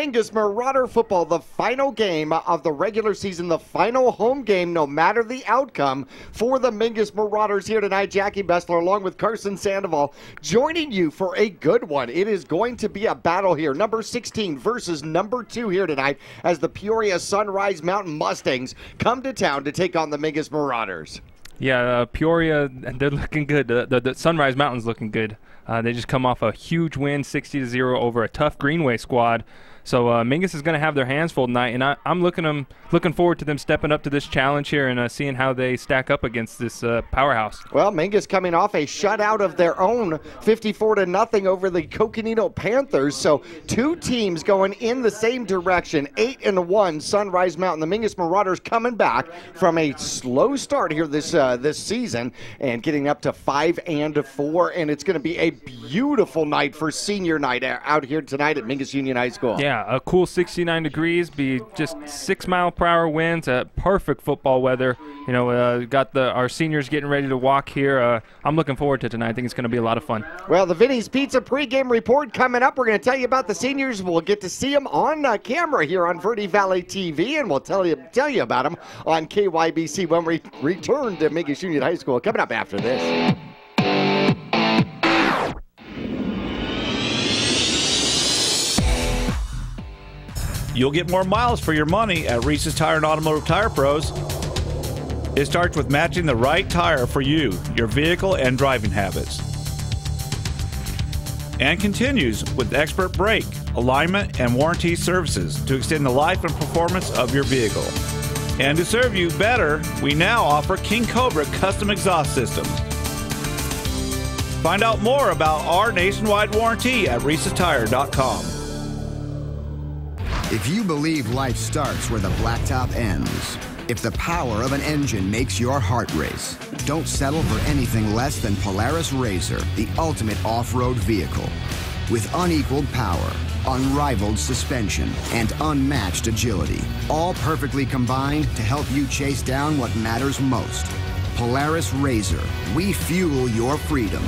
Mingus Marauder football, the final game of the regular season, the final home game, no matter the outcome, for the Mingus Marauders here tonight. Jackie Bessler along with Carson Sandoval joining you for a good one. It is going to be a battle here. Number 16 versus number 2 here tonight as the Peoria Sunrise Mountain Mustangs come to town to take on the Mingus Marauders. Yeah, Peoria, they're looking good. The Sunrise Mountain's looking good. They just come off a huge win, 60-0 over a tough Greenway squad. So Mingus is going to have their hands full tonight, and I'm looking forward to them stepping up to this challenge here and seeing how they stack up against this powerhouse. Well, Mingus coming off a shutout of their own, 54-0 over the Coconino Panthers. So two teams going in the same direction, 8-1 Sunrise Mountain. The Mingus Marauders coming back from a slow start here this season and getting up to 5-4, and it's going to be a beautiful night for senior night out here tonight at Mingus Union High School. Yeah, a cool 69 degrees, be just 6-mile-per-hour winds, perfect football weather. You know, got our seniors getting ready to walk here. I'm looking forward to tonight. I think it's going to be a lot of fun. Well, the Vinny's Pizza pregame report coming up. We're going to tell you about the seniors. We'll get to see them on camera here on Verde Valley TV, and we'll tell you about them on KYBC when we return to Mingus Union High School. Coming up after this. You'll get more miles for your money at Reese's Tire and Automotive Tire Pros. It starts with matching the right tire for you, your vehicle, and driving habits. And continues with expert brake, alignment, and warranty services to extend the life and performance of your vehicle. And to serve you better, we now offer King Cobra custom exhaust systems. Find out more about our nationwide warranty at Reese'sTire.com. If you believe life starts where the blacktop ends, if the power of an engine makes your heart race, don't settle for anything less than Polaris RZR, the ultimate off-road vehicle. With unequaled power, unrivaled suspension, and unmatched agility, all perfectly combined to help you chase down what matters most. Polaris RZR, we fuel your freedom.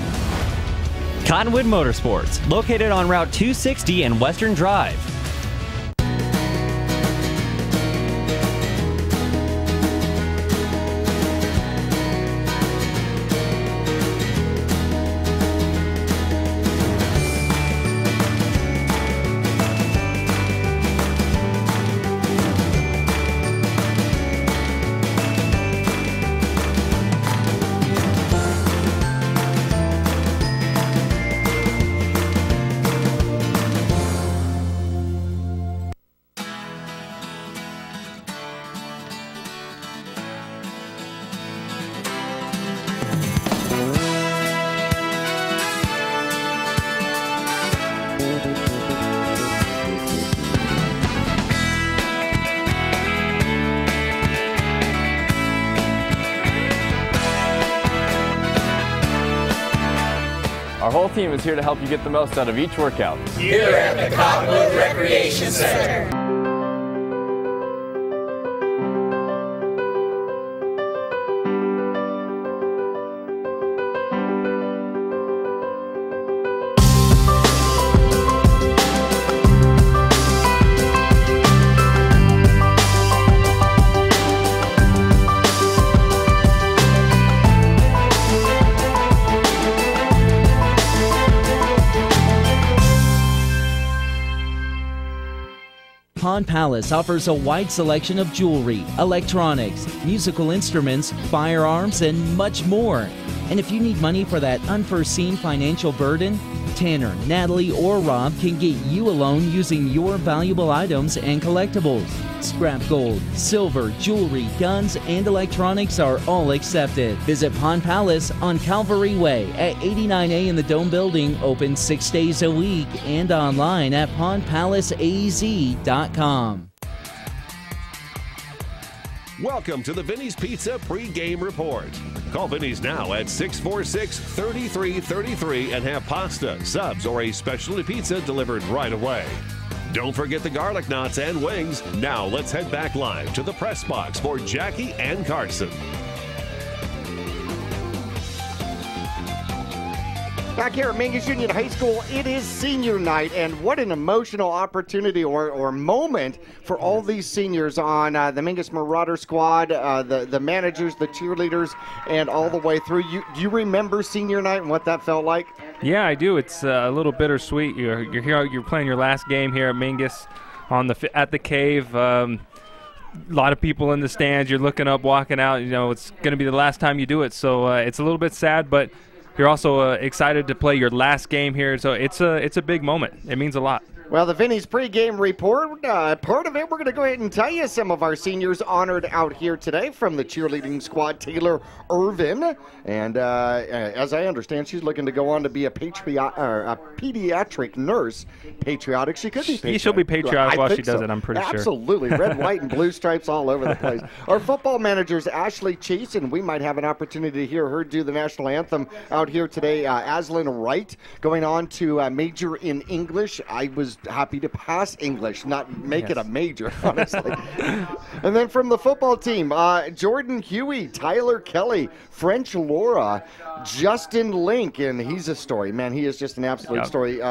Cottonwood Motorsports, located on Route 260 and Western Drive. Our whole team is here to help you get the most out of each workout. Here at the Cottonwood Recreation Center. Pawn Palace offers a wide selection of jewelry, electronics, musical instruments, firearms, and much more. And if you need money for that unforeseen financial burden, Tanner, Natalie, or Rob can get you a loan using your valuable items and collectibles. Scrap gold, silver, jewelry, guns, and electronics are all accepted. Visit Pawn Palace on Calvary Way at 89A in the Dome Building, open 6 days a week, and online at pawnpalaceaz.com. Welcome to the Vinny's Pizza pregame report. Call Vinny's now at 646-3333 and have pasta, subs, or a specialty pizza delivered right away. Don't forget the garlic knots and wings. Now let's head back live to the press box for Jackie and Carson. Back here at Mingus Union High School, it is senior night, and what an emotional opportunity or moment for all these seniors on the Mingus Marauder squad, the managers, the cheerleaders, and all the way through. Do you remember senior night and what that felt like? Yeah, I do. It's a little bittersweet. You're here. You're playing your last game here at Mingus at the cave. A lot of people in the stands. You're looking up, walking out. You know, it's going to be the last time you do it, so it's a little bit sad, but you're also excited to play your last game here, so it's a big moment. It means a lot. Well, the Vinny's pregame report, part of it, we're going to go ahead and tell you some of our seniors honored out here today from the cheerleading squad, Taylor Irvin. And as I understand, she's looking to go on to be a pediatric nurse. Patriotic. She could be patriotic. She'll be patriotic while she does it, I'm pretty sure. Absolutely. Red, white, and blue stripes all over the place. Our football manager is Ashley Chase, and we might have an opportunity to hear her do the national anthem out here today. Aslan Wright going on to major in English. I was happy to pass English, not make it a major, honestly. And then from the football team, Jordan Huey, Tyler Kelly, French Laura, Justin Link, and he's a story. Man, he is just an absolute story.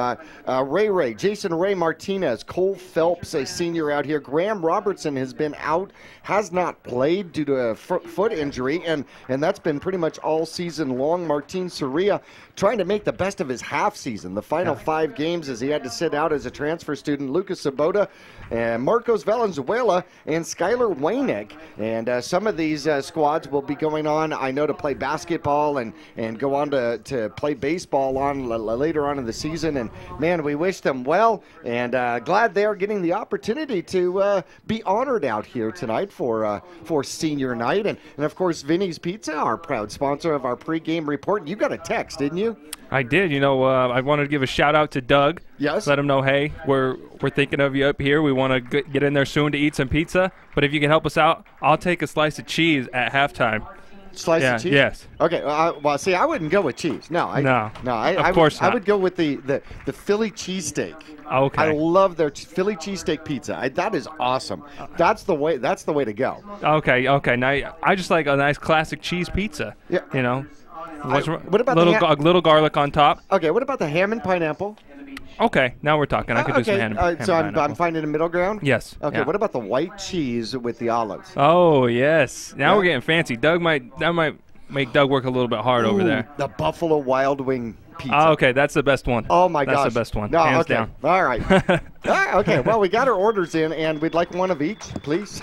Ray, Jason Ray Martinez, Cole Phelps, a senior out here. Graham Robertson has been out, has not played due to a foot injury, and that's been pretty much all season long. Martin Soria trying to make the best of his half season. The final 5 games as he had to sit out as a transfer student. Lucas Sabota and Marcos Valenzuela and Skylar Waynick. And some of these squads will be going on, I know, to play basketball and go on to play baseball on later on in the season. And, man, we wish them well, and glad they are getting the opportunity to be honored out here tonight for senior night. And, of course, Vinny's Pizza, our proud sponsor of our pregame report. You got a text, didn't you? I did. You know, I wanted to give a shout-out to Doug. Yes. Let him know, hey, we're thinking of you up here. We want to get in there soon to eat some pizza. But if you can help us out, I'll take a slice of cheese at halftime. Slice of cheese? Yes. Okay. Well, see, I wouldn't go with cheese. No. Of course not. I would go with the Philly cheesesteak. Okay. I love their Philly cheesesteak pizza. That is awesome. That's the way to go. Okay. Now, I just like a nice classic cheese pizza. Yeah. You know. What about little garlic on top? Okay. What about the ham and pineapple? Okay, now we're talking. I could do some ham and pineapple. I'm finding a middle ground? Yes. Okay, what about the white cheese with the olives? Oh, yes. Now we're getting fancy. That might make Doug work a little bit hard over there. The Buffalo Wild Wing pizza. Oh, okay, that's the best one. Oh, my gosh. That's the best one, no, hands okay. down. All right. Okay, well, we got our orders in, and we'd like one of each, please.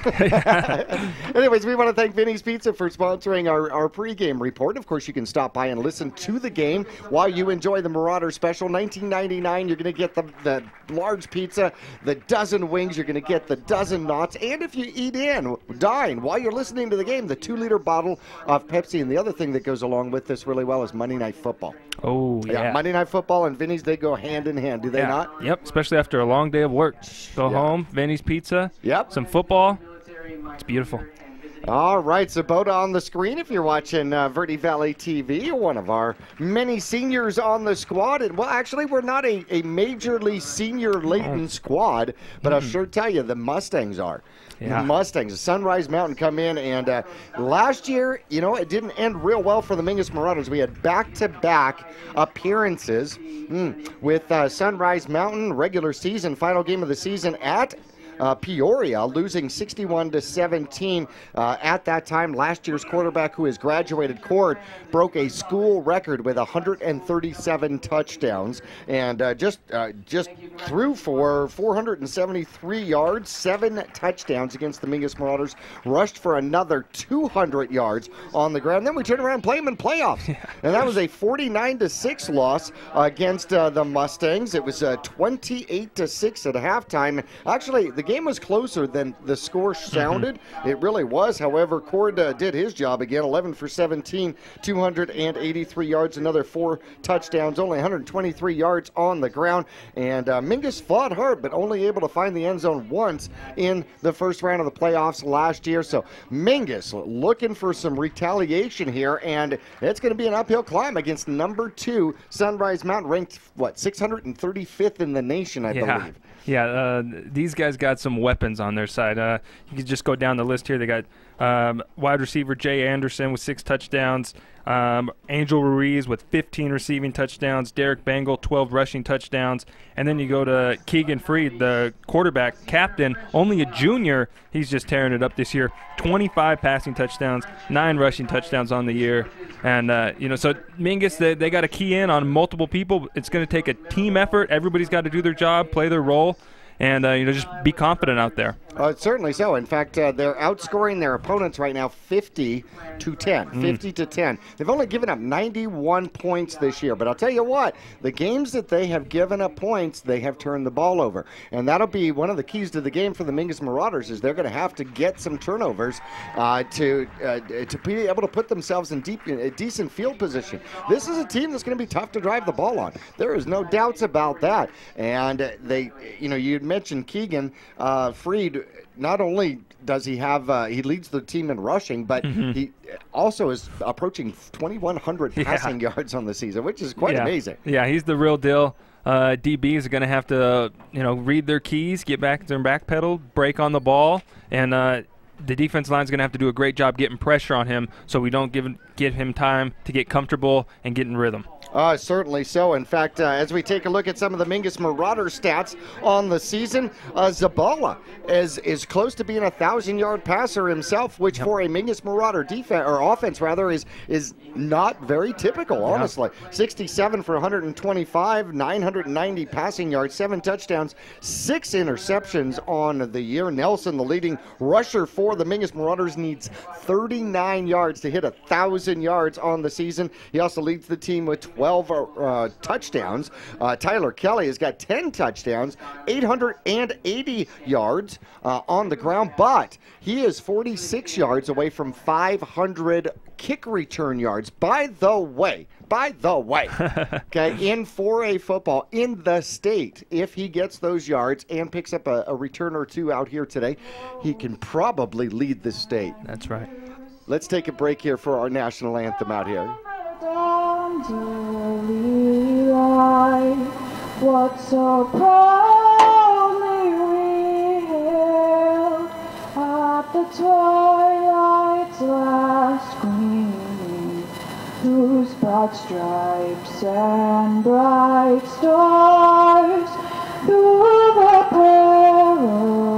Anyways, we want to thank Vinny's Pizza for sponsoring our pregame report. Of course, you can stop by and listen to the game while you enjoy the Marauder Special. $19.99, you're going to get the large pizza, the dozen wings, you're going to get the dozen knots, and if you dine while you're listening to the game, the 2-liter bottle of Pepsi. And the other thing that goes along with this really well is Monday Night Football. Oh, yeah. Monday Night Football and Vinny's, they go hand in hand, do they not? Yep, especially after a long day of work. Go home, Vinny's Pizza, some football. It's beautiful. All right, Sabota on the screen if you're watching Verde Valley TV, one of our many seniors on the squad. And, well, actually, we're not a majorly senior-laden squad, but I'll sure tell you the Mustangs are. Yeah. The Mustangs, the Sunrise Mountain come in, and last year, it didn't end real well for the Mingus Marauders. We had back-to-back appearances with Sunrise Mountain, regular season, final game of the season at Peoria, losing 61-17 at that time. Last year's quarterback, who has graduated, Cord, broke a school record with 137 touchdowns and just threw for 473 yards, 7 touchdowns against the Mingus Marauders, rushed for another 200 yards on the ground. Then we turned around and played them in playoffs, and that was a 49-6 loss against the Mustangs. It was 28-6 at halftime. Actually, the game was closer than the score sounded. It really was. However, Cord did his job again. 11 for 17, 283 yards, another 4 touchdowns, only 123 yards on the ground. And Mingus fought hard, but only able to find the end zone once in the first round of the playoffs last year. So Mingus looking for some retaliation here, and it's going to be an uphill climb against number 2 Sunrise Mountain, ranked, 635th in the nation, I believe. Yeah, these guys got some weapons on their side. You can just go down the list here. They got wide receiver Jay Anderson with 6 touchdowns. Angel Ruiz with 15 receiving touchdowns, Derek Bangle 12 rushing touchdowns, and then you go to Keegan Freed, the quarterback captain, only a junior. He's just tearing it up this year. 25 passing touchdowns, 9 rushing touchdowns on the year. And, so Mingus, they got to key in on multiple people. It's going to take a team effort. Everybody's got to do their job, play their role, and, just be confident out there. Certainly so. In fact, they're outscoring their opponents right now 50-10. 50-10. They've only given up 91 points this year. But I'll tell you what, the games that they have given up points, they have turned the ball over. And that'll be one of the keys to the game for the Mingus Marauders is they're going to have to get some turnovers to be able to put themselves in decent field position. This is a team that's going to be tough to drive the ball on. There is no doubts about that. And you mentioned Keegan Freed. Not only does he have he leads the team in rushing, but he also is approaching 2,100 passing yards on the season, which is quite amazing. Yeah, he's the real deal. DBs are going to have to read their keys, get back to their back pedal, break on the ball, and the defense line is going to have to do a great job getting pressure on him so we don't give him time to get comfortable and get in rhythm. Certainly so. In fact, as we take a look at some of the Mingus Marauder stats on the season, Zabala is close to being a 1,000-yard passer himself, which for a Mingus Marauder defense or offense rather is not very typical, honestly. 67 for 125, 990 passing yards, 7 touchdowns, 6 interceptions on the year. Nelson, the leading rusher for the Mingus Marauders, needs 39 yards to hit 1,000 yards on the season. He also leads the team with 12 touchdowns. Tyler Kelly has got 10 touchdowns, 880 yards on the ground, but he is 46 yards away from 500 kick return yards. By the way, okay, in 4A football in the state, if he gets those yards and picks up a return or two out here today, he can probably lead the state. That's right. Let's take a break here for our national anthem out here. What so proudly we hailed at the twilight's last gleaming, whose broad stripes and bright stars through the perilous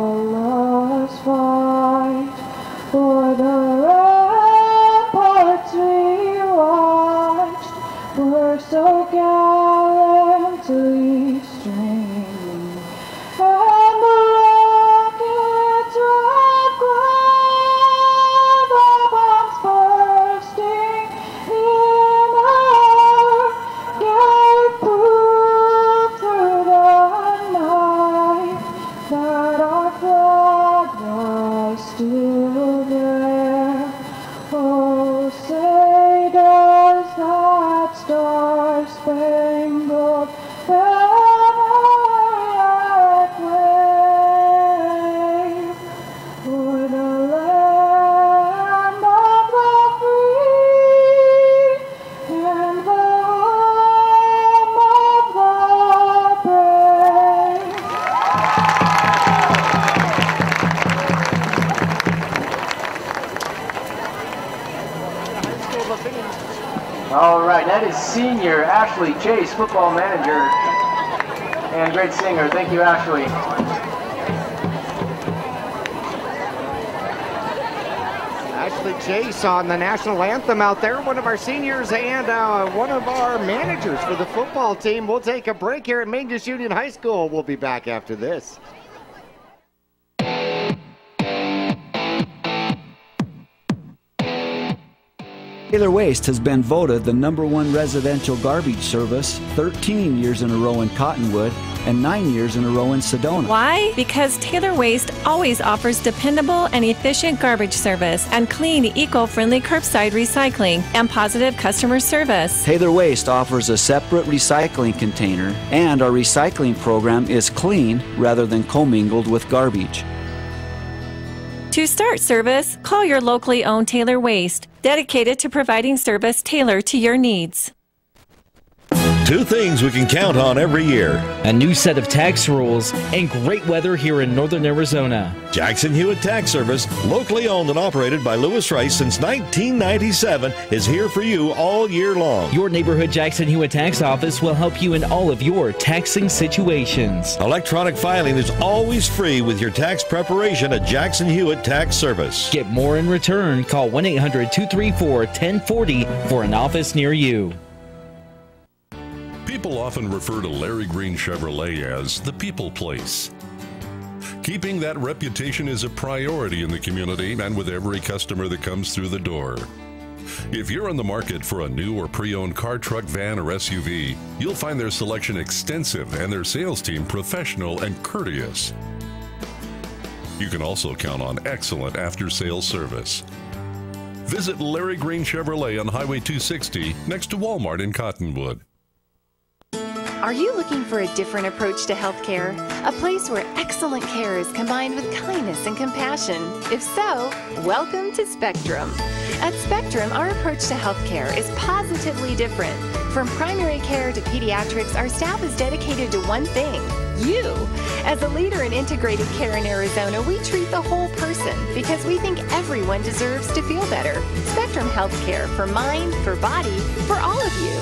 fight for the ramparts we watched were so gallantly streaming, and the rockets red glare, the bombs bursting in our gave proof through the night that our flag was still there. Oh, say does that star-spangled banner yet wave for the land of the free and the home of the brave? All right, that is senior Ashley Chase, football manager and great singer. Thank you, Ashley. Ashley Chase on the national anthem out there, one of our seniors and one of our managers for the football team. We'll take a break here at Mingus Union High School. We'll be back after this. Taylor Waste has been voted the #1 residential garbage service 13 years in a row in Cottonwood and 9 years in a row in Sedona. Why? Because Taylor Waste always offers dependable and efficient garbage service and clean, eco-friendly curbside recycling and positive customer service. Taylor Waste offers a separate recycling container, and our recycling program is clean rather than commingled with garbage. To start service, call your locally owned Taylor Waste, dedicated to providing service tailored to your needs. Two things we can count on every year. A new set of tax rules and great weather here in northern Arizona. Jackson Hewitt Tax Service, locally owned and operated by Lewis Rice since 1997, is here for you all year long. Your neighborhood Jackson Hewitt Tax Office will help you in all of your taxing situations. Electronic filing is always free with your tax preparation at Jackson Hewitt Tax Service. Get more in return. Call 1-800-234-1040 for an office near you. People often refer to Larry Green Chevrolet as the people place. Keeping that reputation is a priority in the community and with every customer that comes through the door. If you're in the market for a new or pre-owned car, truck, van, or SUV, you'll find their selection extensive and their sales team professional and courteous. You can also count on excellent after-sales service. Visit Larry Green Chevrolet on Highway 260 next to Walmart in Cottonwood. Are you looking for a different approach to healthcare? A place where excellent care is combined with kindness and compassion? If so, welcome to Spectrum. At Spectrum, our approach to healthcare is positively different. From primary care to pediatrics, our staff is dedicated to one thing: you. As a leader in integrated care in Arizona, we treat the whole person because we think everyone deserves to feel better. Spectrum Healthcare, for mind, for body, for all of you.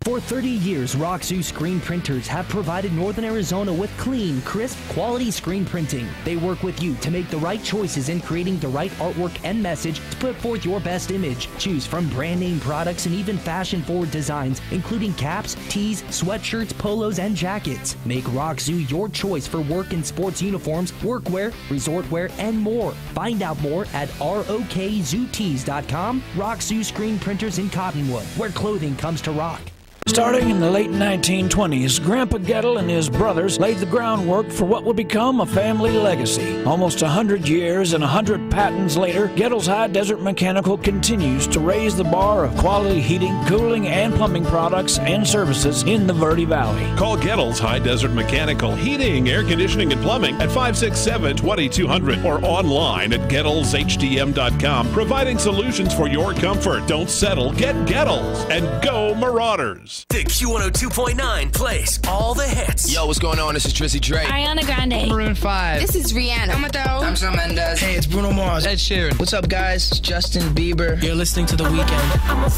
For 30 years, Roxu screen printers have provided Northern Arizona with clean, crisp, quality screen printing. They work with you to make the right choices in creating the right artwork and message to put forth your best image. Choose from brand name products and even fashion-forward designs, including caps, tees, sweatshirts, polos, and jackets. Make Roxu your choice for work and sports uniforms, workwear, resort wear, and more. Find out more at rokzootees.com. Roxu screen printers in Cottonwood, where clothing comes to rock. Starting in the late 1920s, Grandpa Gettle and his brothers laid the groundwork for what would become a family legacy. Almost 100 years and 100 patents later, Gettle's High Desert Mechanical continues to raise the bar of quality heating, cooling, and plumbing products and services in the Verde Valley. Call Gettle's High Desert Mechanical Heating, Air Conditioning, and Plumbing at 567-2200 or online at GettlesHDM.com, providing solutions for your comfort. Don't settle, get Gettles, and go Marauders. The Q102.9 plays all the hits. Yo, what's going on? This is Trizzy Drake. Ariana Grande. Maroon 5. This is Rihanna. I'm Shawn Mendes. Hey, it's Bruno Mars. Ed Sheeran. What's up, guys? It's Justin Bieber. You're listening to The Weeknd.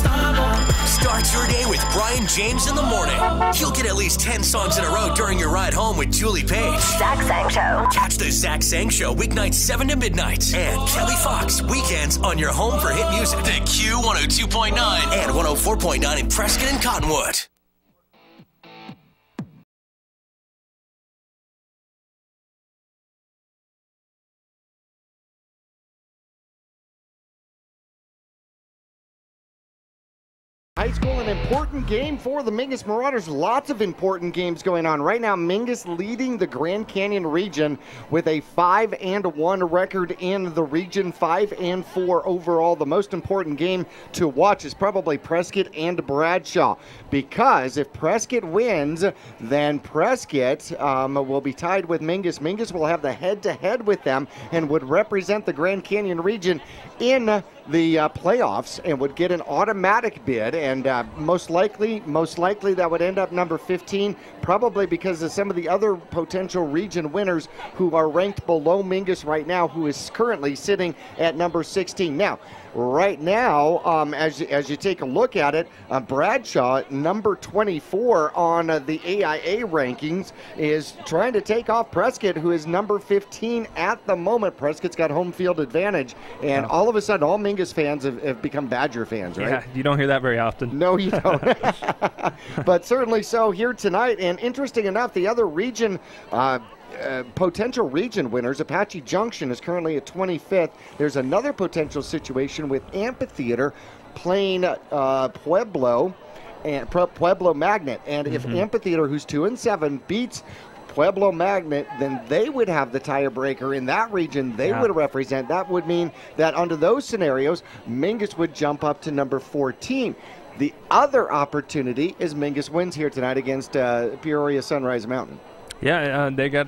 Start your day with Brian James in the morning. You'll get at least 10 songs in a row during your ride home with Julie Page. Zach Sang Show. Catch the Zach Sang Show weeknights 7 to midnight. And Kelly Fox weekends on your home for hit music. The Q102.9 and 104.9 in Prescott and Cottonwood. High school, an important game for the Mingus Marauders. Lots of important games going on right now. Mingus leading the Grand Canyon region with a 5-1 record in the region, 5-4 overall. The most important game to watch is probably Prescott and Bradshaw, because if Prescott wins, then Prescott will be tied with Mingus. Mingus will have the head-to-head with them and would represent the Grand Canyon region in the playoffs and would get an automatic bid, and most likely that would end up number 15, probably because of some of the other potential region winners who are ranked below Mingus right now, who is currently sitting at number 16. Now, right now, as you take a look at it, Bradshaw, number 24 on the AIA rankings, is trying to take off Prescott, who is number 15 at the moment. Prescott's got home field advantage, and all of a sudden, all Mingus fans have become Badger fans, right? Yeah, you don't hear that very often. No, you don't. But certainly so here tonight. And interesting enough, the other region potential region winners, Apache Junction is currently at 25th. There's another potential situation with Amphitheater playing Pueblo Magnet. And if Amphitheater, who's 2-7, beats Pueblo Magnet, then they would have the tiebreaker in that region. They would represent. That would mean that under those scenarios, Mingus would jump up to number 14. The other opportunity is Mingus wins here tonight against Peoria Sunrise Mountain. Yeah, they got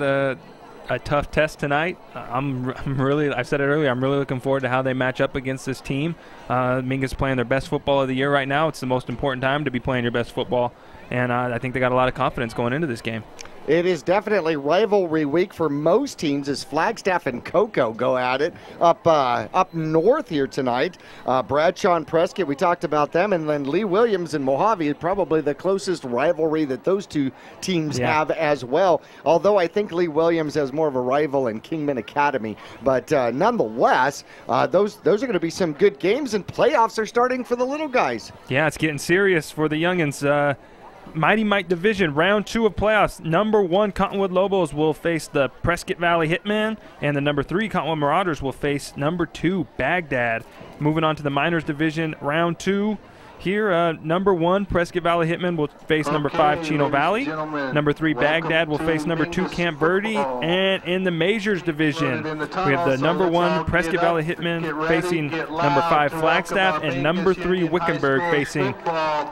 a tough test tonight. I said it earlier, I'm really looking forward to how they match up against this team. Mingus playing their best football of the year right now. It's the most important time to be playing your best football, and I think they got a lot of confidence going into this game. It is definitely rivalry week for most teams as Flagstaff and Cocoa go at it up north here tonight. Bradshaw and Prescott, we talked about them, and then Lee Williams and Mojave, probably the closest rivalry that those two teams have as well. Although I think Lee Williams has more of a rival in Kingman Academy, but nonetheless, those are going to be some good games, and playoffs are starting for the little guys. Yeah, it's getting serious for the youngins. Mighty Mite Division, round 2 of playoffs. Number 1 Cottonwood Lobos will face the Prescott Valley Hitmen, and the number 3 Cottonwood Marauders will face number 2 Baghdad. Moving on to the Minors Division, round 2. Here, number 1 Prescott Valley Hitmen will face number 5 Chino Valley. Number 3 Baghdad will face number 2 Camp Verde. And in the Majors Division, we have the number 1 Prescott Valley Hitmen facing number 5 Flagstaff, and number 3 Wickenburg facing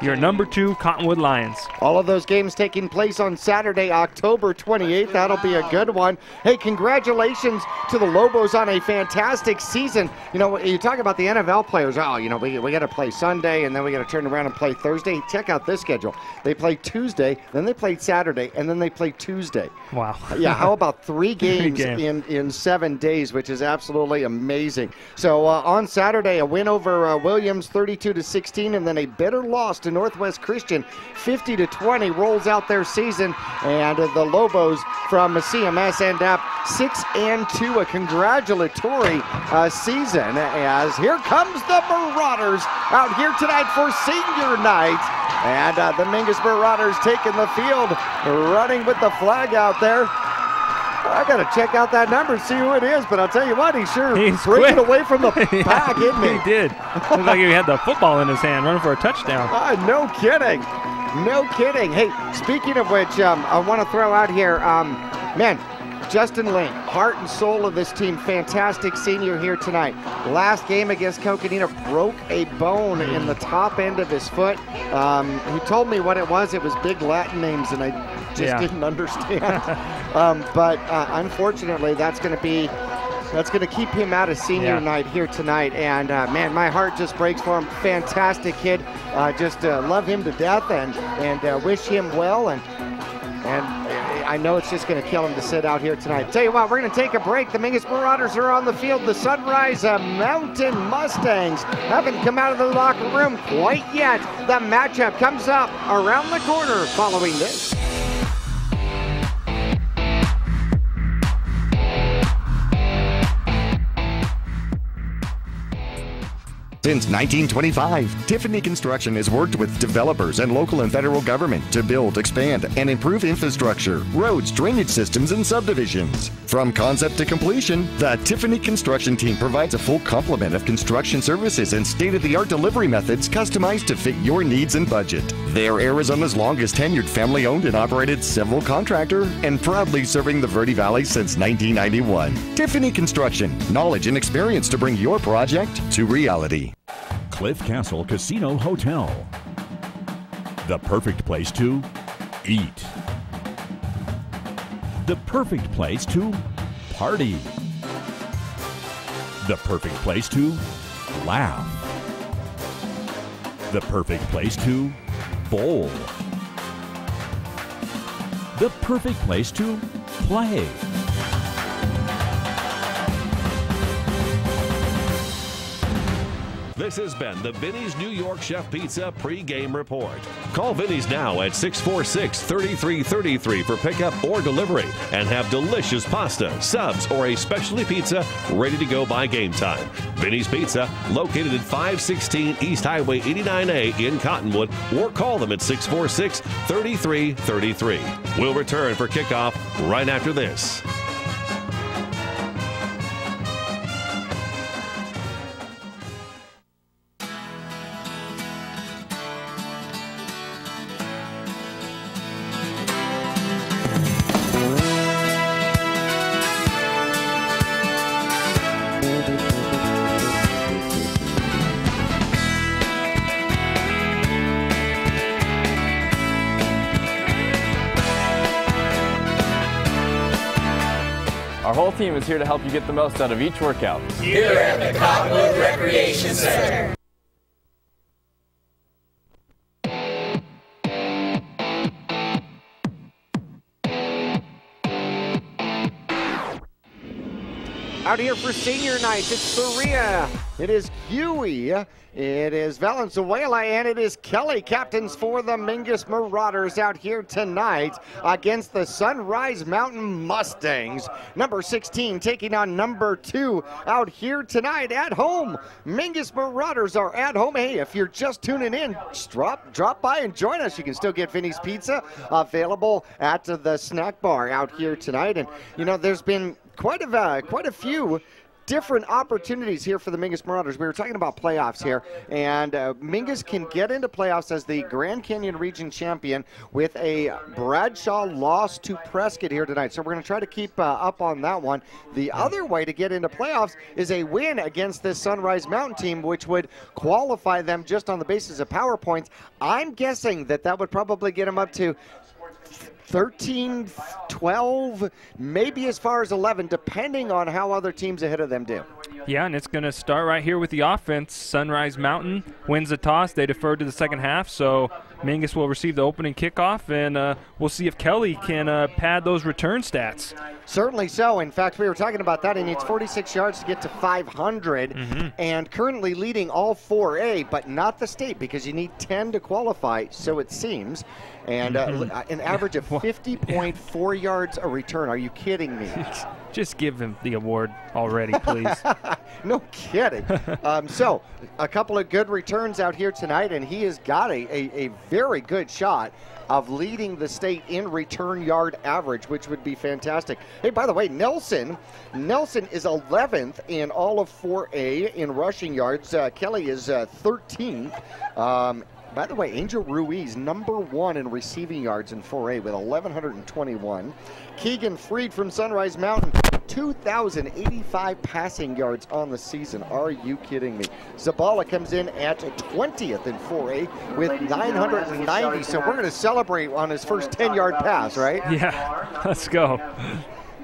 your number 2 Cottonwood Lions. All of those games taking place on Saturday, October 28th. That'll be a good one. Hey, congratulations to the Lobos on a fantastic season. You know, you talk about the NFL players. Oh, you know, we got to play Sunday, and then we got to turn around and play Thursday. Check out this schedule. They played Tuesday, then they played Saturday, and then they played Tuesday. Wow. Yeah, how about 3 games in 7 days, which is absolutely amazing. So on Saturday, a win over Williams 32-16, and then a bitter loss to Northwest Christian 50-20 rolls out their season, and the Lobos from CMS end up 6-2, a congratulatory season, as here comes the Marauders out here tonight for senior night, and the Mingus Marauders taking the field, running with the flag out there. I got to check out that number and see who it is, but I'll tell you what, he's breaking away from the pack, isn't he? He did. Looked like he had the football in his hand, running for a touchdown. No kidding. No kidding. Hey, speaking of which, I want to throw out here, man, Justin Link, heart and soul of this team, fantastic senior here tonight. Last game against Coconino, broke a bone in the top end of his foot. He told me what it was. It was big Latin names, and I just didn't understand. But unfortunately, that's going to keep him out of senior night here tonight. And man, my heart just breaks for him. Fantastic kid. Just love him to death, and wish him well. And I know it's just going to kill him to sit out here tonight. Tell you what, we're going to take a break. The Mingus Marauders are on the field. The Sunrise Mountain Mustangs haven't come out of the locker room quite yet. The matchup comes up around the corner following this. Since 1925, Tiffany Construction has worked with developers and local and federal government to build, expand, and improve infrastructure, roads, drainage systems, and subdivisions. From concept to completion, the Tiffany Construction team provides a full complement of construction services and state-of-the-art delivery methods customized to fit your needs and budget. They're Arizona's longest tenured family-owned and operated civil contractor and proudly serving the Verde Valley since 1991. Tiffany Construction, knowledge and experience to bring your project to reality. Cliff Castle Casino Hotel. The perfect place to eat. The perfect place to party. The perfect place to laugh. The perfect place to bowl. The perfect place to play. This has been the Vinny's New York Chef Pizza pregame report. Call Vinny's now at 646-3333 for pickup or delivery and have delicious pasta, subs, or a specialty pizza ready to go by game time. Vinny's Pizza, located at 516 East Highway 89A in Cottonwood, or call them at 646-3333. We'll return for kickoff right after this. team is here to help you get the most out of each workout. Here at the Cottonwood Recreation Center. Out here for senior night, it's Saria, it is Huey, it is Valenzuela, and it is Kelly, captains for the Mingus Marauders out here tonight against the Sunrise Mountain Mustangs. Number 16 taking on number 2 out here tonight at home. Mingus Marauders are at home. Hey, if you're just tuning in, just drop by and join us. You can still get Vinny's Pizza available at the snack bar out here tonight. And, you know, there's been quite a few different opportunities here for the Mingus Marauders. We were talking about playoffs here, and Mingus can get into playoffs as the Grand Canyon Region champion with a Bradshaw loss to Prescott here tonight. So we're going to try to keep up on that one. The other way to get into playoffs is a win against this Sunrise Mountain team, which would qualify them just on the basis of power points. I'm guessing that would probably get them up to 13, 12, maybe as far as 11, depending on how other teams ahead of them do. Yeah, and it's going to start right here with the offense. Sunrise Mountain wins the toss. They defer to the second half, so Mingus will receive the opening kickoff, and we'll see if Kelly can pad those return stats. Certainly so. In fact, we were talking about that. He needs 46 yards to get to 500, and currently leading all 4A, but not the state, because you need 10 to qualify, so it seems. And an average of 50.4 yards a return. Are you kidding me? Just give him the award already, please. No kidding. So a couple of good returns out here tonight, and he has got a very good shot of leading the state in return yard average, which would be fantastic. Hey, by the way, Nelson is 11th in all of 4A in rushing yards. Kelly is 13th. By the way, Angel Ruiz, number 1 in receiving yards in 4A with 1,121. Keegan Freed from Sunrise Mountain, 2,085 passing yards on the season. Are you kidding me? Zabala comes in at 20th in 4A with 990. So we're going to celebrate on his first 10-yard pass, right? Yeah, let's go.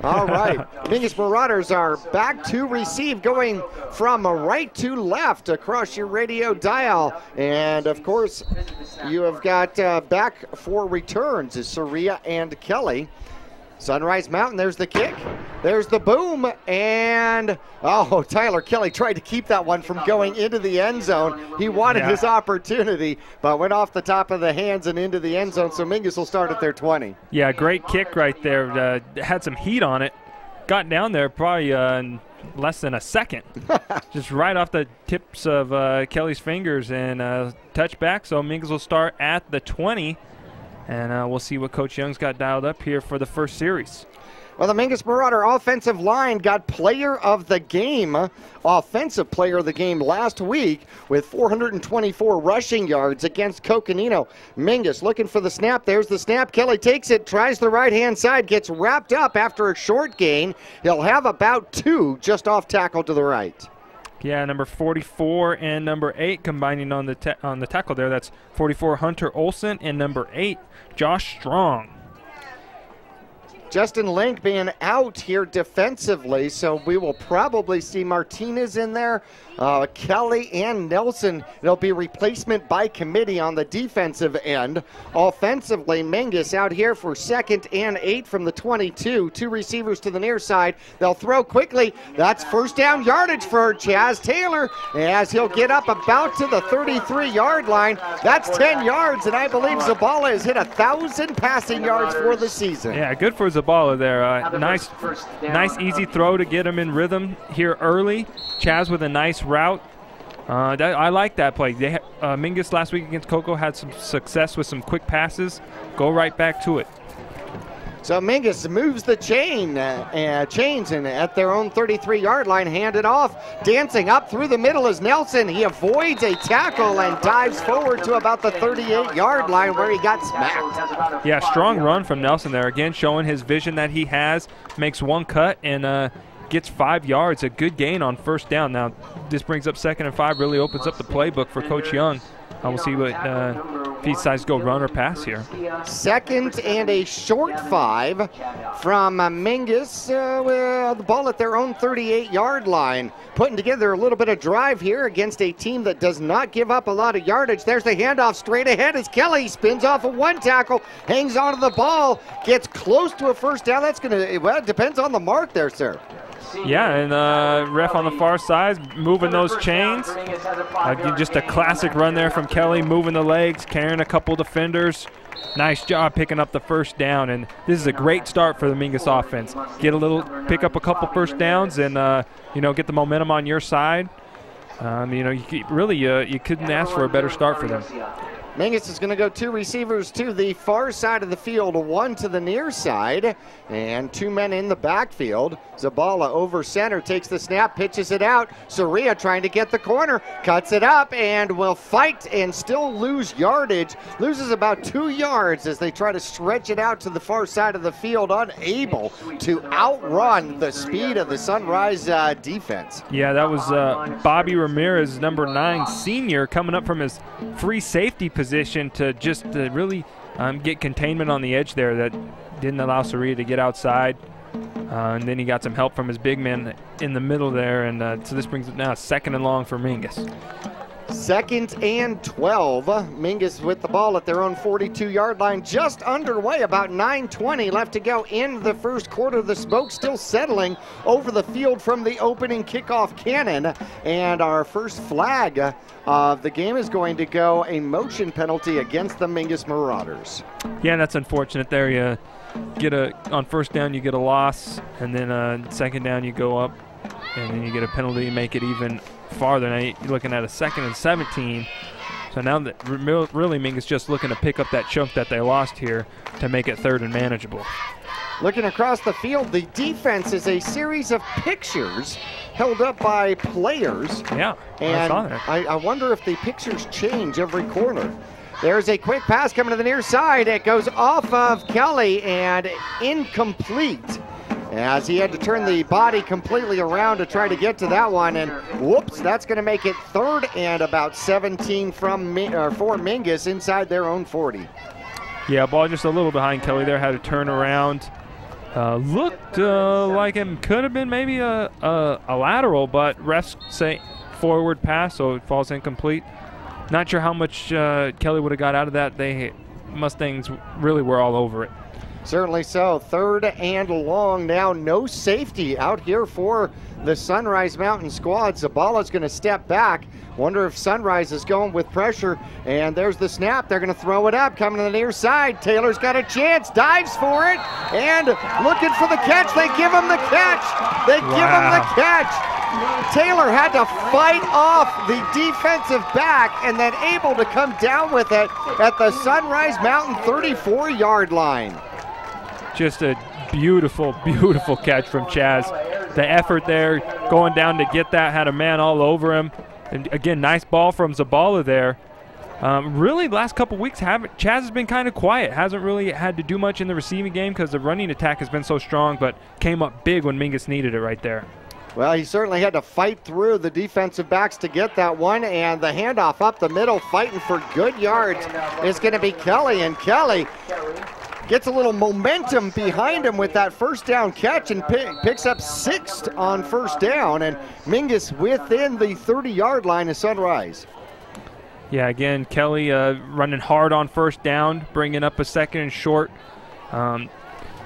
All right, Mingus Marauders are back to receive, going from right to left across your radio dial. And, of course, you have got back for returns is Saria and Kelly. Sunrise Mountain, there's the kick, there's the boom, and, oh, Tyler Kelly tried to keep that one from going into the end zone. He wanted his opportunity, but went off the top of the hands and into the end zone, so Mingus will start at their 20. Yeah, great kick right there. Had some heat on it. Got down there probably in less than a second. Just right off the tips of Kelly's fingers, and touchback, so Mingus will start at the 20. And we'll see what Coach Young's got dialed up here for the first series. Well, the Mingus Marauder offensive line got player of the game, offensive player of the game last week with 424 rushing yards against Coconino. Mingus looking for the snap. There's the snap. Kelly takes it, tries the right-hand side, gets wrapped up after a short gain. He'll have about 2 just off tackle to the right. Yeah, number 44 and number 8 combining on the tackle there. That's 44 Hunter Olson and number 8 Josh Strong. Justin Link being out here defensively, so we will probably see Martinez in there. Kelly and Nelson, it'll be replacement by committee on the defensive end. Offensively, Mingus out here for 2nd and 8 from the 22. 2 receivers to the near side. They'll throw quickly. That's first down yardage for Chaz Taylor as he'll get up about to the 33-yard line. That's 10 yards, and I believe Zabala has hit 1,000 passing yards for the season. Yeah, good for Zabala there. Nice easy throw to get him in rhythm here early. Chaz with a nice route. I like that play. Mingus last week against Coco had some success with some quick passes. Go right back to it. So Mingus moves the chains and at their own 33-yard line, hand it off. Dancing up through the middle is Nelson. He avoids a tackle and dives forward to about the 38-yard line where he got smacked. Yeah, strong run from Nelson there. Again, showing his vision that he has. Makes one cut and gets 5 yards. A good gain on first down. Now, this brings up 2nd and 5. Really opens up the playbook for Coach Young. We'll see what he decides to go run or pass here. 2nd and a short 5 from Mingus with the ball at their own 38-yard line. Putting together a little bit of drive here against a team that does not give up a lot of yardage. There's the handoff straight ahead as Kelly spins off of 1 tackle, hangs onto the ball, gets close to a first down. That's going to, well, it depends on the mark there, sir. Yeah, and ref on the far side moving those chains. Just a classic run there from Kelly, moving the legs, carrying a couple defenders. Nice job picking up the first down, and this is a great start for the Mingus offense. Pick up a couple first downs, and get the momentum on your side. You couldn't ask for a better start for them. Mingus is going to go 2 receivers to the far side of the field, 1 to the near side, and 2 men in the backfield. Zabala over center, takes the snap, pitches it out. Soria trying to get the corner, cuts it up, and will fight and still lose yardage. Loses about 2 yards as they try to stretch it out to the far side of the field, unable to outrun the speed of the Sunrise defense. Yeah, that was Bobby Ramirez, number 9 senior, coming up from his free safety position to just really get containment on the edge there that didn't allow Soria to get outside. And then he got some help from his big man in the middle there, and so this brings it now 2nd and long for Mingus. 2nd and 12. Mingus with the ball at their own 42-yard line, just underway, about 9:20 left to go in the first quarter. The smoke still settling over the field from the opening kickoff cannon, and our first flag of the game is going to go a motion penalty against the Mingus Marauders. Yeah, that's unfortunate there. You get on first down, you get a loss, and then 2nd down, you go up, and then you get a penalty, make it even farther. Now you're looking at a 2nd and 17. So now that really Mingus just looking to pick up that chunk that they lost here to make it 3rd and manageable. Looking across the field, the defense is a series of pictures held up by players. Yeah, and I saw that. I wonder if the pictures change every corner. There's a quick pass coming to the near side. It goes off of Kelly and incomplete, as he had to turn the body completely around to try to get to that one, and whoops, that's going to make it 3rd and about 17 for Mingus inside their own 40. Yeah, ball just a little behind Kelly there, had to turn around. Looked like it could have been maybe a lateral, but refs say forward pass, so it falls incomplete. Not sure how much Kelly would have got out of that. Mustangs really were all over it. Certainly so. 3rd and long now. No safety out here for the Sunrise Mountain squad. Zabala's going to step back. Wonder if Sunrise is going with pressure. And there's the snap. They're going to throw it up. Coming to the near side. Taylor's got a chance. Dives for it. And looking for the catch. They give him the catch. They give him the catch. Taylor had to fight off the defensive back and then able to come down with it at the Sunrise Mountain 34-yard line. Just a beautiful, beautiful catch from Chaz. The effort there, going down to get that, had a man all over him. And again, nice ball from Zabala there. Really, last couple weeks, Chaz has been kind of quiet. Hasn't really had to do much in the receiving game because the running attack has been so strong, but came up big when Mingus needed it right there. Well, he certainly had to fight through the defensive backs to get that one, and the handoff up the middle, fighting for good yards, is going to be Kelly, and Kelly gets a little momentum behind him with that first down catch and picks up 6th on first down, and Mingus within the 30-yard line of Sunrise. Yeah, again, Kelly running hard on first down, bringing up a 2nd and short.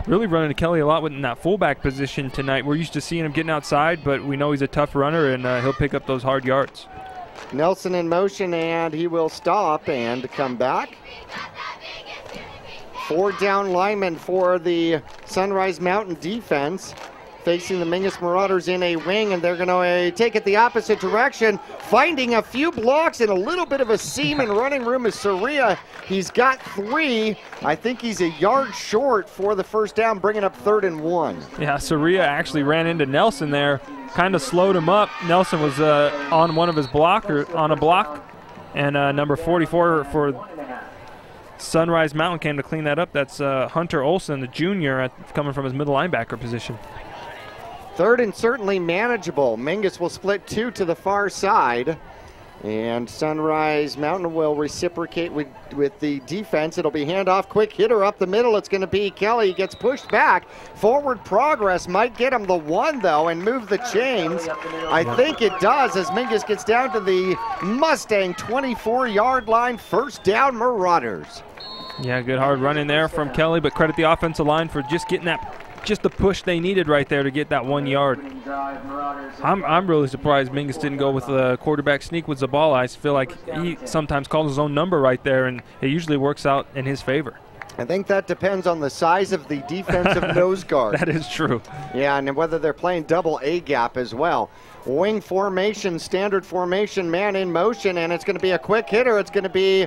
Really running to Kelly a lot in that fullback position tonight. We're used to seeing him getting outside, but we know he's a tough runner, and he'll pick up those hard yards. Nelson in motion, and he will stop and come back. 4 down linemen for the Sunrise Mountain defense, facing the Mingus Marauders in a wing, and they're going to take it the opposite direction, finding a few blocks and a little bit of a seam in running room is Soria. He's got 3. I think he's a yard short for the first down, bringing up 3rd and 1. Yeah, Soria actually ran into Nelson there, kind of slowed him up. Nelson was on one of his on a block, and number 44 for Sunrise Mountain came to clean that up. That's Hunter Olson, the junior, coming from his middle linebacker position. 3rd and certainly manageable. Mingus will split 2 to the far side. And Sunrise Mountain will reciprocate with the defense. It'll be handoff, quick hitter up the middle. It's going to be Kelly. He gets pushed back. Forward progress might get him the one, though, and move the chains. I think it does as Mingus gets down to the Mustang 24-yard line. First down, Marauders. Yeah, good hard run in there from Kelly, but credit the offensive line for just getting just the push they needed right there to get that 1 yard. I'm really surprised Mingus didn't go with the quarterback sneak with Zabala. I feel like he sometimes calls his own number right there, and it usually works out in his favor. I think that depends on the size of the defensive nose guard. That is true. Yeah, and whether they're playing double A gap as well. Wing formation, standard formation, man in motion, and it's going to be a quick hitter. It's going to be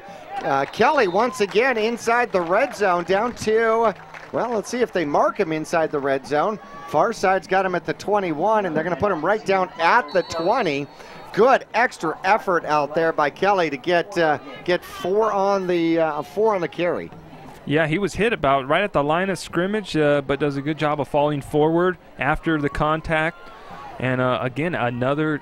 Kelly once again inside the red zone down to, well, let's see if they mark him inside the red zone. Far side's got him at the 21, and they're going to put him right down at the 20. Good extra effort out there by Kelly to get four on the carry. Yeah, he was hit about right at the line of scrimmage, but does a good job of falling forward after the contact. And again, another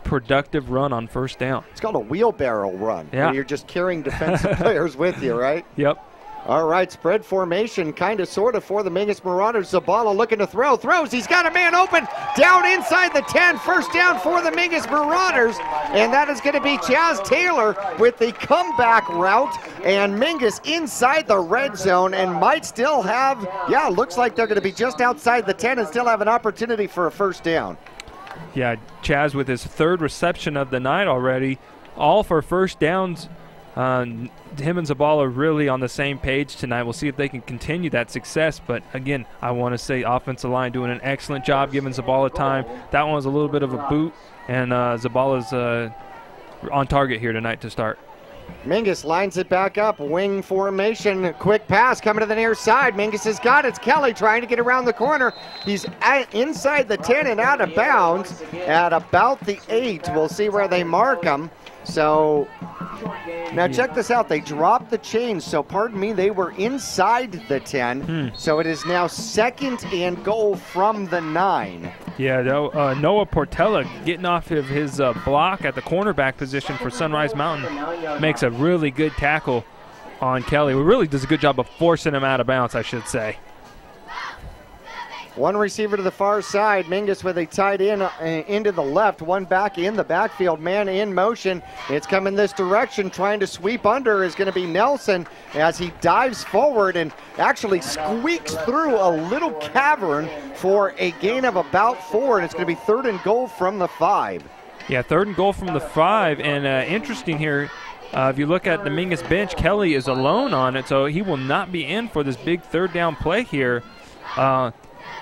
productive run on first down. It's called a wheelbarrow run. Yeah. Where you're just carrying defensive players with you, right? Yep. All right, spread formation, kind of, sort of, for the Mingus Marauders. Zabala looking to throw. Throws. He's got a man open. Down inside the 10. First down for the Mingus Marauders. And that is going to be Chaz Taylor with the comeback route. And Mingus inside the red zone and might still have, yeah, looks like they're going to be just outside the 10 and still have an opportunity for a first down. Yeah, Chaz with his third reception of the night already, all for first downs. Him and Zabala really on the same page tonight. We'll see if they can continue that success. But again, I want to say offensive line doing an excellent job giving Zabala time. That one was a little bit of a boot, and Zabala's on target here tonight to start. Mingus lines it back up, wing formation, quick pass coming to the near side. Mingus has got it. It's Kelly trying to get around the corner. He's inside the 10 and out of bounds at about the 8. We'll see where they mark him. So now check this out. They dropped the chains, so pardon me, they were inside the 10. So it is now second and goal from the 9. Yeah, Noah Portella getting off of his block at the cornerback position for Sunrise Mountain makes a really good tackle on Kelly. He really does a good job of forcing him out of bounds, I should say. One receiver to the far side. Mingus with a tight end into the left. One back in the backfield. Man in motion. It's coming this direction. Trying to sweep under is going to be Nelson as he dives forward and actually squeaks through a little cavern for a gain of about 4. And it's going to be third and goal from the 5. Yeah, third and goal from the 5. And interesting here, if you look at the Mingus bench, Kelly is alone on it, so he will not be in for this big third down play here.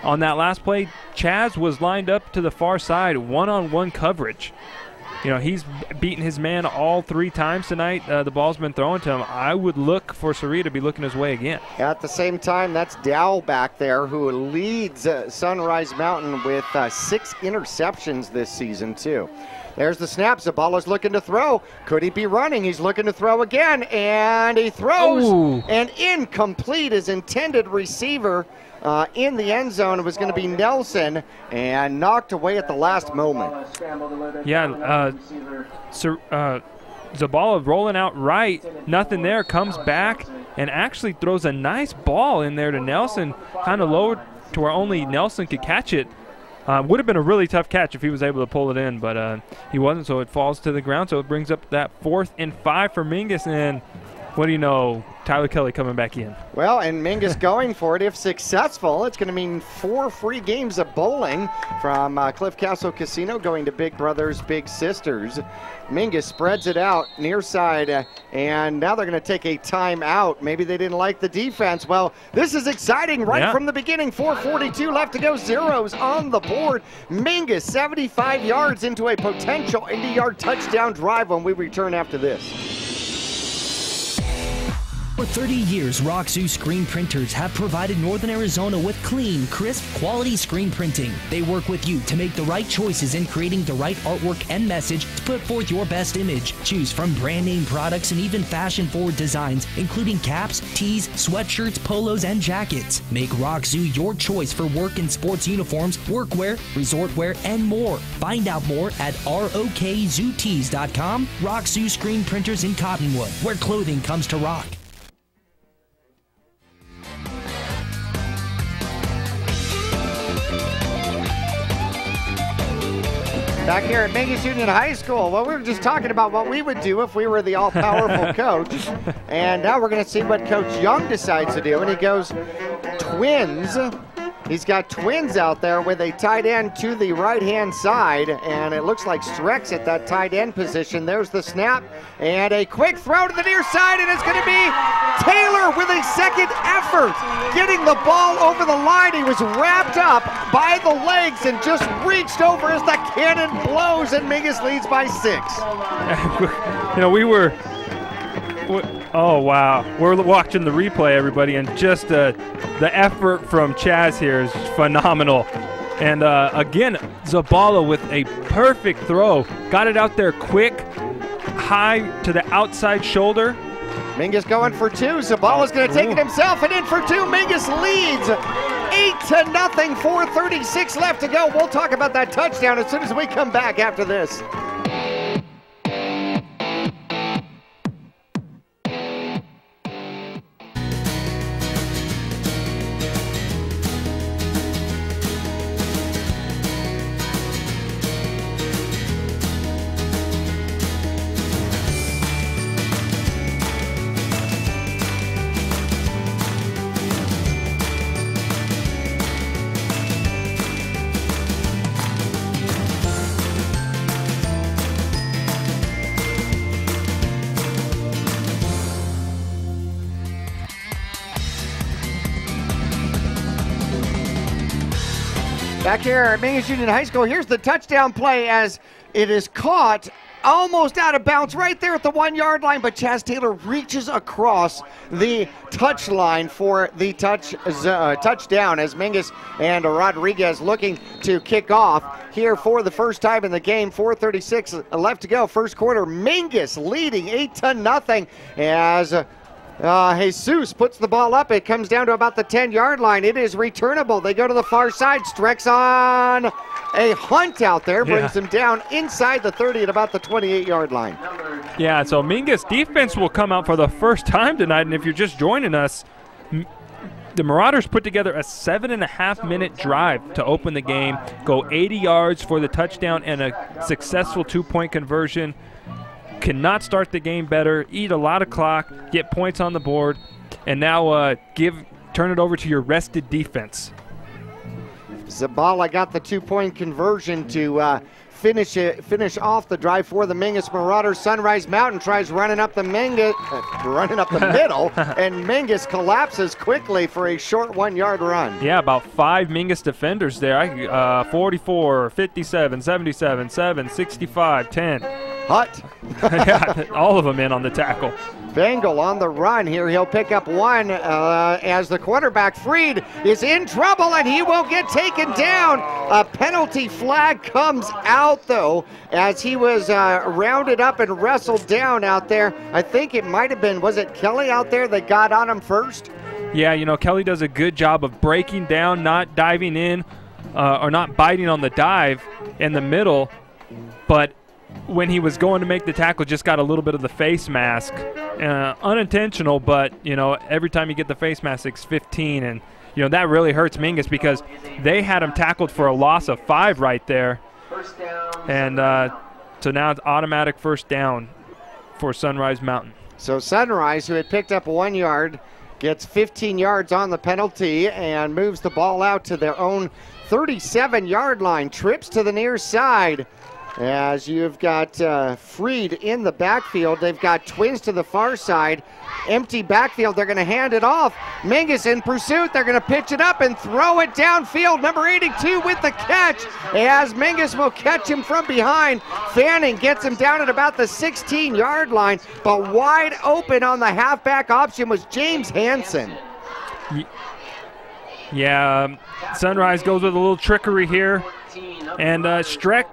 On that last play, Chaz was lined up to the far side, one-on-one coverage. You know, he's beaten his man all 3 times tonight. The ball's been thrown to him. I would look for Saria to be looking his way again. At the same time, that's Dow back there who leads Sunrise Mountain with 6 interceptions this season, too. There's the snap. Zabala's looking to throw. Could he be running? He's looking to throw again, and he throws. Ooh. And incomplete. His intended receiver in the end zone. It was going to be Nelson, and knocked away at the last moment. Yeah, Zabala rolling out right. Nothing there. Comes back and actually throws a nice ball in there to Nelson, kind of low to where only Nelson could catch it. Would have been a really tough catch if he was able to pull it in, but he wasn't, so it falls to the ground. So it brings up that 4th and 5 for Mingus, and what do you know, Tyler Kelly coming back in. Well, and Mingus going for it. If successful, it's going to mean 4 free games of bowling from Cliff Castle Casino going to Big Brothers Big Sisters. Mingus spreads it out near side, and now they're going to take a timeout. Maybe they didn't like the defense. Well, this is exciting right from the beginning. 4:42 left to go. Zeros on the board. Mingus 75 yards into a potential 80-yard touchdown drive when we return after this. For 30 years, Roxu screen printers have provided Northern Arizona with clean, crisp, quality screen printing. They work with you to make the right choices in creating the right artwork and message to put forth your best image. Choose from brand name products and even fashion-forward designs, including caps, tees, sweatshirts, polos, and jackets. Make Roxu your choice for work and sports uniforms, workwear, resort wear, and more. Find out more at ROKZooTees.com. Roxu screen printers in Cottonwood, where clothing comes to rock. Back here at Mingus Union High School, well, we were just talking about what we would do if we were the all-powerful coach. And now we're going to see what Coach Young decides to do. And he goes twins. He's got twins out there with a tight end to the right-hand side. And it looks like Streck's at that tight end position. There's the snap. And a quick throw to the near side. And it's going to be Taylor with a second effort, getting the ball over the line. He was wrapped up by the legs and just reached over as the cannon blows, and Mingus leads by 6. You know, oh wow, we're watching the replay, everybody, and just the effort from Chaz here is phenomenal. And again, Zabala with a perfect throw, got it out there quick, high to the outside shoulder. Mingus going for 2. Zabala's going to take it himself and in for 2. Mingus leads 8-0, 4:36 left to go. We'll talk about that touchdown as soon as we come back after this. Back here at Mingus Union High School, here's the touchdown play as it is caught almost out of bounds right there at the 1-yard line, but Chaz Taylor reaches across the touch line for the touchdown as Mingus and Rodriguez looking to kick off here for the first time in the game. 4:36 left to go, first quarter. Mingus leading 8-0 as Jesus puts the ball up. It comes down to about the 10-yard line. It is returnable. They go to the far side. Streck's on a hunt out there. Brings him down inside the 30 at about the 28-yard line. Yeah, so Mingus defense will come out for the first time tonight. And if you're just joining us, the Marauders put together a 7.5-minute drive to open the game, go 80 yards for the touchdown and a successful 2-point conversion. Cannot start the game better, eat a lot of clock, get points on the board, and now turn it over to your rested defense. Zabala got the 2-point conversion to finish off the drive for the Mingus Marauders. Sunrise Mountain tries running up the middle, and Mingus collapses quickly for a short 1-yard run. Yeah, about 5 Mingus defenders there. 44, 57, 77, 7, 65, 10. Hutt. Yeah, all of them in on the tackle. Bengal on the run here. He'll pick up 1 as the quarterback, Freed, is in trouble, and he will get taken down. A penalty flag comes out, though, as he was rounded up and wrestled down out there. I think it might have been, was it Kelly out there that got on him first? Yeah, you know, Kelly does a good job of breaking down, not diving in, or not biting on the dive in the middle, but when he was going to make the tackle, just got a little bit of the face mask. Unintentional, but, you know, every time you get the face mask, it's 15. And, you know, that really hurts Mingus because they had him tackled for a loss of 5 right there. And so now it's automatic first down for Sunrise Mountain. So Sunrise, who had picked up 1 yard, gets 15 yards on the penalty and moves the ball out to their own 37-yard line. Trips to the near side. As you've got Freed in the backfield. They've got Twins to the far side. Empty backfield. They're going to hand it off. Mingus in pursuit. They're going to pitch it up and throw it downfield. Number 82 with the catch. As Mingus will catch him from behind. Fanning gets him down at about the 16-yard line. But wide open on the halfback option was James Hansen. Yeah, Sunrise goes with a little trickery here. And Streck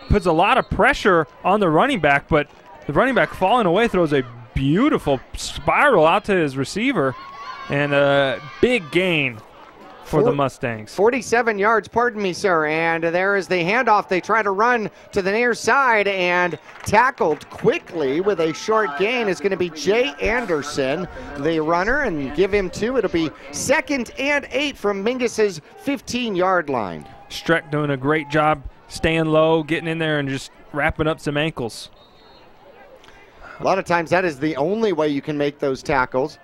puts a lot of pressure on the running back, but the running back falling away throws a beautiful spiral out to his receiver, and a big gain for the Mustangs. 47 yards, pardon me, sir. And there is the handoff. They try to run to the near side, and tackled quickly with a short gain is going to be Jay Anderson, the runner, and give him 2. It'll be 2nd and 8 from Mingus's 15-yard line. Streck doing a great job staying low, getting in there, and just wrapping up some ankles. A lot of times that is the only way you can make those tackles.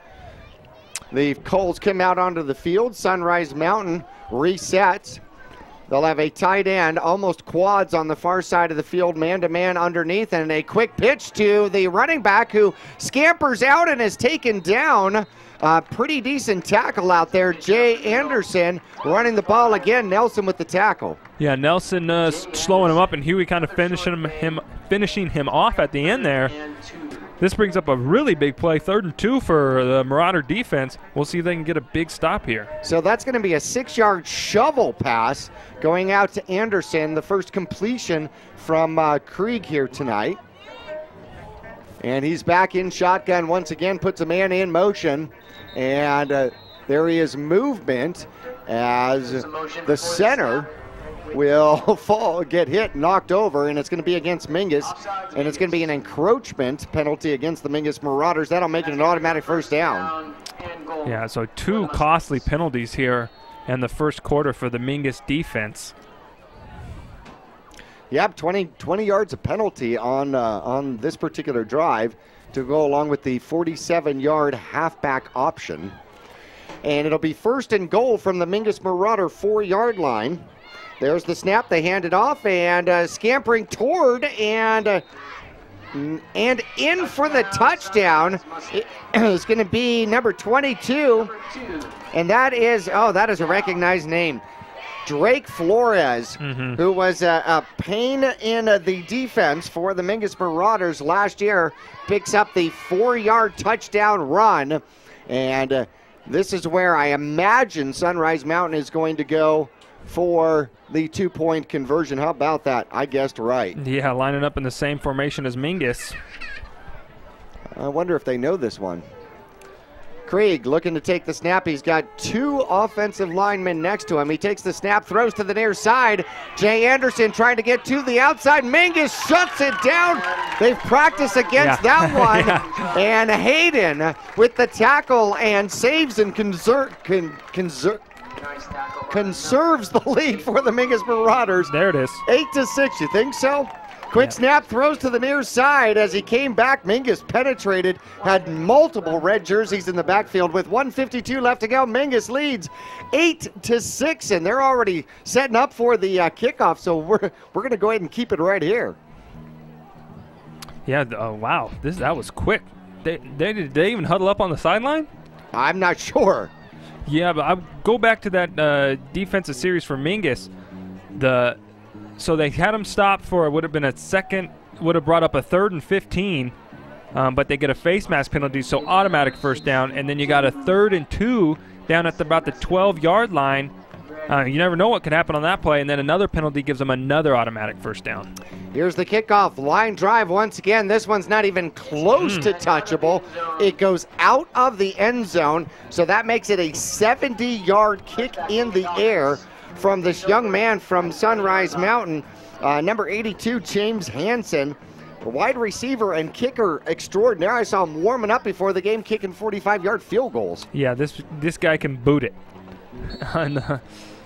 The Coles come out onto the field. Sunrise Mountain resets. They'll have a tight end, almost quads on the far side of the field, man-to-man underneath, and a quick pitch to the running back who scampers out and is taken down. Pretty decent tackle out there. Jay Anderson running the ball again. Nelson with the tackle. Yeah, Nelson slowing him up, and Huey kind of finishing him off at the end there. This brings up a really big play, 3rd and 2 for the Marauder defense. We'll see if they can get a big stop here. So that's going to be a 6-yard shovel pass going out to Anderson, the first completion from Krieg here tonight. And he's back in shotgun once again, puts a man in motion. And there is movement as the center will get hit, knocked over, and it's going to be against Mingus, and it's going to be an encroachment penalty against the Mingus Marauders. That'll make it an automatic first down. Yeah, so 2 costly penalties here in the first quarter for the Mingus defense. Yep, 20 yards of penalty on this particular drive to go along with the 47-yard halfback option. And it'll be 1st and goal from the Mingus Marauder 4-yard line. There's the snap. They hand it off, and scampering toward and in for the touchdown is going to be number 22, and that is a recognized name. Drake Flores, who was a pain in the defense for the Mingus Marauders last year, picks up the 4-yard touchdown run. And this is where I imagine Sunrise Mountain is going to go for the 2-point conversion. How about that? I guessed right. Yeah, lining up in the same formation as Mingus. I wonder if they know this one. Krieg looking to take the snap. He's got 2 offensive linemen next to him. He takes the snap, throws to the near side. Jay Anderson trying to get to the outside. Mingus shuts it down. They've practiced against that one. And Hayden with the tackle and saves and conserves the lead for the Mingus Marauders. There it is. 8-6, you think so? Quick snap, throws to the near side. As he came back, Mingus penetrated, had multiple red jerseys in the backfield. With 1:52 left to go, Mingus leads 8-6, and they're already setting up for the kickoff, so we're going to go ahead and keep it right here. Yeah, wow, that was quick. Did they even huddle up on the sideline? I'm not sure. Yeah, but I go back to that defensive series for Mingus. So they had him stopped for, it would have been a second, would have brought up a 3rd and 15, but they get a face mask penalty, so automatic first down, and then you got a 3rd and 2 down at about the 12-yard line. You never know what could happen on that play, and then another penalty gives them another automatic first down. Here's the kickoff. Line drive once again. This one's not even close to touchable. It goes out of the end zone, so that makes it a 70-yard kick in the air from this young man from Sunrise Mountain, number 82, James Hansen, wide receiver and kicker extraordinaire. I saw him warming up before the game, kicking 45-yard field goals. Yeah, this guy can boot it. And,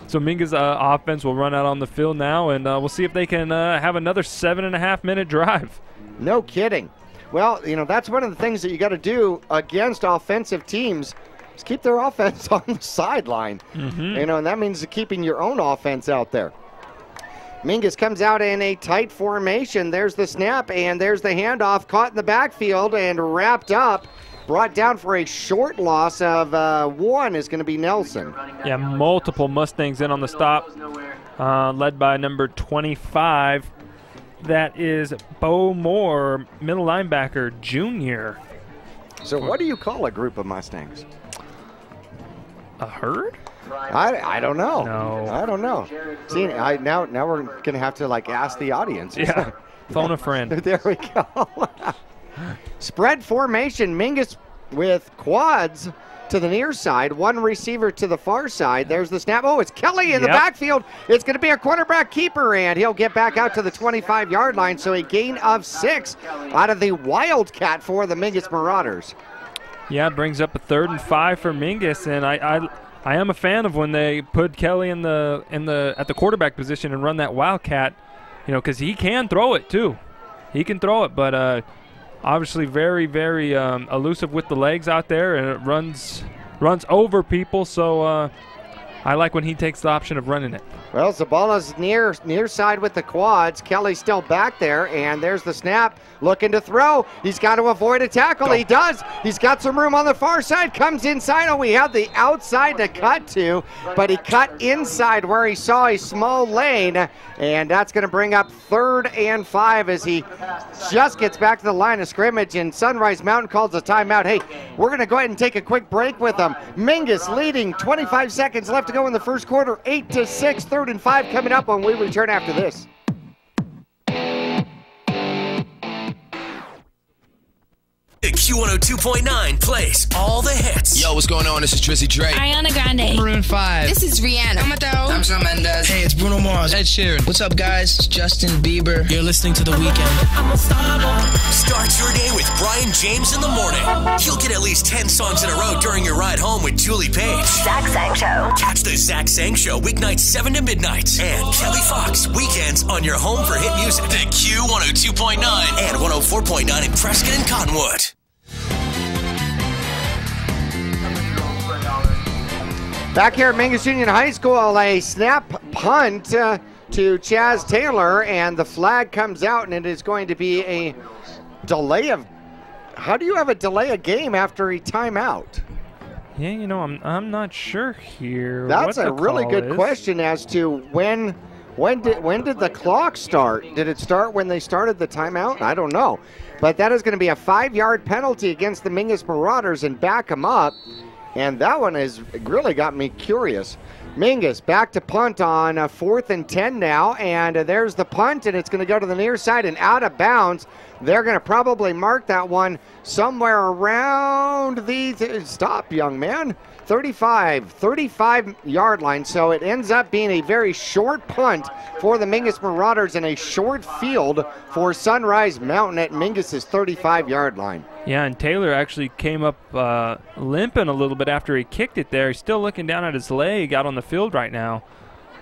so Mingus offense will run out on the field now, and we'll see if they can have another 7.5-minute drive. No kidding. Well, that's one of the things that you got to do against offensive teams. Just keep their offense on the sideline. And that means keeping your own offense out there. Mingus comes out in a tight formation. There's the snap, and there's the handoff, caught in the backfield and wrapped up. Brought down for a short loss of 1 is going to be Nelson. Yeah, multiple Mustangs in on the stop, led by number 25. That is Bo Moore, middle linebacker, junior. So what do you call a group of Mustangs? A herd? I don't know. No. I don't know. See, now we're going to have to ask the audience. Yeah, phone a friend. There we go. Spread formation. Mingus with quads to the near side. 1 receiver to the far side. There's the snap. Oh, it's Kelly in the backfield. It's going to be a quarterback keeper, and he'll get back out to the 25-yard line. So a gain of 6 out of the Wildcat for the Mingus Marauders. Yeah, it brings up a 3rd and 5 for Mingus, and I am a fan of when they put Kelly at the quarterback position and run that Wildcat, because he can throw it too. He can throw it, but obviously very, very elusive with the legs out there, and it runs over people. So I like when he takes the option of running it. Well, Zabala's near side with the quads. Kelly's still back there, and there's the snap. Looking to throw. He's got to avoid a tackle. He does. He's got some room on the far side. Comes inside. Oh, we had the outside to cut to, but he cut inside where he saw a small lane, and that's going to bring up 3rd and 5 as he just gets back to the line of scrimmage, and Sunrise Mountain calls a timeout. Hey, we're going to go ahead and take a quick break with them. Mingus leading, 25 seconds left to go in the first quarter, 8-6, 3rd and 5 coming up when we return after this. Q102.9 plays all the hits. Yo, what's going on? This is Drizzy Drake. Ariana Grande. Maroon 5. This is Rihanna. I'm Shawn Mendes. Hey, it's Bruno Mars. Ed Sheeran. What's up, guys? It's Justin Bieber. You're listening to The Weeknd. Start your day with Brian James in the morning. You'll get at least 10 songs in a row during your ride home with Julie Page. Zach Sang Show. Catch the Zach Sang Show weeknights 7 to midnight. And Kelly Fox weekends on your home for hit music. The Q102.9 and 104.9 in Prescott and Cottonwood. Back here at Mingus Union High School, a snap punt to Chaz Taylor, and the flag comes out, and it is going to be a delay of. How do you have a delay a game after a timeout? Yeah, I'm not sure here. That's a really good question as to when did the clock start? Did it start when they started the timeout? I don't know, but that is going to be a 5-yard penalty against the Mingus Marauders and back them up. And that one has really got me curious. Mingus back to punt on 4th and 10 now. And there's the punt, and it's going to go to the near side and out of bounds. They're going to probably mark that one somewhere around the stop, young man. 35-yard line. So it ends up being a very short punt for the Mingus Marauders and a short field for Sunrise Mountain at Mingus's 35-yard line. Yeah, and Taylor actually came up limping a little bit after he kicked it there. He's still looking down at his leg out on the field right now.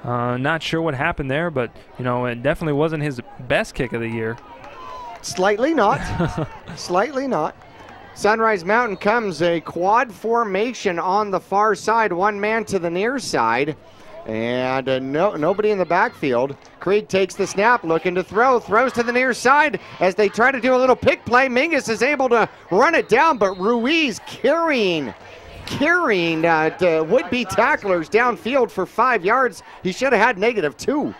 Not sure what happened there, but, it definitely wasn't his best kick of the year. Slightly not. Slightly not. Sunrise Mountain comes a quad formation on the far side, 1 man to the near side, and nobody in the backfield. Creed takes the snap, looking to throws to the near side as they try to do a little pick play. Mingus is able to run it down, but Ruiz carrying would-be tacklers downfield for 5 yards. He should have had -2.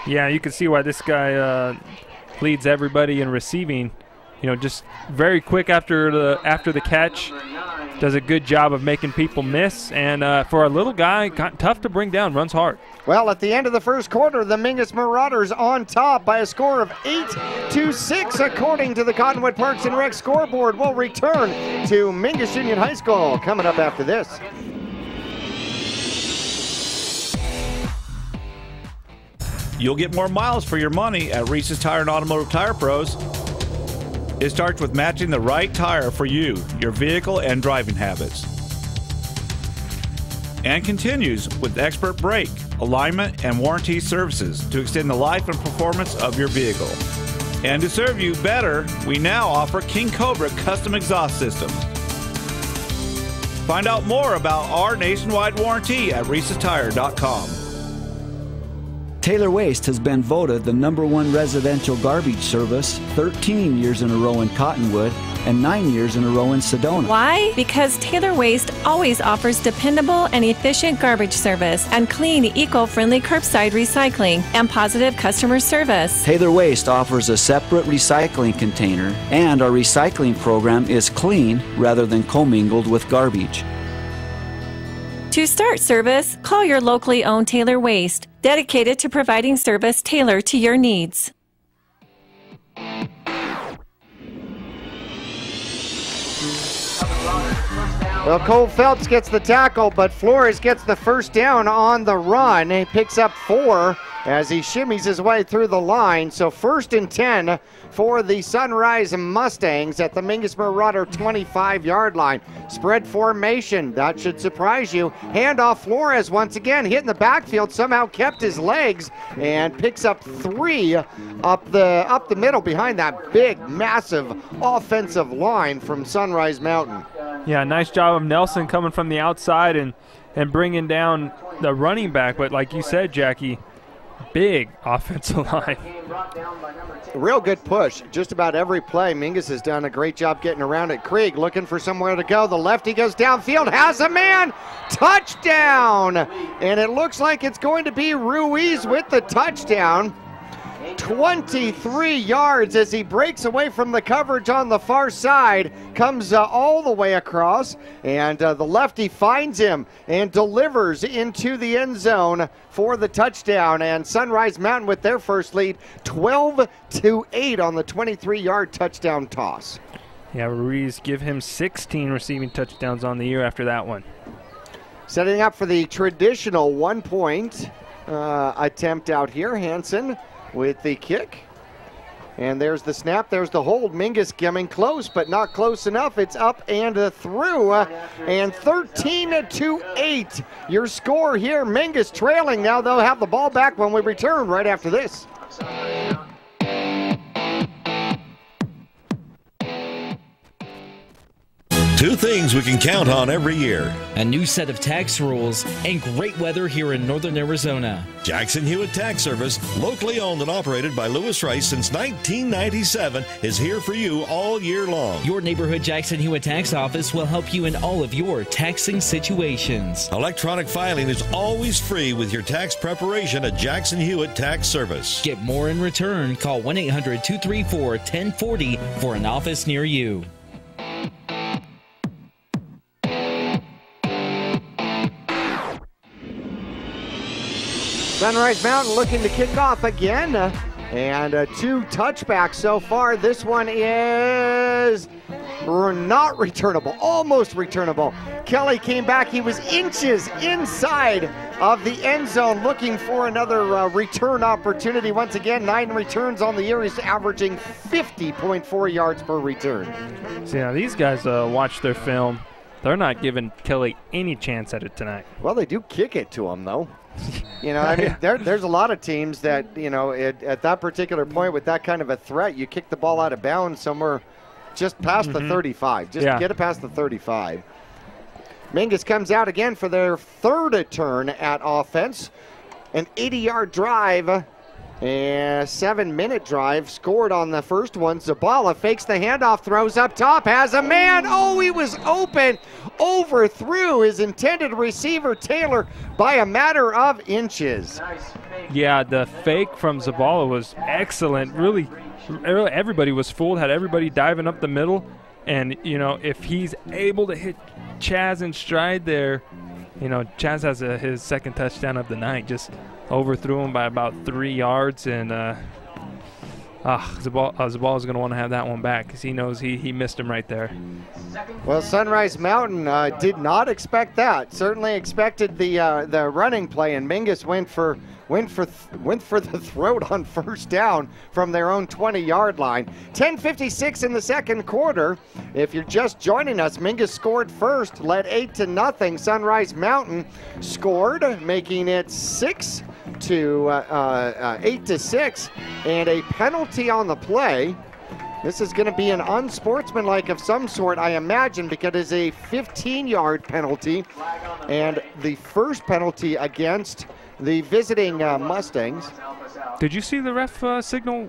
Yeah, you can see why this guy leads everybody in receiving. Just very quick after the catch, does a good job of making people miss, and for a little guy, tough to bring down, runs hard. Well, at the end of the first quarter, the Mingus Marauders on top by a score of 8-6, according to the Cottonwood Parks and Rec scoreboard. We'll return to Mingus Union High School coming up after this. You'll get more miles for your money at Reese's Tire and Automotive Tire Pros. It starts with matching the right tire for you, your vehicle, and driving habits. And continues with expert brake, alignment, and warranty services to extend the life and performance of your vehicle. And to serve you better, we now offer King Cobra custom exhaust systems. Find out more about our nationwide warranty at Reese'sTire.com. Taylor Waste has been voted the #1 residential garbage service 13 years in a row in Cottonwood and 9 years in a row in Sedona. Why? Because Taylor Waste always offers dependable and efficient garbage service and clean, eco-friendly curbside recycling and positive customer service. Taylor Waste offers a separate recycling container, and our recycling program is clean rather than commingled with garbage. To start service, call your locally owned Taylor Waste, dedicated to providing service tailored to your needs. Well, Cole Phelps gets the tackle, but Flores gets the first down on the run. He picks up 4 as he shimmies his way through the line. So 1st and 10 for the Sunrise Mustangs at the Mingus Marauder 25-yard line. Spread formation, that should surprise you. Handoff, Flores once again hitting the backfield, somehow kept his legs and picks up 3 up the middle behind that big, massive offensive line from Sunrise Mountain. Yeah, nice job of Nelson coming from the outside and bringing down the running back. But like you said, Jackie, big offensive line. Real good push. Just about every play, Mingus has done a great job getting around it. Krieg looking for somewhere to go. The lefty goes downfield, has a man. Touchdown! And it looks like it's going to be Ruiz with the touchdown. 23 yards as he breaks away from the coverage on the far side, comes all the way across, and the lefty finds him and delivers into the end zone for the touchdown. And Sunrise Mountain with their first lead, 12-8 on the 23-yard touchdown toss. Yeah, Ruiz give him 16 receiving touchdowns on the year after that one. Setting up for the traditional 1-point attempt out here, Hansen with the kick. And there's the snap, there's the hold. Mingus coming close, but not close enough. It's up and through, and 13-8. Your score here. Mingus trailing now. They'll have the ball back when we return right after this. Two things we can count on every year. A new set of tax rules and great weather here in northern Arizona. Jackson Hewitt Tax Service, locally owned and operated by Lewis Rice since 1997, is here for you all year long. Your neighborhood Jackson Hewitt Tax Office will help you in all of your taxing situations. Electronic filing is always free with your tax preparation at Jackson Hewitt Tax Service. Get more in return. Call 1-800-234-1040 for an office near you. Sunrise Mountain looking to kick off again, and 2 touchbacks so far. This one is not returnable, almost returnable. Kelly came back. He was inches inside of the end zone looking for another return opportunity. Once again, 9 returns on the year. He's averaging 50.4 yards per return. See, now these guys watch their film. They're not giving Kelly any chance at it tonight. Well, they do kick it to him, though. You know, I mean, there's a lot of teams that, you know, at that particular point with that kind of a threat, you kick the ball out of bounds somewhere just past the 35. Just get it past the 35. Mingus comes out again for their 3rd turn at offense. An 80-yard drive and 7-minute drive scored on the first one. Zabala fakes the handoff, throws up top, has a man. Oh, he was open. Overthrew his intended receiver, Taylor, by a matter of inches. Yeah, the fake from Zabala was excellent. Really, everybody was fooled, had everybody diving up the middle. And, you know, if he's able to hit Chaz in stride there, you know, Chaz has his 2nd touchdown of the night. Just overthrew him by about 3 yards. And Zabala is going to want to have that one back because he knows he missed him right there. Well, Sunrise Mountain did not expect that. Certainly expected the running play, and Mingus went for the throat on first down from their own 20-yard line. 10:56 in the second quarter. If you're just joining us, Mingus scored first, led 8-0. Sunrise Mountain scored, making it 8-6, and a penalty on the play. This is going to be an unsportsmanlike of some sort, I imagine, because it is a 15-yard penalty, and the first penalty against the visiting Mustangs. Did you see the ref signal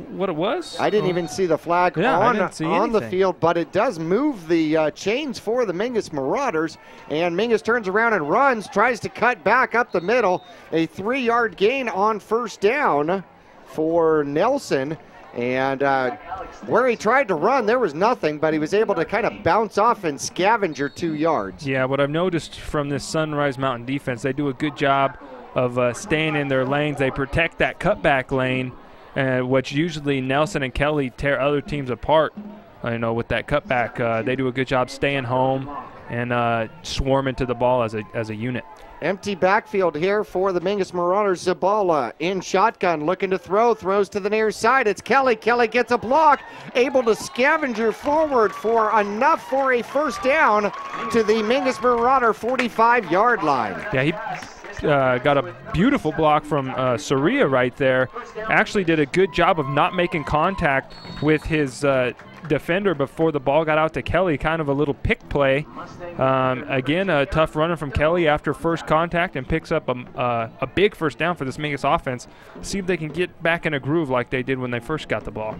what it was? I didn't even see the flag on the field, but it does move the chains for the Mingus Marauders. And Mingus turns around and runs, tries to cut back up the middle. A 3-yard gain on first down for Nelson. And where he tried to run, there was nothing, but he was able to kind of bounce off and scavenger 2 yards. Yeah, what I've noticed from this Sunrise Mountain defense, they do a good job of staying in their lanes. They protect that cutback lane, which usually Nelson and Kelly tear other teams apart. With that cutback, they do a good job staying home and swarming to the ball as a unit. Empty backfield here for the Mingus Marauders. Zabala in shotgun, looking to throw, throws to the near side. It's Kelly. Kelly gets a block, able to scavenger forward for enough for a first down to the Mingus Marauder 45-yard line. Yeah, he got a beautiful block from Soria right there. Actually did a good job of not making contact with his defender before the ball got out to Kelly. Kind of a little pick play. Again, a tough runner from Kelly after first contact, and picks up a big first down for this Mingus offense. See if they can get back in a groove like they did when they first got the ball.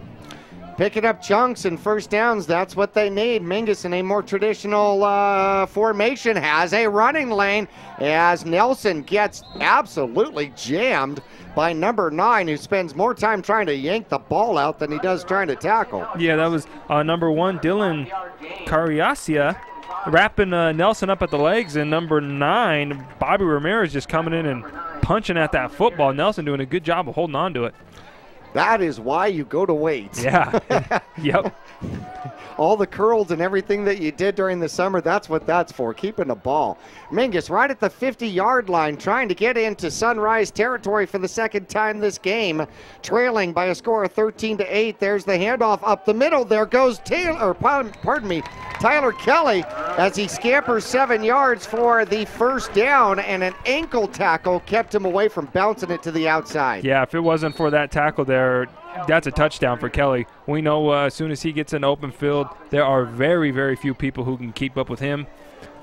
Picking up chunks and first downs, that's what they need. Mingus, in a more traditional formation, has a running lane as Nelson gets absolutely jammed by number 9, who spends more time trying to yank the ball out than he does trying to tackle. Yeah, that was number 1, Dylan Cariacia, wrapping Nelson up at the legs, and number 9, Bobby Ramirez, just coming in and punching at that football. Nelson doing a good job of holding on to it. That is why you go to weights. Yeah. Yep. All the curls and everything that you did during the summer, that's what that's for, keeping the ball. Mingus right at the 50-yard line, trying to get into Sunrise territory for the second time this game, trailing by a score of 13-8. There's the handoff up the middle. There goes Tyler Kelly as he scampers 7 yards for the first down, and an ankle tackle kept him away from bouncing it to the outside. Yeah, if it wasn't for that tackle there, that's a touchdown for Kelly. We know as soon as he gets in open field, there are very, very few people who can keep up with him.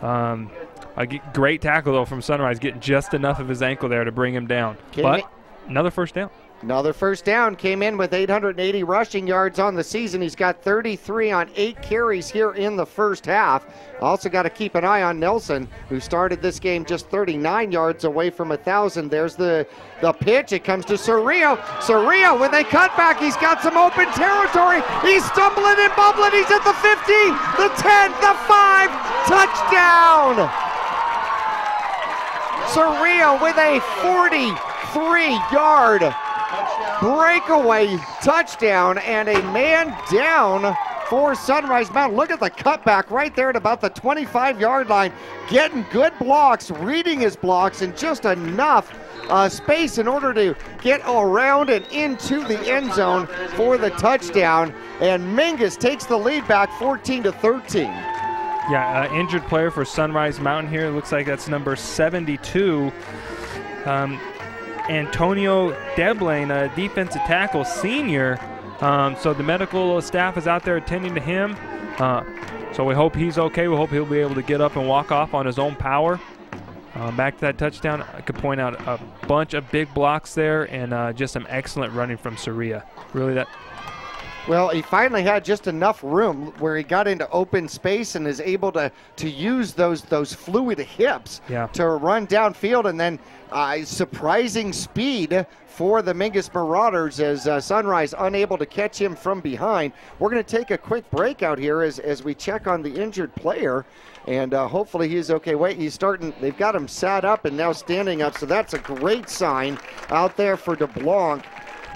A great tackle, though, from Sunrise, getting just enough of his ankle there to bring him down. But another first down. Another first down. Came in with 880 rushing yards on the season. He's got 33 on 8 carries here in the first half. Also got to keep an eye on Nelson, who started this game just 39 yards away from 1,000. There's the pitch. It comes to Soria. Soria with a cutback. He's got some open territory. He's stumbling and bumbling. He's at the 15, the 10, the 5. Touchdown! Soria with a 43-yard breakaway touchdown, and a man down for Sunrise Mountain. Look at the cutback right there at about the 25-yard line, getting good blocks, reading his blocks, and just enough space in order to get around and into the end zone for the touchdown. And Mingus takes the lead back 14-13. Yeah, injured player for Sunrise Mountain here. It looks like that's number 72. Antonio Deblane, a defensive tackle senior. So the medical staff is out there attending to him. So we hope he's okay. We hope he'll be able to get up and walk off on his own power. Back to that touchdown, I could point out a bunch of big blocks there, and just some excellent running from Soria. Really that. Well, he finally had just enough room where he got into open space and is able to use those fluid hips to run downfield, and then surprising speed for the Mingus Marauders as Sunrise unable to catch him from behind. We're going to take a quick break out here as we check on the injured player, and hopefully he's okay. Wait, he's starting. They've got him sat up and now standing up, so that's a great sign out there for DeBlanc,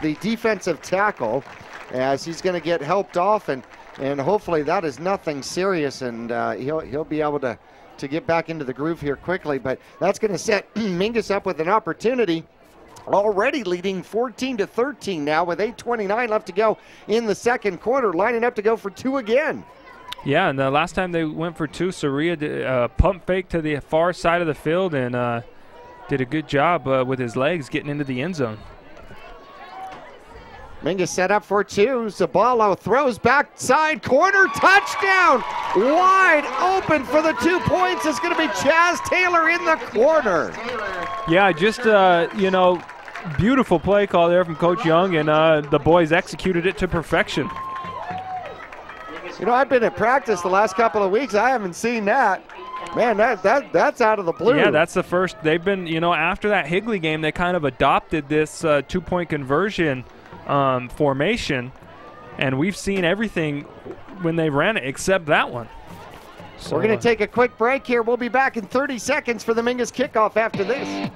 the defensive tackle, as he's going to get helped off, and hopefully that is nothing serious, and he'll be able to get back into the groove here quickly. But that's going to set Mingus up with an opportunity, already leading 14-13 now with 8:29 left to go in the second quarter, lining up to go for 2 again. Yeah, and the last time they went for 2, Soria did a pump fake to the far side of the field and did a good job with his legs getting into the end zone. Mingus set up for 2. Zabalo throws backside corner, touchdown! Wide open for the 2 points. It's going to be Chaz Taylor in the corner. Yeah, just, you know, beautiful play call there from Coach Young, and the boys executed it to perfection. You know, I've been at practice the last couple of weeks. I haven't seen that. Man, that's out of the blue. Yeah, that's the first. They've been, you know, after that Higley game, they kind of adopted this two-point conversion formation, and we've seen everything when they ran it except that one. So, we're going to take a quick break here. We'll be back in 30 seconds for the Mingus kickoff after this.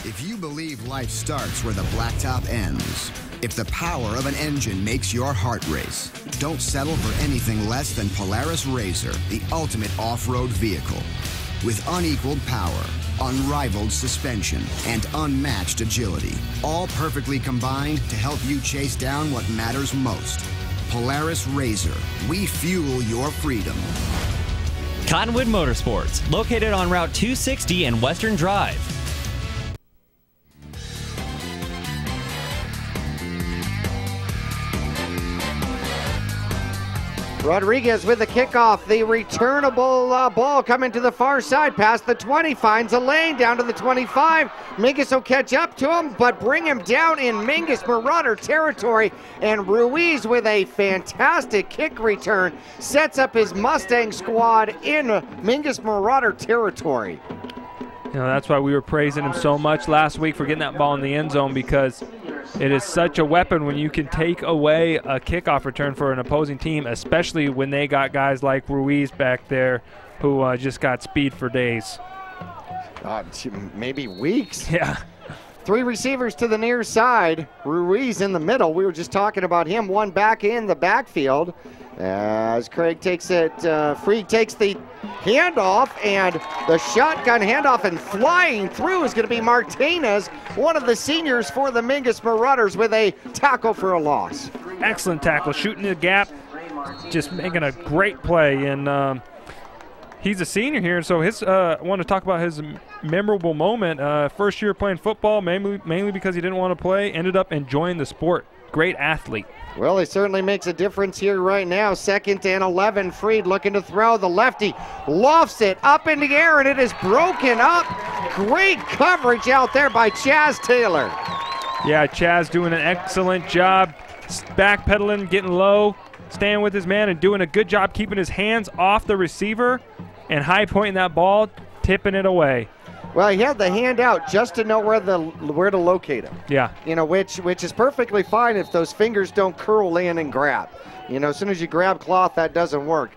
If you believe life starts where the blacktop ends, if the power of an engine makes your heart race, don't settle for anything less than Polaris RZR, the ultimate off-road vehicle. With unequaled power, unrivaled suspension, and unmatched agility, all perfectly combined to help you chase down what matters most. Polaris RZR, we fuel your freedom. Cottonwood Motorsports, located on Route 260 and Western Drive. Rodriguez with the kickoff. The returnable ball coming to the far side, past the 20, finds a lane down to the 25. Mingus will catch up to him, but bring him down in Mingus Marauder territory. And Ruiz with a fantastic kick return sets up his Mustang squad in Mingus Marauder territory. You know, that's why we were praising him so much last week for getting that ball in the end zone, because it is such a weapon when you can take away a kickoff return for an opposing team, especially when they got guys like Ruiz back there who just got speed for days. Maybe weeks. Yeah. 3 receivers to the near side. Ruiz in the middle. We were just talking about him. One back in the backfield. As Craig takes it, Freed takes the handoff, and the shotgun handoff, and flying through is going to be Martinez, one of the seniors for the Mingus Marauders, with a tackle for a loss. Excellent tackle, shooting the gap, just making a great play. And he's a senior here, so I want to talk about his memorable moment. First year playing football, mainly because he didn't want to play, ended up enjoying the sport. Great athlete. Well, he certainly makes a difference here right now. 2nd and 11. Freed looking to throw. The lefty lofts it up in the air, and it is broken up. Great coverage out there by Chaz Taylor. Yeah, Chaz doing an excellent job backpedaling, getting low, staying with his man, and doing a good job keeping his hands off the receiver and high pointing that ball, tipping it away. Well, he had the hand out just to know where to locate him. Yeah. You know, which is perfectly fine if those fingers don't curl in and grab. You know, as soon as you grab cloth, that doesn't work.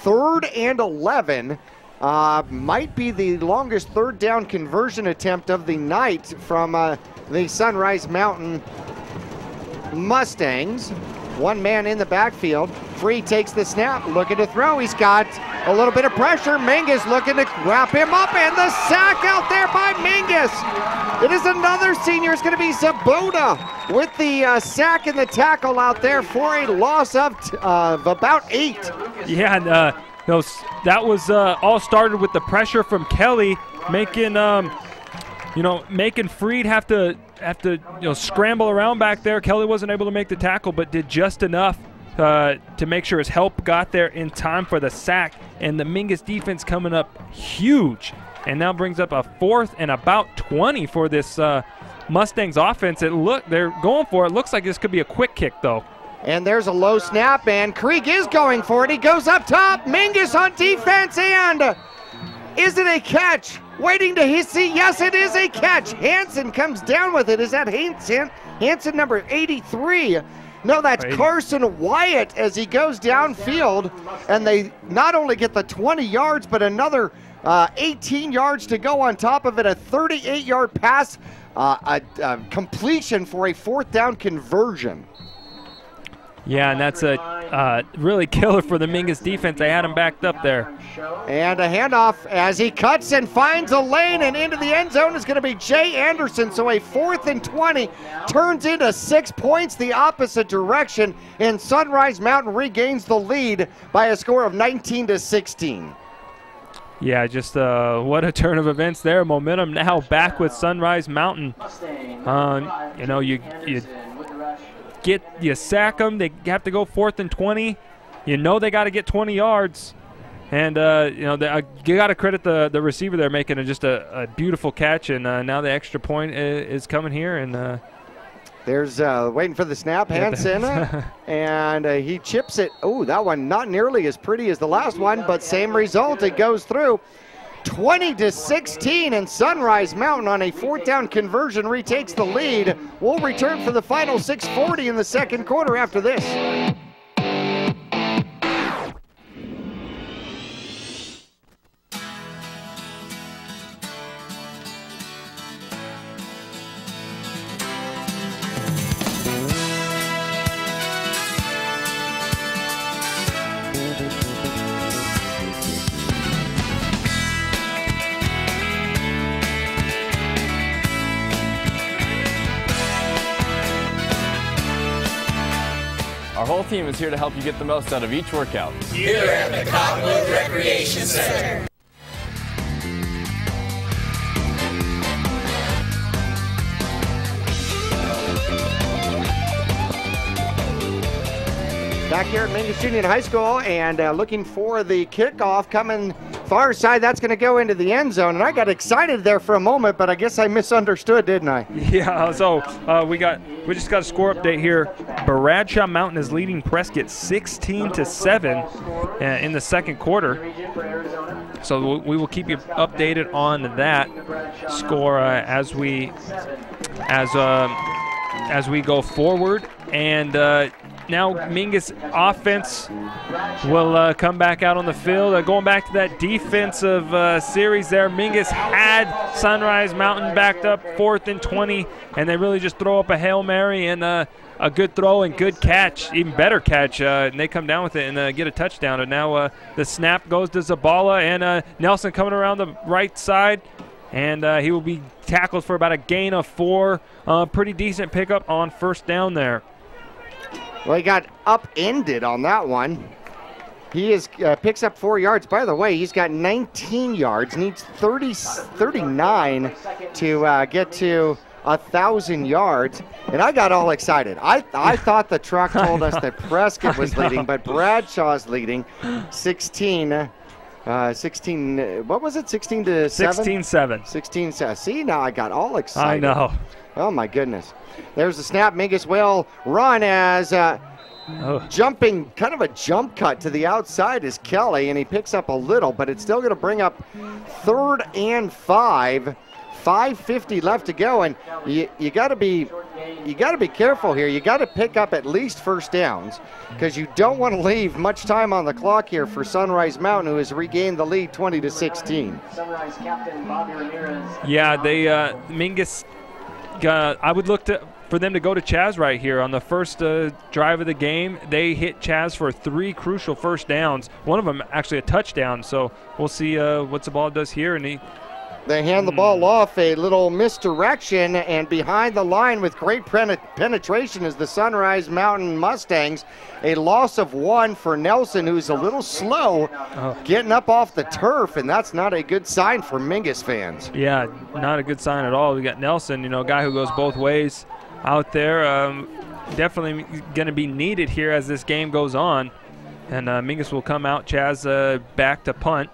3rd and 11 might be the longest third down conversion attempt of the night from the Sunrise Mountain Mustangs. One man in the backfield. Free takes the snap, looking to throw. He's got a little bit of pressure. Mingus looking to wrap him up, and the sack out there by Mingus. It is another senior. It's going to be Zabota with the sack and the tackle out there for a loss of about 8. Yeah, and that was all started with the pressure from Kelly, making making Freed have to scramble around back there. Kelly wasn't able to make the tackle, but did just enough to make sure his help got there in time for the sack. And the Mingus defense coming up huge, and now brings up a 4th and about 20 for this Mustangs offense. They're going for it. Looks like this could be a quick kick though. And there's a low snap, and Krieg is going for it. He goes up top. Mingus on defense, and is it a catch? Waiting to see. Yes, it is a catch. Hansen comes down with it. Is that Hansen number 83? No, that's Carson Wyatt as he goes downfield, and they not only get the 20 yards, but another 18 yards to go on top of it. A 38-yard pass, a completion for a 4th down conversion. Yeah, and that's a really killer for the Mingus defense. They had him backed up there. And a handoff as he cuts and finds a lane, and into the end zone is going to be Jay Anderson. So a 4th and 20 turns into 6 points the opposite direction, and Sunrise Mountain regains the lead by a score of 19-16. Yeah, just what a turn of events there. Momentum now back with Sunrise Mountain. You sack them, they have to go 4th and 20. You know they got to get 20 yards. And, you got to credit the receiver there making just a beautiful catch. And now the extra point is coming here. And there's waiting for the snap, Hansen. And he chips it. Oh, that one not nearly as pretty as the last one, but same result. It goes through. 20-16, and Sunrise Mountain on a 4th down conversion retakes the lead. We'll return for the final 6:40 in the second quarter after this. Our whole team is here to help you get the most out of each workout. Here at the Cottonwood Recreation Center. Back here at Mingus Union High School, and looking for the kickoff coming far side. That's going to go into the end zone. And I got excited there for a moment, but I guess I misunderstood, didn't I? Yeah. So we just got a score update here. Bradshaw Mountain is leading Prescott 16-7 in the second quarter. So we will keep you updated on that score as we go forward. And now Mingus offense will come back out on the field. Going back to that defensive series there, Mingus had Sunrise Mountain backed up 4th and 20, and they really just throw up a Hail Mary and a good throw and good catch, even better catch, and they come down with it and get a touchdown. And now the snap goes to Zabala, and Nelson coming around the right side, and he will be tackled for about a gain of 4. Pretty decent pickup on first down there. Well, he got upended on that one. He picks up 4 yards. By the way, he's got 19 yards, needs 39 to get to 1,000 yards. And I got all excited. I thought the truck told us that Prescott was leading, but Bradshaw's leading 16. What was it? 16 to 7? 16-7. 16-7. See, now I got all excited. I know. Oh my goodness. There's the snap. Mingus will run as jumping, kind of a jump cut to the outside is Kelly, and he picks up a little, but it's still going to bring up 3rd and 5. 5:50 left to go, and you got to be careful here. You got to pick up at least first downs, because you don't want to leave much time on the clock here for Sunrise Mountain, who has regained the lead 20-16. Sunrise captain Bobby Ramirez. Yeah, they Mingus. I would look for them to go to Chaz right here on the first drive of the game. They hit Chaz for 3 crucial first downs. One of them actually a touchdown. So we'll see what Zabala does here, and they hand the ball off, a little misdirection, and behind the line with great penetration is the Sunrise Mountain Mustangs. A loss of 1 for Nelson, who's a little slow getting up off the turf, and that's not a good sign for Mingus fans. Yeah, not a good sign at all. We got Nelson, a guy who goes both ways out there. Definitely going to be needed here as this game goes on. And Mingus will come out, Chaz back to punt.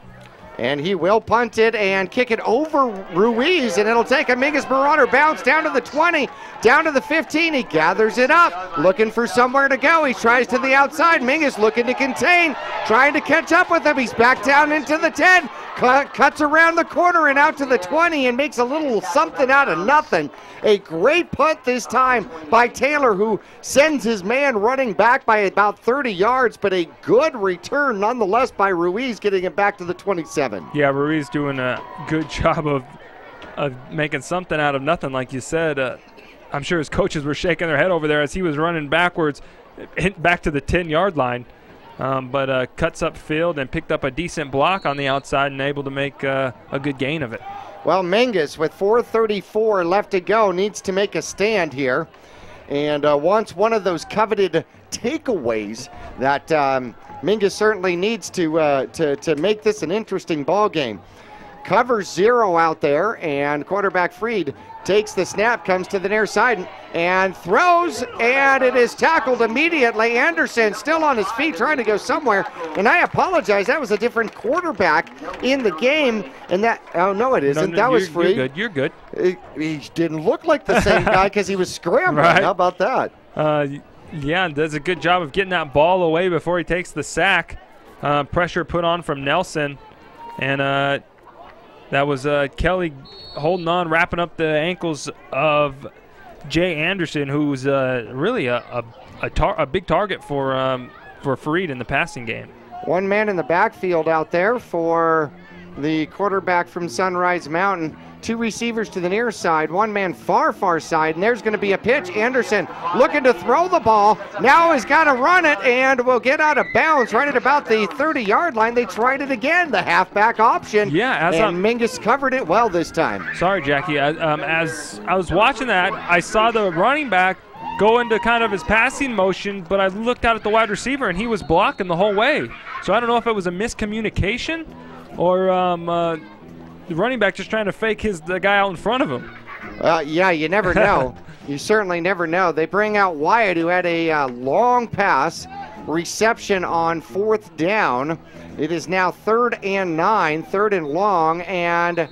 And he will punt it and kick it over Ruiz, and it'll take a Mingus Marauder bounce down to the 20, down to the 15. He gathers it up, looking for somewhere to go. He tries to the outside. Mingus looking to contain, trying to catch up with him. He's back down into the 10, cuts around the corner and out to the 20 and makes a little something out of nothing. A great punt this time by Taylor, who sends his man running back by about 30 yards, but a good return nonetheless by Ruiz, getting it back to the 27. Yeah, Ruiz doing a good job of making something out of nothing, like you said. I'm sure his coaches were shaking their head over there as he was running backwards back to the 10-yard line. But cuts up field and picked up a decent block on the outside and able to make a good gain of it. Well, Mingus, with 4:34 left to go, needs to make a stand here, and wants one of those coveted takeaways that Mingus certainly needs to make this an interesting ball game. Cover 0 out there, and quarterback Freed takes the snap, comes to the near side, and throws, and it is tackled immediately. Anderson still on his feet trying to go somewhere, and I apologize, that was a different quarterback in the game, and that, oh no it isn't, that was Freed. You're good. He didn't look like the same guy because he was scrambling. Right. How about that? Yeah, does a good job of getting that ball away before he takes the sack. Pressure put on from Nelson, and that was Kelly holding on, wrapping up the ankles of Jay Anderson, who's really a big target for Fareed in the passing game. One man in the backfield out there for the quarterback from Sunrise Mountain. 2 receivers to the near side, 1 man far side, and there's going to be a pitch. Anderson looking to throw the ball. Now he's got to run it, and will get out of bounds right at about the 30-yard line. They tried it again, the halfback option. Yeah, and Mingus covered it well this time. Sorry, Jackie. As I was watching that, I saw the running back go into kind of his passing motion, but I looked out at the wide receiver, and he was blocking the whole way. So I don't know if it was a miscommunication or the running back just trying to fake the guy out in front of him. Yeah, you never know. You certainly never know. They bring out Wyatt, who had a long pass reception on 4th down. It is now 3rd and 9, 3rd and long, and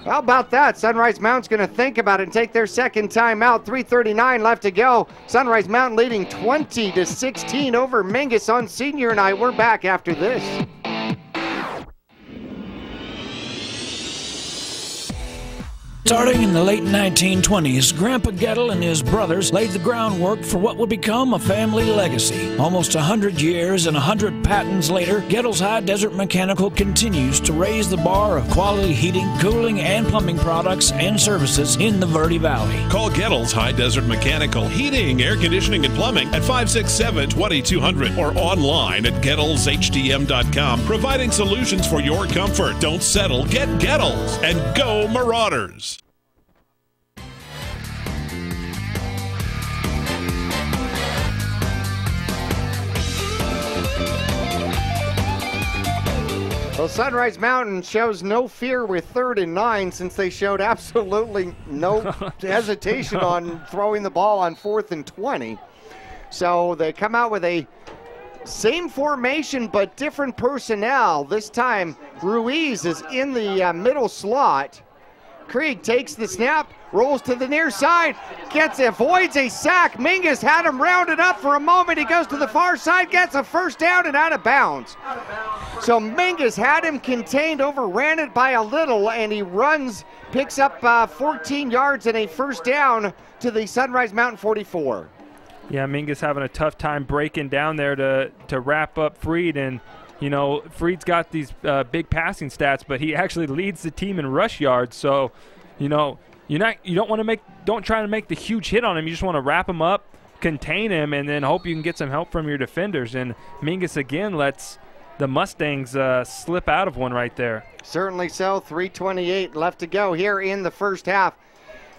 how about that? Sunrise Mountain's going to think about it and take their second timeout. 3:39 left to go. Sunrise Mountain leading 20-16 over Mingus on senior night. We're back after this. Starting in the late 1920s, Grandpa Gettle and his brothers laid the groundwork for what would become a family legacy. Almost 100 years and 100 patents later, Gettle's High Desert Mechanical continues to raise the bar of quality heating, cooling, and plumbing products and services in the Verde Valley. Call Gettle's High Desert Mechanical Heating, Air Conditioning, and Plumbing at 567-2200 or online at GettlesHDM.com, providing solutions for your comfort. Don't settle, get Gettles, and go Marauders! Well, Sunrise Mountain shows no fear with 3rd and 9 since they showed absolutely no hesitation on throwing the ball on 4th and 20. So they come out with a same formation but different personnel. This time Ruiz is in the middle slot. Krieg takes the snap, rolls to the near side, avoids a sack. Mingus had him rounded up for a moment. He goes to the far side, gets a first down and out of bounds. So Mingus had him contained, overran it by a little, and he runs, picks up 14 yards and a first down to the Sunrise Mountain 44. Yeah, Mingus having a tough time breaking down there to wrap up Freed, and you know, Freed's got these big passing stats, but he actually leads the team in rush yards. So, you know, don't try to make the huge hit on him. You just want to wrap him up, contain him, and then hope you can get some help from your defenders. And Mingus again lets the Mustangs slip out of one right there. Certainly so. 3:28 left to go here in the first half.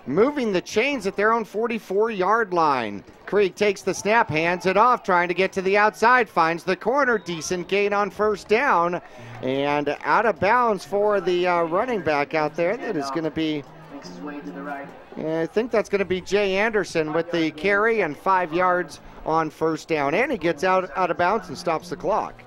Moving the chains at their own 44-yard line. Krieg takes the snap, hands it off, trying to get to the outside, finds the corner, decent gain on first down, and out of bounds for the running back out there. That is going to be, I think that's going to be Jay Anderson with the carry and 5 yards on first down, and he gets out of bounds and stops the clock.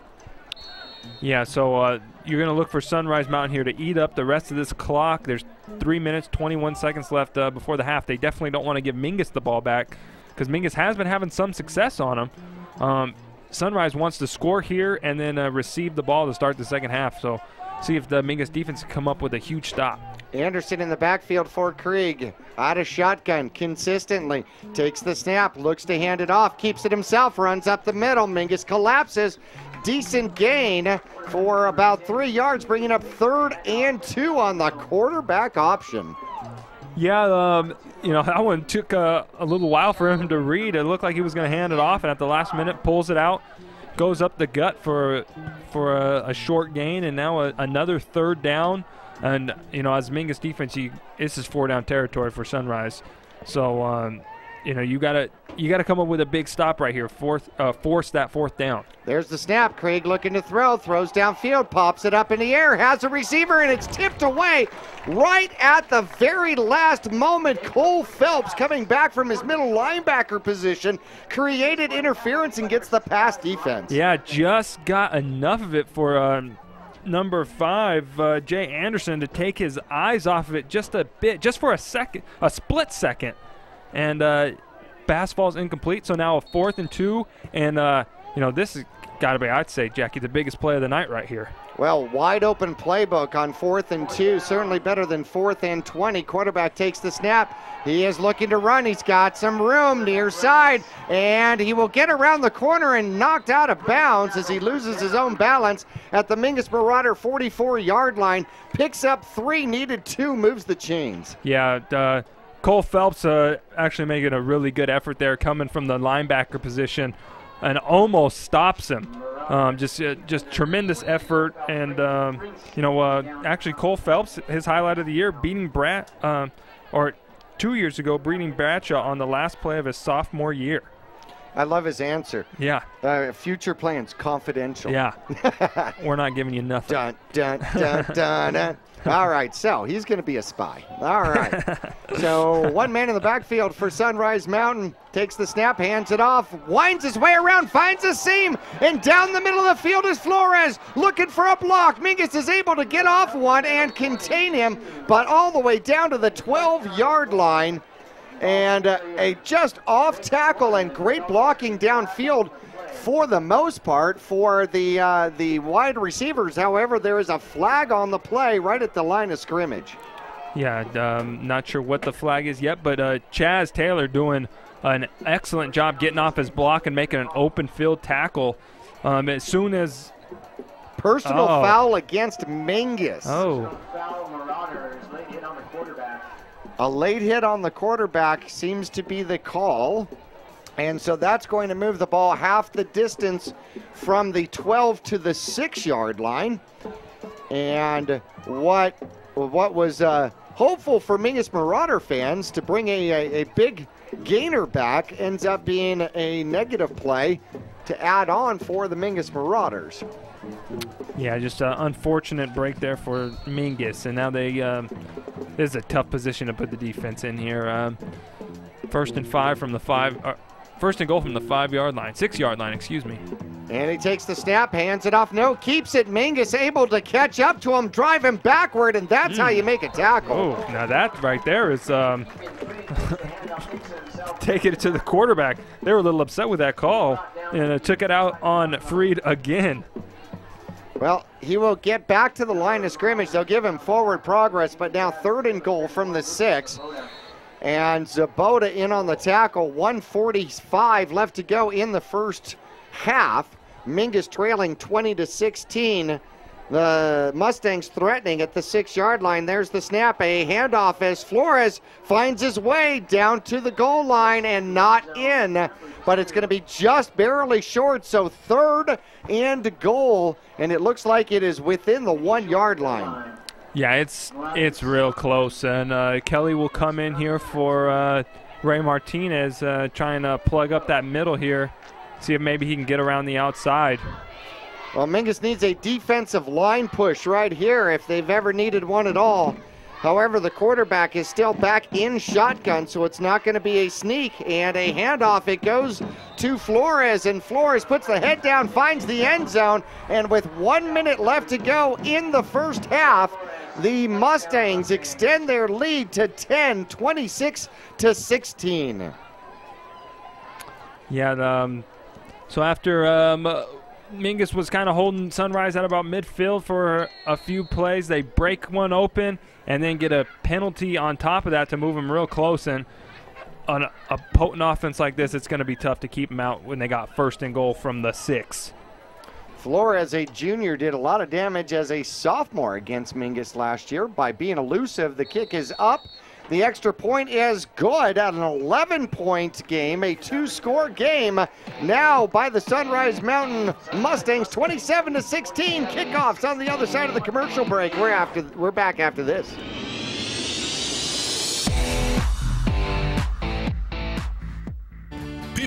Yeah, so you're going to look for Sunrise Mountain here to eat up the rest of this clock. There's 3 minutes, 21 seconds left before the half. They definitely don't want to give Mingus the ball back because Mingus has been having some success on him. Sunrise wants to score here and then receive the ball to start the second half. So see if the Mingus defense can come up with a huge stop. Anderson in the backfield for Krieg. Out of shotgun consistently. Takes the snap, looks to hand it off, keeps it himself, runs up the middle. Mingus collapses. Decent gain for about 3 yards, bringing up 3rd and 2 on the quarterback option. Yeah, you know, that one took a little while for him to read. It looked like he was going to hand it off, and at the last minute pulls it out, goes up the gut for a short gain, and now another 3rd down. And, you know, as Mingus defense, this is 4-down territory for Sunrise. So you gotta come up with a big stop right here. Force that fourth down. There's the snap. Craig looking to throw, throws downfield, pops it up in the air, has a receiver, and it's tipped away right at the very last moment. Cole Phelps, coming back from his middle linebacker position, created interference and gets the pass defense. Yeah, just got enough of it for number 5, Jay Anderson, to take his eyes off of it just a bit, just for a split second. And pass falls incomplete, so now a 4th and 2. And, this has got to be, I'd say, Jackie, the biggest play of the night right here. Well, wide open playbook on 4th and 2, certainly better than 4th and 20. Quarterback takes the snap. He is looking to run. He's got some room near side, and he will get around the corner and knocked out of bounds as he loses his own balance at the Mingus Marauder 44-yard line. Picks up 3, needed 2, moves the chains. Yeah, Cole Phelps actually making a really good effort there, coming from the linebacker position, and almost stops him. Just tremendous effort, and actually Cole Phelps, his highlight of the year, beating 2 years ago, beating Bradshaw on the last play of his sophomore year. I love his answer. Yeah. Future plans confidential. Yeah. We're not giving you nothing. Dun, dun, dun, dun, dun. All right, so he's going to be a spy. All right. So one man in the backfield for Sunrise Mountain takes the snap, hands it off, winds his way around, finds a seam, and down the middle of the field is Flores looking for a block. Mingus is able to get off one and contain him, but all the way down to the 12-yard line. And a just off tackle and great blocking downfield for the most part for the wide receivers. However, there is a flag on the play right at the line of scrimmage. Yeah, not sure what the flag is yet, but Chaz Taylor doing an excellent job getting off his block and making an open field tackle as soon as personal foul against Mingus. A late hit on the quarterback seems to be the call. And so that's going to move the ball half the distance from the 12 to the 6-yard line. And what was hopeful for Mingus Marauder fans to bring a big gainer back ends up being a negative play to add on for the Mingus Marauders. Yeah, just an unfortunate break there for Mingus. And now this is a tough position to put the defense in here. 1st and 5 from the 5. First and goal from the 5-yard line, 6-yard line, excuse me. And he takes the snap, hands it off. No, keeps it. Mingus able to catch up to him, drive him backward, and that's how you make a tackle. Oh, now that right there is taking it to the quarterback. They were a little upset with that call, and took it out on Freed again. Well, he will get back to the line of scrimmage. They'll give him forward progress, but now 3rd and goal from the 6. And Zabota in on the tackle, 1:45 left to go in the first half. Mingus trailing 20-16. The Mustangs threatening at the 6-yard line. There's the snap, a handoff as Flores finds his way down to the goal line and not in. But it's going to be just barely short, so 3rd and goal. And it looks like it is within the 1-yard line. Yeah, it's real close, and Kelly will come in here for Ray Martinez, trying to plug up that middle here, see if maybe he can get around the outside. Well, Mingus needs a defensive line push right here if they've ever needed one at all. However, the quarterback is still back in shotgun, so it's not going to be a sneak. And a handoff, it goes to Flores, and Flores puts the head down, finds the end zone, and with 1 minute left to go in the first half, the Mustangs extend their lead to 10, 26-16. Yeah, so after Mingus was kind of holding Sunrise at about midfield for a few plays, they break one open and then get a penalty on top of that to move them real close. And on a potent offense like this, it's going to be tough to keep them out when they got 1st and goal from the 6. Flores, a junior, did a lot of damage as a sophomore against Mingus last year by being elusive. The kick is up. The extra point is good at an 11-point game, a 2-score game now by the Sunrise Mountain Mustangs, 27-16. Kickoffs on the other side of the commercial break. We're back after this.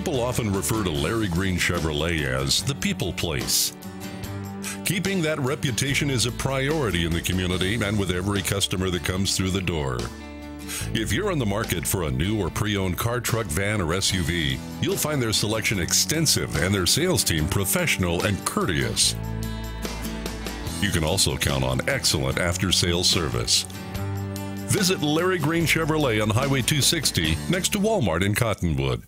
People often refer to Larry Green Chevrolet as the people place. Keeping that reputation is a priority in the community and with every customer that comes through the door. If you're in the market for a new or pre-owned car, truck, van, or SUV, you'll find their selection extensive and their sales team professional and courteous. You can also count on excellent after-sales service. Visit Larry Green Chevrolet on Highway 260 next to Walmart in Cottonwood.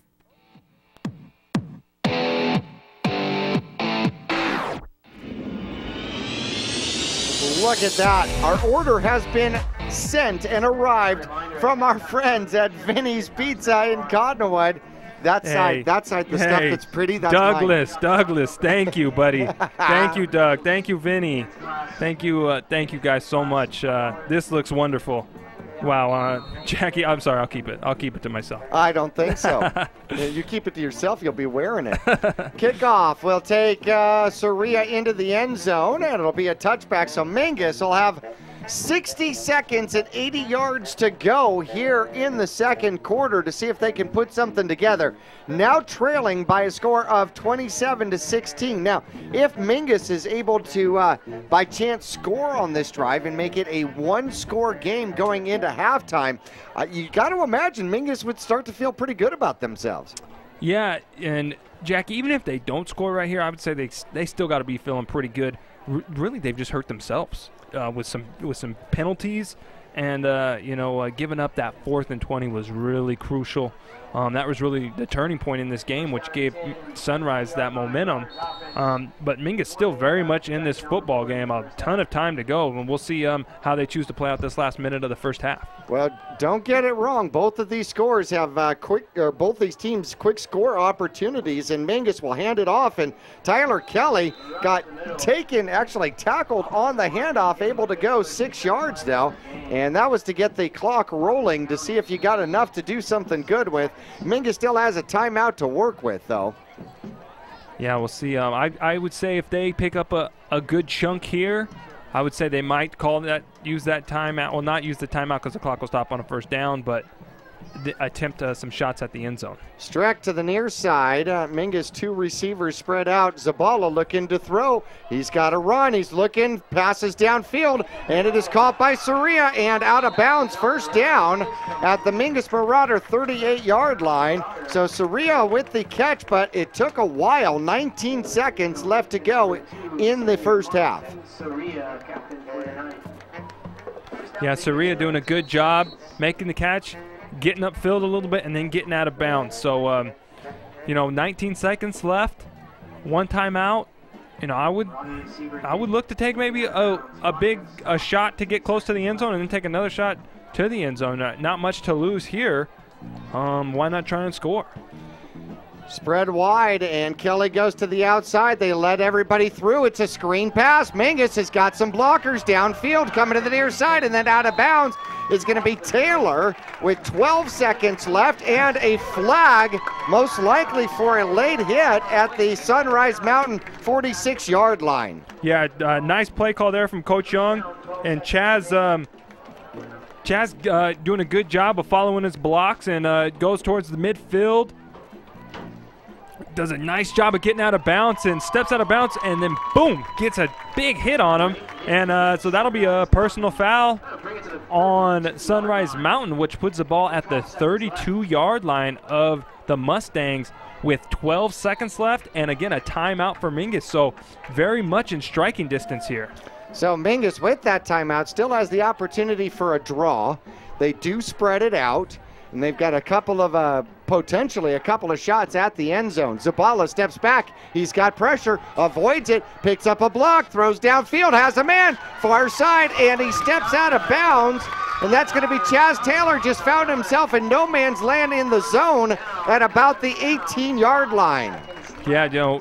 Look at that. Our order has been sent and arrived from our friends at Vinny's Pizza in Cottonwood. That side, the stuff that's pretty, that's Douglas, mine. Douglas, thank you, buddy. Thank you, Doug. Thank you, Vinny. Thank you guys so much. This looks wonderful. Wow, Jackie, I'm sorry, I'll keep it. I'll keep it to myself. I don't think so. You keep it to yourself, you'll be wearing it. Kickoff will take Soria into the end zone, and it'll be a touchback. So Mingus will have 60 seconds and 80 yards to go here in the second quarter to see if they can put something together. Now trailing by a score of 27-16. Now, if Mingus is able to, by chance, score on this drive and make it a one-score game going into halftime, you got to imagine Mingus would start to feel pretty good about themselves. Yeah, and Jackie, even if they don't score right here, I would say they still got to be feeling pretty good. Really, they've just hurt themselves. With some penalties, and giving up that 4th and 20 was really crucial. That was really the turning point in this game, which gave Sunrise that momentum. But Mingus still very much in this football game. A ton of time to go, and we'll see how they choose to play out this last minute of the first half. Well, don't get it wrong. Both of these scores have both these teams quick score opportunities, and Mingus will hand it off. And Tyler Kelly got actually tackled on the handoff, able to go 6 yards though, and that was to get the clock rolling to see if you got enough to do something good with. Mingus still has a timeout to work with though. Yeah, we'll see. I would say if they pick up a good chunk here, I would say they might use that timeout. Well, not use the timeout because the clock will stop on a first down, but attempt some shots at the end zone. Streck to the near side. Mingus, 2 receivers spread out. Zabala looking to throw. He's got to run. He's looking, passes downfield, and it is caught by Soria and out of bounds. First down at the Mingus Marauder 38-yard line. So Soria with the catch, but it took a while. 19 seconds left to go in the first half. Yeah, Soria doing a good job making the catch, getting upfield a little bit, and then getting out of bounds. So, 19 seconds left, 1 timeout. I would look to take maybe a shot to get close to the end zone and then take another shot to the end zone. Not much to lose here. Why not try and score? Spread wide, and Kelly goes to the outside. They let everybody through. It's a screen pass. Mingus has got some blockers downfield coming to the near side, and then out of bounds is going to be Taylor with 12 seconds left and a flag, most likely for a late hit at the Sunrise Mountain 46-yard line. Yeah, nice play call there from Coach Young, and Chaz doing a good job of following his blocks and goes towards the midfield. Does a nice job of getting out of bounds and steps out of bounds, and then boom, gets a big hit on him. And so that'll be a personal foul on Sunrise Mountain, which puts the ball at the 32-yard line of the Mustangs with 12 seconds left, and again a timeout for Mingus. So very much in striking distance here. So Mingus with that timeout still has the opportunity for a draw. They do spread it out, and they've got a couple of potentially a couple of shots at the end zone. Zabala steps back. He's got pressure, avoids it, picks up a block, throws downfield, has a man, far side, and he steps out of bounds. And that's going to be Chaz Taylor. Just found himself in no man's land in the zone at about the 18-yard line. Yeah,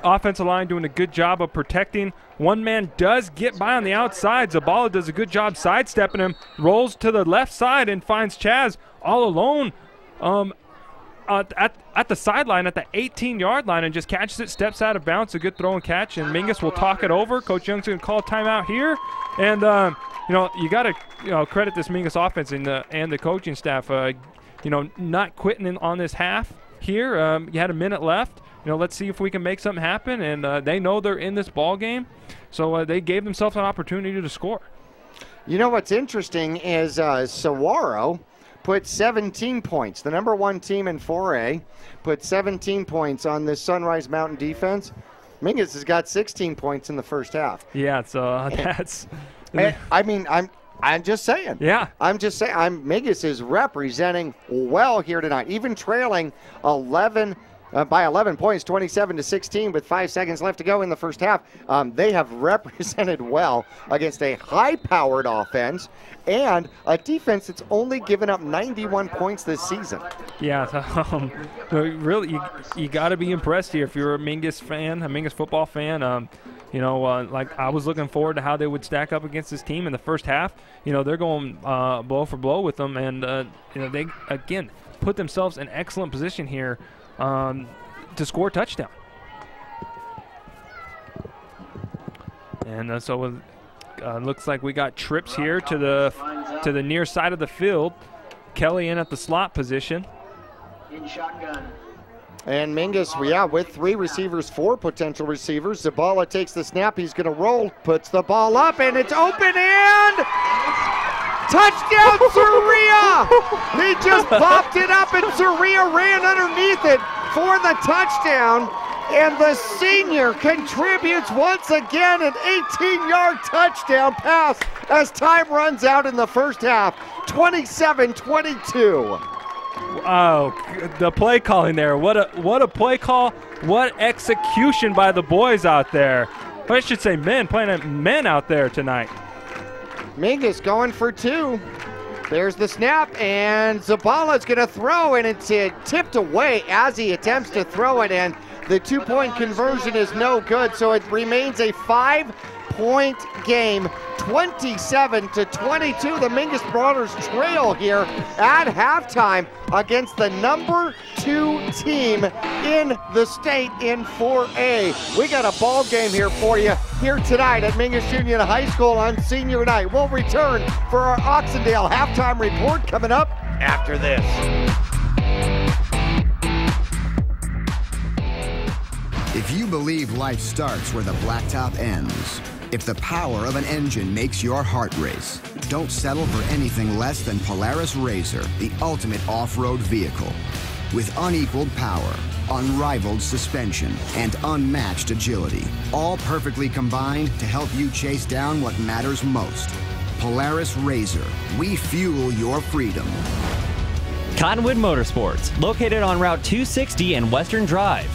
offensive line doing a good job of protecting. One man does get by on the outside. Zabala does a good job sidestepping him, rolls to the left side and finds Chaz all alone at the sideline at the 18-yard line and just catches it, steps out of bounds. A good throw and catch, and Mingus will talk it over. Coach Young's going to call a timeout here. And, you got to credit this Mingus offense and the coaching staff, not quitting on this half. here. You had a minute left. Let's see if we can make something happen. And they know they're in this ball game, so they gave themselves an opportunity to score. What's interesting is Saguaro put 17 points. The number 1 team in 4A put 17 points on this Sunrise Mountain defense. Mingus has got 16 points in the first half. Yeah, so that's. I'm just saying. Yeah. I'm just saying. Mingus is representing well here tonight, even trailing 11 by 11 points, 27-16, with 5 seconds left to go in the first half. They have represented well against a high-powered offense and a defense that's only given up 91 points this season. Yeah, really, you got to be impressed here if you're a Mingus fan, a Mingus football fan. Like I was looking forward to how they would stack up against this team in the first half. They're going blow for blow with them, and they again put themselves in excellent position here to score a touchdown. And so it looks like we got trips here to the near side of the field. Kelly in at the slot position. In shotgun. And Mingus, with 3 receivers, 4 potential receivers. Zabala takes the snap. He's going to roll, puts the ball up, and it's open and touchdown, Surya! He just popped it up, and Surya ran underneath it for the touchdown. And the senior contributes once again an 18-yard touchdown pass as time runs out in the first half, 27-22. Oh, the play calling there. What a play call. What execution by the boys out there. I should say men, playing men out there tonight. Mingus going for 2. There's the snap, and Zabala's going to throw, and it's tipped away as he attempts to throw it, and the 2-point conversion is no good, so it remains a 5-point game, 27-22. The Mingus Marauders trail here at halftime against the number 2 team in the state in 4A. We got a ball game here for you here tonight at Mingus Union High School on senior night. We'll return for our Oxendale halftime report coming up after this. If you believe life starts where the blacktop ends, if the power of an engine makes your heart race, don't settle for anything less than Polaris RZR, the ultimate off-road vehicle. With unequaled power, unrivaled suspension, and unmatched agility, all perfectly combined to help you chase down what matters most. Polaris RZR, we fuel your freedom. Cottonwood Motorsports, located on Route 260 and Western Drive.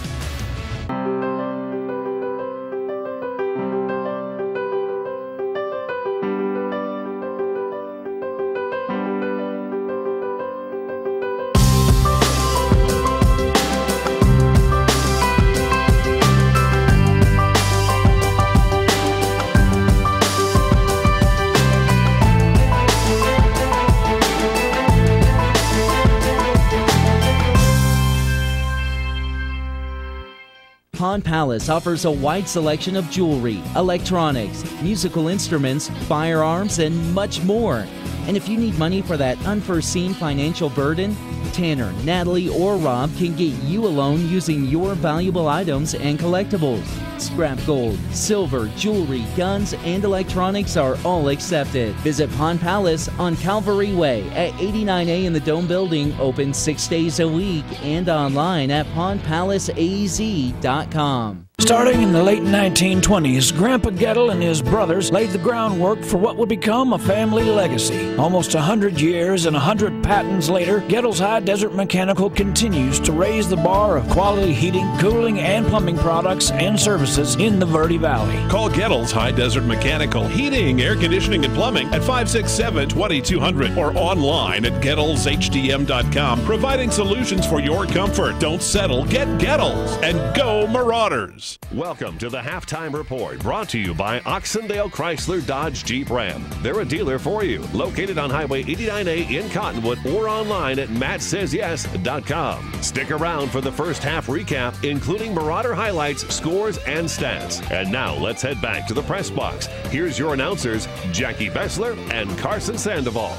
Pawn Palace offers a wide selection of jewelry, electronics, musical instruments, firearms, and much more. And if you need money for that unforeseen financial burden, Tanner, Natalie, or Rob can get you a loan using your valuable items and collectibles. Scrap gold, silver, jewelry, guns, and electronics are all accepted. Visit Pawn Palace on Calvary Way at 89A in the Dome Building, open 6 days a week, and online at pawnpalaceaz.com. Starting in the late 1920s, Grandpa Gettle and his brothers laid the groundwork for what would become a family legacy. Almost 100 years and 100 patents later, Gettle's High Desert Mechanical continues to raise the bar of quality heating, cooling, and plumbing products and services in the Verde Valley. Call Gettle's High Desert Mechanical Heating, Air Conditioning, and Plumbing at 567-2200 or online at GettlesHDM.com, providing solutions for your comfort. Don't settle, get Gettles, and go Marauders. Welcome to the Halftime Report, brought to you by Oxendale Chrysler Dodge Jeep Ram. They're a dealer for you, located on Highway 89A in Cottonwood or online at mattsaysyes.com. Stick around for the first half recap, including Marauder highlights, scores, and stats. And now let's head back to the press box. Here's your announcers, Jackie Bessler and Carson Sandoval.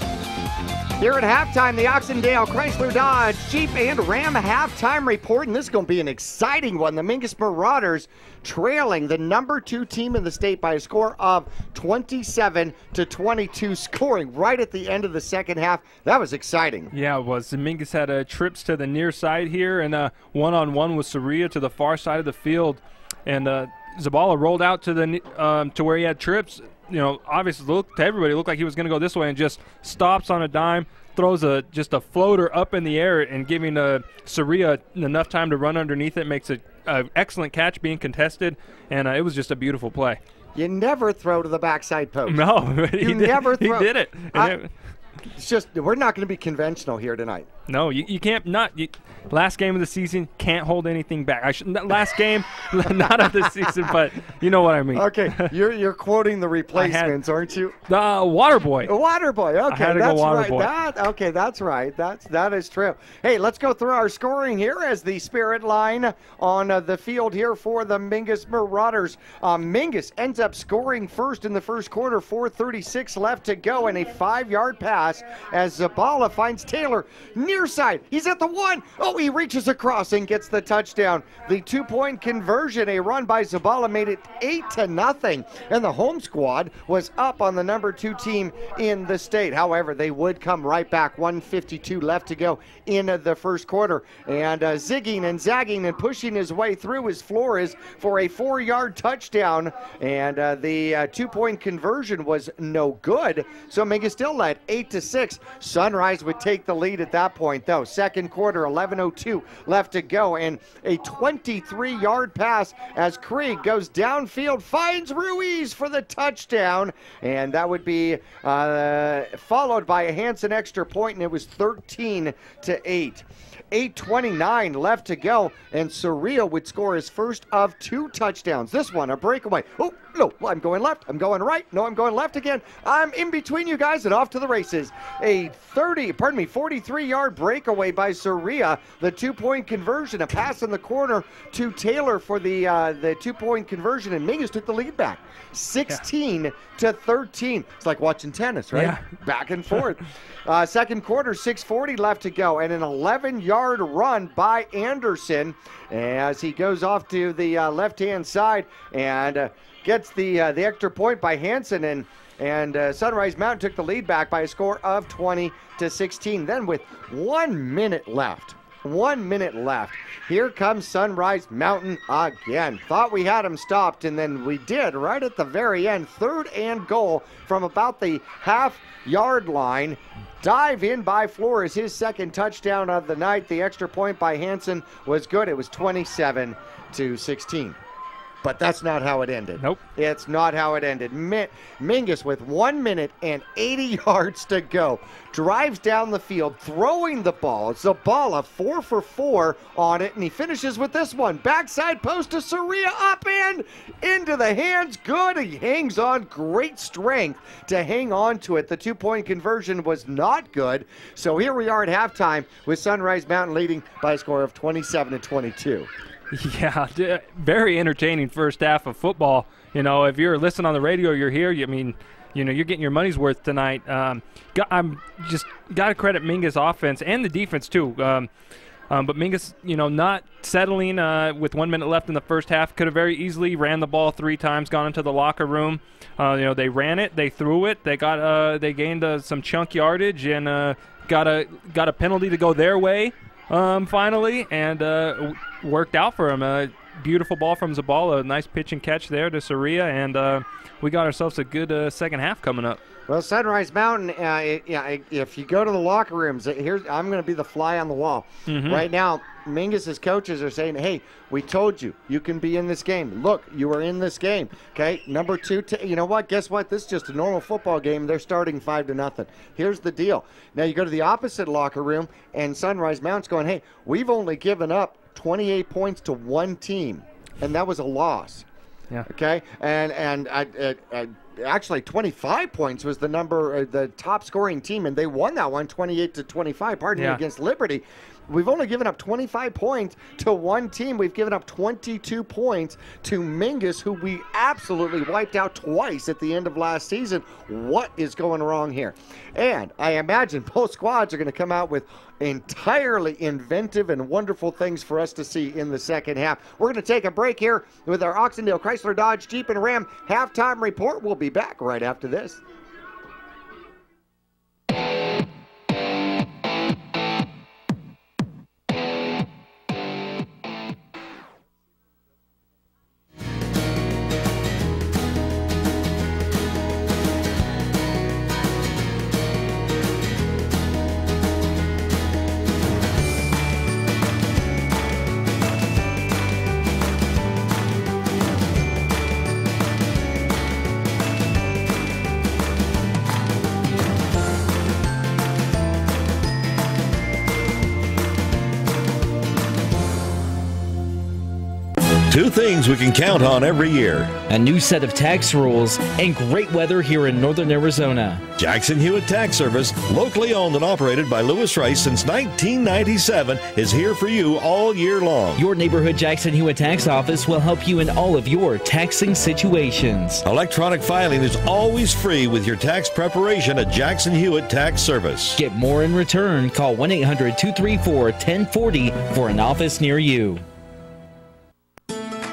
Here at halftime, the Oxendale Chrysler Dodge Jeep and Ram halftime report, and this is going to be an exciting one. The Mingus Marauders trailing the number 2 team in the state by a score of 27-22, scoring right at the end of the second half. That was exciting. Yeah, it was. The Mingus had trips to the near side here, and one-on-one with Saria to the far side of the field, and Zabala rolled out to the to where he had trips. You know, obviously to everybody, it looked like he was going to go this way and just stops on a dime, throws just a floater up in the air and giving Saria enough time to run underneath it, makes an excellent catch being contested, and it was just a beautiful play. You never throw to the backside post. No, he never throw. He did it. It's just, we're not going to be conventional here tonight. No, you can't last game of the season, can't hold anything back. Last game, not of the season, but you know what I mean. Okay, you're quoting the replacements, aren't you? The Waterboy. Waterboy. Okay, that's right. Waterboy. That's right. That is true. Hey, let's go through our scoring here as the Spirit line on the field here for the Mingus Marauders. Mingus ends up scoring first in the first quarter, 4:36 left to go, and a 5-yard pass as Zabala finds Taylor near side. He's at the 1. Oh, he reaches across and gets the touchdown. The 2-point conversion, a run by Zabala, made it 8-0, and the home squad was up on the number 2 team in the state. However, they would come right back. 1:52 left to go in the first quarter, and zigging and zagging and pushing his way through his Flores for a 4-yard touchdown, and the 2-point conversion was no good, so Mingus still led 8-6. Sunrise would take the lead at that point, though. Second quarter, 11:02 left to go, and a 23-yard pass as Krieg goes downfield, finds Ruiz for the touchdown, and that would be followed by a Hansen extra point, and it was 13-8. 8:29 left to go, and Saria would score his first of 2 touchdowns. This one, a breakaway. Oh, no, I'm going left. I'm going right. No, I'm going left again. I'm in between you guys and off to the races. A 43-yard breakaway by Saria. The 2-point conversion, a pass in the corner to Taylor for the 2-point conversion, and Mingus took the lead back. 16-13. It's like watching tennis, right? Yeah. Back and forth. Second quarter, 6:40 left to go, and an 11-yard run by Anderson as he goes off to the left-hand side and gets the extra point by Hansen, and Sunrise Mountain took the lead back by a score of 20-16. Then with 1 minute left, here comes Sunrise Mountain again. Thought we had him stopped, and then we did right at the very end. 3rd and goal from about the half-yard line. Dive in by Flores, his second touchdown of the night. The extra point by Hansen was good. It was 27-16. But that's not how it ended. Nope. It's not how it ended. Mingus, with 1 minute and 80 yards to go, drives down the field, throwing the ball. Zabala 4 for 4 on it, and he finishes with this one. Backside post to Saria, up and into the hands. Good. He hangs on. Great strength to hang on to it. The 2-point conversion was not good. So here we are at halftime with Sunrise Mountain leading by a score of 27-22. Yeah, very entertaining first half of football. You know, if you're listening on the radio, you're here. I mean, you know, you're getting your money's worth tonight. I'm just got to credit Mingus' offense and the defense too. But Mingus, you know, not settling with 1 minute left in the first half. Could have very easily ran the ball 3 times, gone into the locker room. You know, they ran it, they threw it, they gained some chunk yardage and got a penalty to go their way. Finally, and worked out for him. Beautiful ball from Zabala, nice pitch and catch there to Saria, and we got ourselves a good second half coming up. Well, Sunrise Mountain, if you go to the locker rooms, I'm going to be the fly on the wall. Mm-hmm. Right now, Mingus' coaches are saying, hey, we told you, you can be in this game. Look, you are in this game. Okay, number 2, you know what? Guess what? This is just a normal football game. They're starting 5-0. Here's the deal. Now you go to the opposite locker room, and Sunrise Mountain's going, hey, we've only given up 28 points to 1 team, and that was a loss. Yeah. Okay, and actually 25 points was the top scoring team, and they won that one 28-25. Pardon me, against Liberty. we've only given up 25 points to one team. We've given up 22 points to Mingus, who we absolutely wiped out twice at the end of last season. What is going wrong here? And I imagine both squads are going to come out with entirely inventive and wonderful things for us to see in the second half. We're going to take a break here with our Oxendale Chrysler Dodge Jeep and Ram halftime report. We'll be back right after this. Two things we can count on every year. A new set of tax rules and great weather here in northern Arizona. Jackson Hewitt Tax Service, locally owned and operated by Lewis Rice since 1997, is here for you all year long. Your neighborhood Jackson Hewitt Tax Office will help you in all of your taxing situations. Electronic filing is always free with your tax preparation at Jackson Hewitt Tax Service. Get more in return. Call 1-800-234-1040 for an office near you.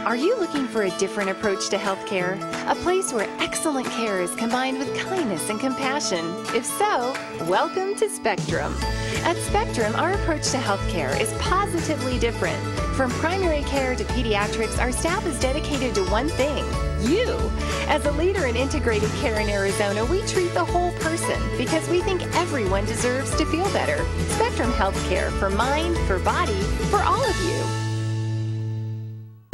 Are you looking for a different approach to healthcare? A place where excellent care is combined with kindness and compassion? If so, welcome to Spectrum. At Spectrum, our approach to healthcare is positively different. From primary care to pediatrics, our staff is dedicated to one thing: you. As a leader in integrated care in Arizona, we treat the whole person because we think everyone deserves to feel better. Spectrum Healthcare, for mind, for body, for all of you.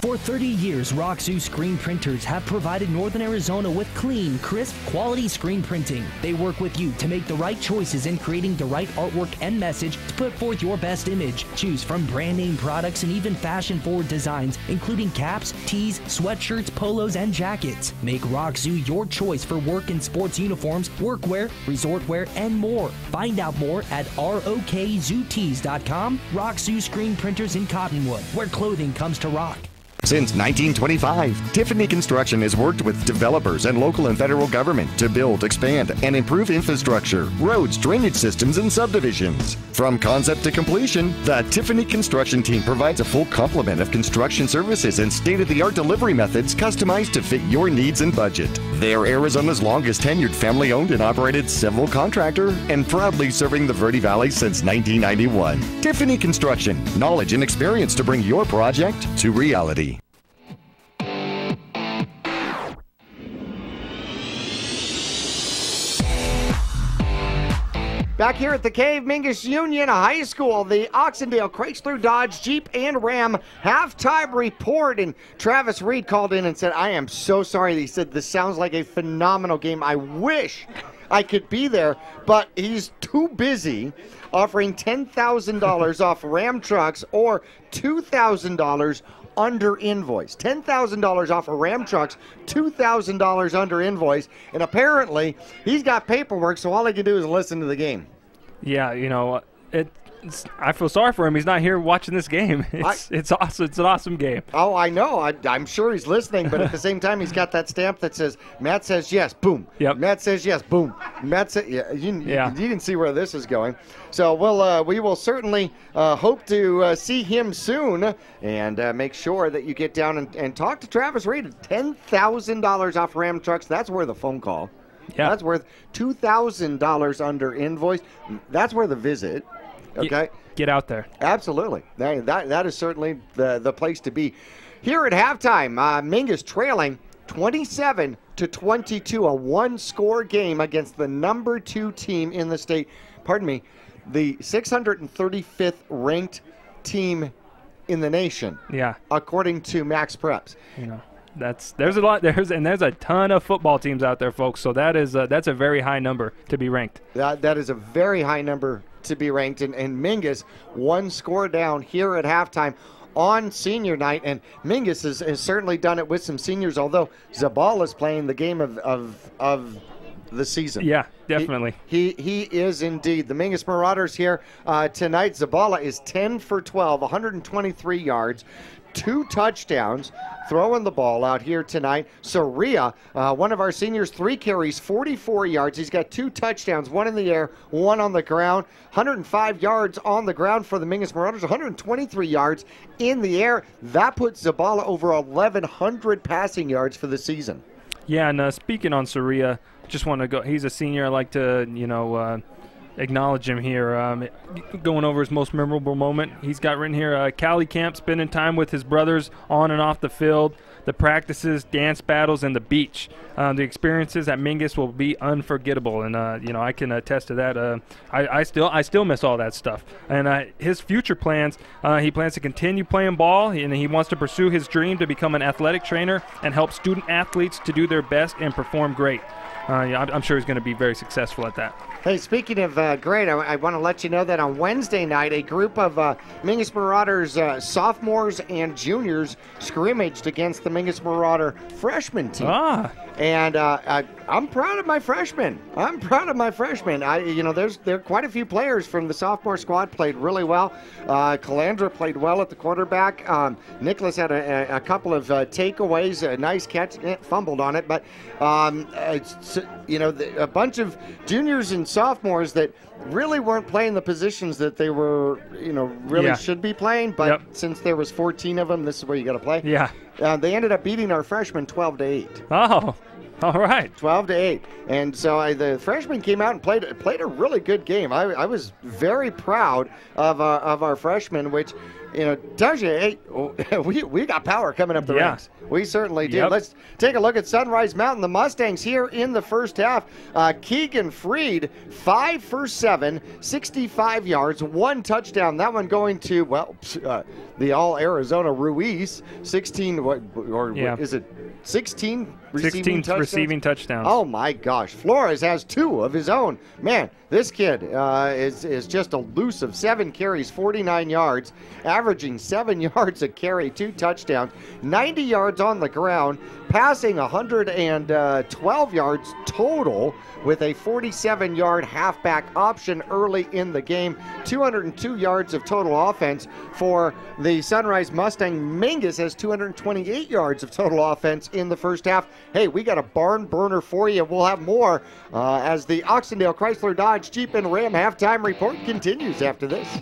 For 30 years, Roxu screen printers have provided Northern Arizona with clean, crisp, quality screen printing. They work with you to make the right choices in creating the right artwork and message to put forth your best image. Choose from brand name products and even fashion-forward designs, including caps, tees, sweatshirts, polos, and jackets. Make Roxu your choice for work and sports uniforms, workwear, resort wear, and more. Find out more at rokzootees.com. Roxu screen printers in Cottonwood, where clothing comes to rock. Since 1925, Tiffany Construction has worked with developers and local and federal government to build, expand, and improve infrastructure, roads, drainage systems, and subdivisions. From concept to completion, the Tiffany Construction team provides a full complement of construction services and state-of-the-art delivery methods customized to fit your needs and budget. They're Arizona's longest tenured family-owned and operated civil contractor and proudly serving the Verde Valley since 1991. Tiffany Construction, knowledge and experience to bring your project to reality. Back here at the Cave, Mingus Union High School, the Oxendale Chrysler Dodge Jeep and Ram halftime report. And Travis Reed called in and said, I am so sorry. He said, this sounds like a phenomenal game. I wish I could be there, but he's too busy offering $10,000 off Ram trucks or $2,000 under invoice. $10,000 off of Ram trucks, $2,000 under invoice, and apparently he's got paperwork, so all he can do is listen to the game. Yeah, you know, I feel sorry for him. He's not here watching this game. It's awesome. It's an awesome game. Oh, I know. I'm sure he's listening, but at the same time, he's got that stamp that says, Matt says yes, boom. Yep. Matt says yes, boom. Matt says, yeah, you can see where this is going. So we will certainly hope to see him soon and make sure that you get down and talk to Travis Reed. $10,000 off Ram trucks. That's worth a phone call. Yeah. That's worth $2,000 under invoice. That's worth a visit. Okay. Get out there. Absolutely. That is certainly the place to be. Here at halftime, Mingus trailing 27-22, a one-score game against the number 2 team in the state. Pardon me, the 635th ranked team in the nation. Yeah. According to Max Preps. You know, there's a ton of football teams out there, folks. So that's a very high number to be ranked. That is a very high number to be ranked, and Mingus one score down here at halftime on senior night, and Mingus has certainly done it with some seniors, although Zabal is playing the game of the season. Yeah, definitely. He is indeed. The Mingus Marauders here tonight. Zabala is 10 for 12, 123 yards. 2 touchdowns, throwing the ball out here tonight. Soria, one of our seniors, 3 carries, 44 yards. He's got 2 touchdowns, 1 in the air, 1 on the ground. 105 yards on the ground for the Mingus Marauders, 123 yards in the air. That puts Zabala over 1,100 passing yards for the season. Yeah, and speaking on Soria, just want to go. He's a senior. I like to, acknowledge him here. Going over his most memorable moment, he's got written here, Cali camp, spending time with his brothers on and off the field, the practices, dance battles, and the beach. The experiences at Mingus will be unforgettable, and I can attest to that. I still miss all that stuff. And his future plans, he plans to continue playing ball, and he wants to pursue his dream to become an athletic trainer and help student athletes to do their best and perform great. I'm sure he's going to be very successful at that. Hey, speaking of great, I want to let you know that on Wednesday night, a group of Mingus Marauders sophomores and juniors scrimmaged against the Mingus Marauder freshman team. And I'm proud of my freshmen. There are quite a few players from the sophomore squad played really well. Calandra played well at the quarterback. Nicholas had a couple of takeaways, a nice catch, fumbled on it, but a bunch of juniors and sophomores that really weren't playing the positions that they were, should be playing. But since there was 14 of them, this is where you got to play. Yeah. They ended up beating our freshmen 12-8. Oh, all right. 12-8. And so the freshmen came out and played a really good game. I was very proud of our freshmen, which tells you, hey, we got power coming up the ranks. We certainly do. Let's take a look at Sunrise Mountain. The Mustangs here in the first half. Keegan Freed, 5 for 7, 65 yards, 1 touchdown. That one going to, the All-Arizona Ruiz, 16, is it 16 receiving touchdowns? Oh, my gosh. Flores has 2 of his own. Man, this kid is just elusive. 7 carries, 49 yards, averaging 7 yards a carry, 2 touchdowns, 90 yards on the ground, passing 112 yards total with a 47-yard halfback option early in the game. 202 yards of total offense for the Sunrise Mustang. Mingus has 228 yards of total offense in the first half. Hey, we got a barn burner for you. We'll have more as the Oxendale Chrysler Dodge Jeep and Ram halftime report continues after this.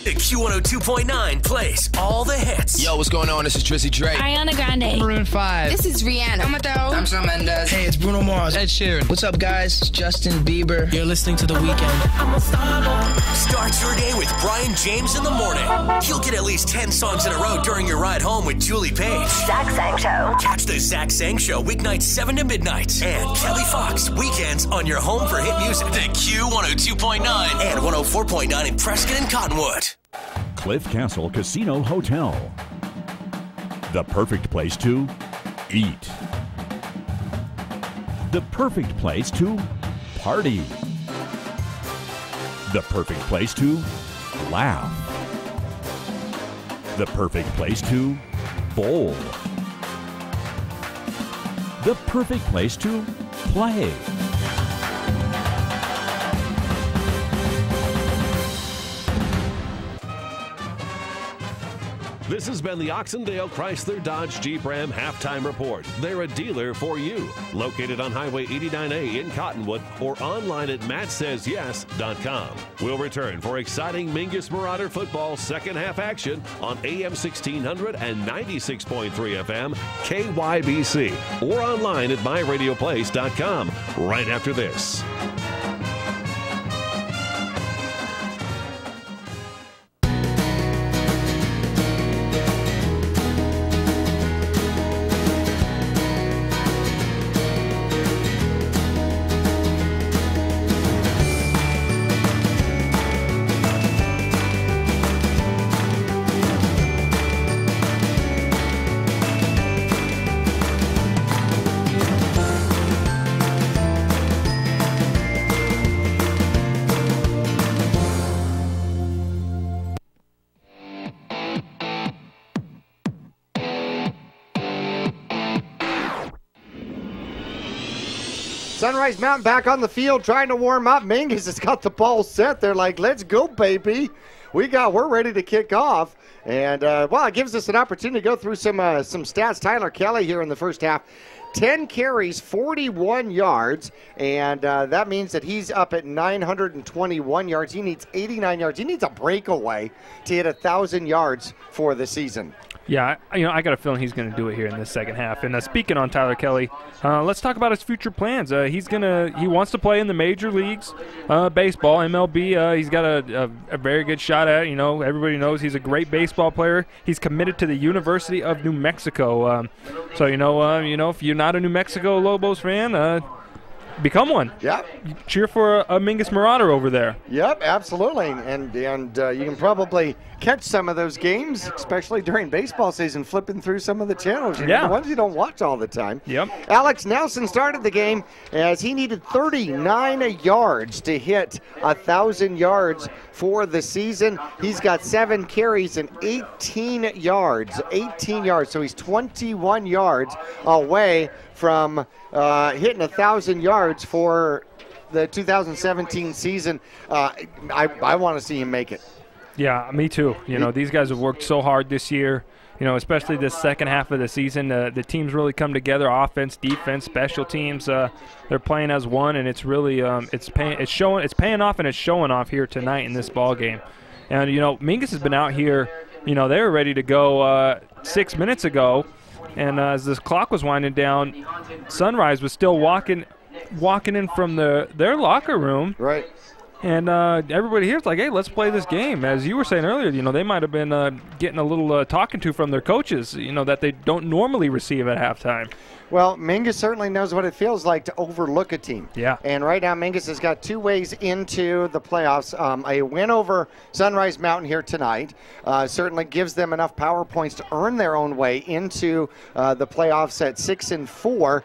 The Q102.9 plays all the hits. Yo, what's going on? This is Trizzy Drake. Ariana Grande. Maroon 5. This is Rihanna. I'm Shawn Mendes. Hey, it's Bruno Mars. Ed Sheeran. What's up, guys? It's Justin Bieber. You're listening to The Weekend. Start your day with Brian James in the morning. You'll get at least 10 songs in a row during your ride home with Julie Page. Zach Sang Show. Catch the Zach Sang Show weeknights 7 to midnight. And Kelly Fox weekends on your home for hit music. The Q102.9 and 104.9 in Prescott and Cottonwood. Cliff Castle Casino Hotel. The perfect place to eat. The perfect place to party. The perfect place to laugh. The perfect place to bowl. The perfect place to play. This has been the Oxendale Chrysler Dodge Jeep Ram Halftime Report. They're a dealer for you. Located on Highway 89A in Cottonwood or online at mattsays.yes.com. We'll return for exciting Mingus Marauder football second half action on AM 1600 and 96.3 FM KYBC or online at myradioplace.com right after this. Sunrise Mountain back on the field trying to warm up. Mingus has got the ball set. They're like, let's go, baby. We're ready to kick off. And, well, it gives us an opportunity to go through some stats. Tyler Kelly here in the first half. 10 carries, 41 yards, and that means that he's up at 921 yards. He needs 89 yards. He needs a breakaway to hit 1,000 yards for the season. Yeah, I got a feeling he's going to do it here in the second half. And speaking on Tyler Kelly, let's talk about his future plans. He wants to play in the major leagues, baseball, MLB. He's got a very good shot at it. Everybody knows he's a great baseball player. He's committed to the University of New Mexico. So if you're not a New Mexico Lobos fan, become one. Yep. Cheer for a Mingus Marauder over there. Yep, absolutely. And you can probably catch some of those games, especially during baseball season, flipping through some of the channels. The ones you don't watch all the time. Yep. Alex Nelson started the game as he needed 39 yards to hit 1,000 yards for the season. He's got 7 carries and 18 yards. 18 yards, so he's 21 yards away from hitting 1,000 yards for the 2017 season. I want to see him make it. Yeah, me too. These guys have worked so hard this year, especially this second half of the season. The team's really come together, offense, defense, special teams. They're playing as one, and it's really it's paying off, and it's showing off here tonight in this ball game. And, Mingus has been out here. They were ready to go 6 minutes ago. And as this clock was winding down, Sunrise was still walking in from their locker room. Right. And everybody here's like, hey, let's play this game. As you were saying earlier, they might have been getting a little talking to from their coaches, that they don't normally receive at halftime. Well, Mingus certainly knows what it feels like to overlook a team. Yeah. And right now, Mingus has got 2 ways into the playoffs. A win over Sunrise Mountain here tonight certainly gives them enough power points to earn their own way into the playoffs at 6-4.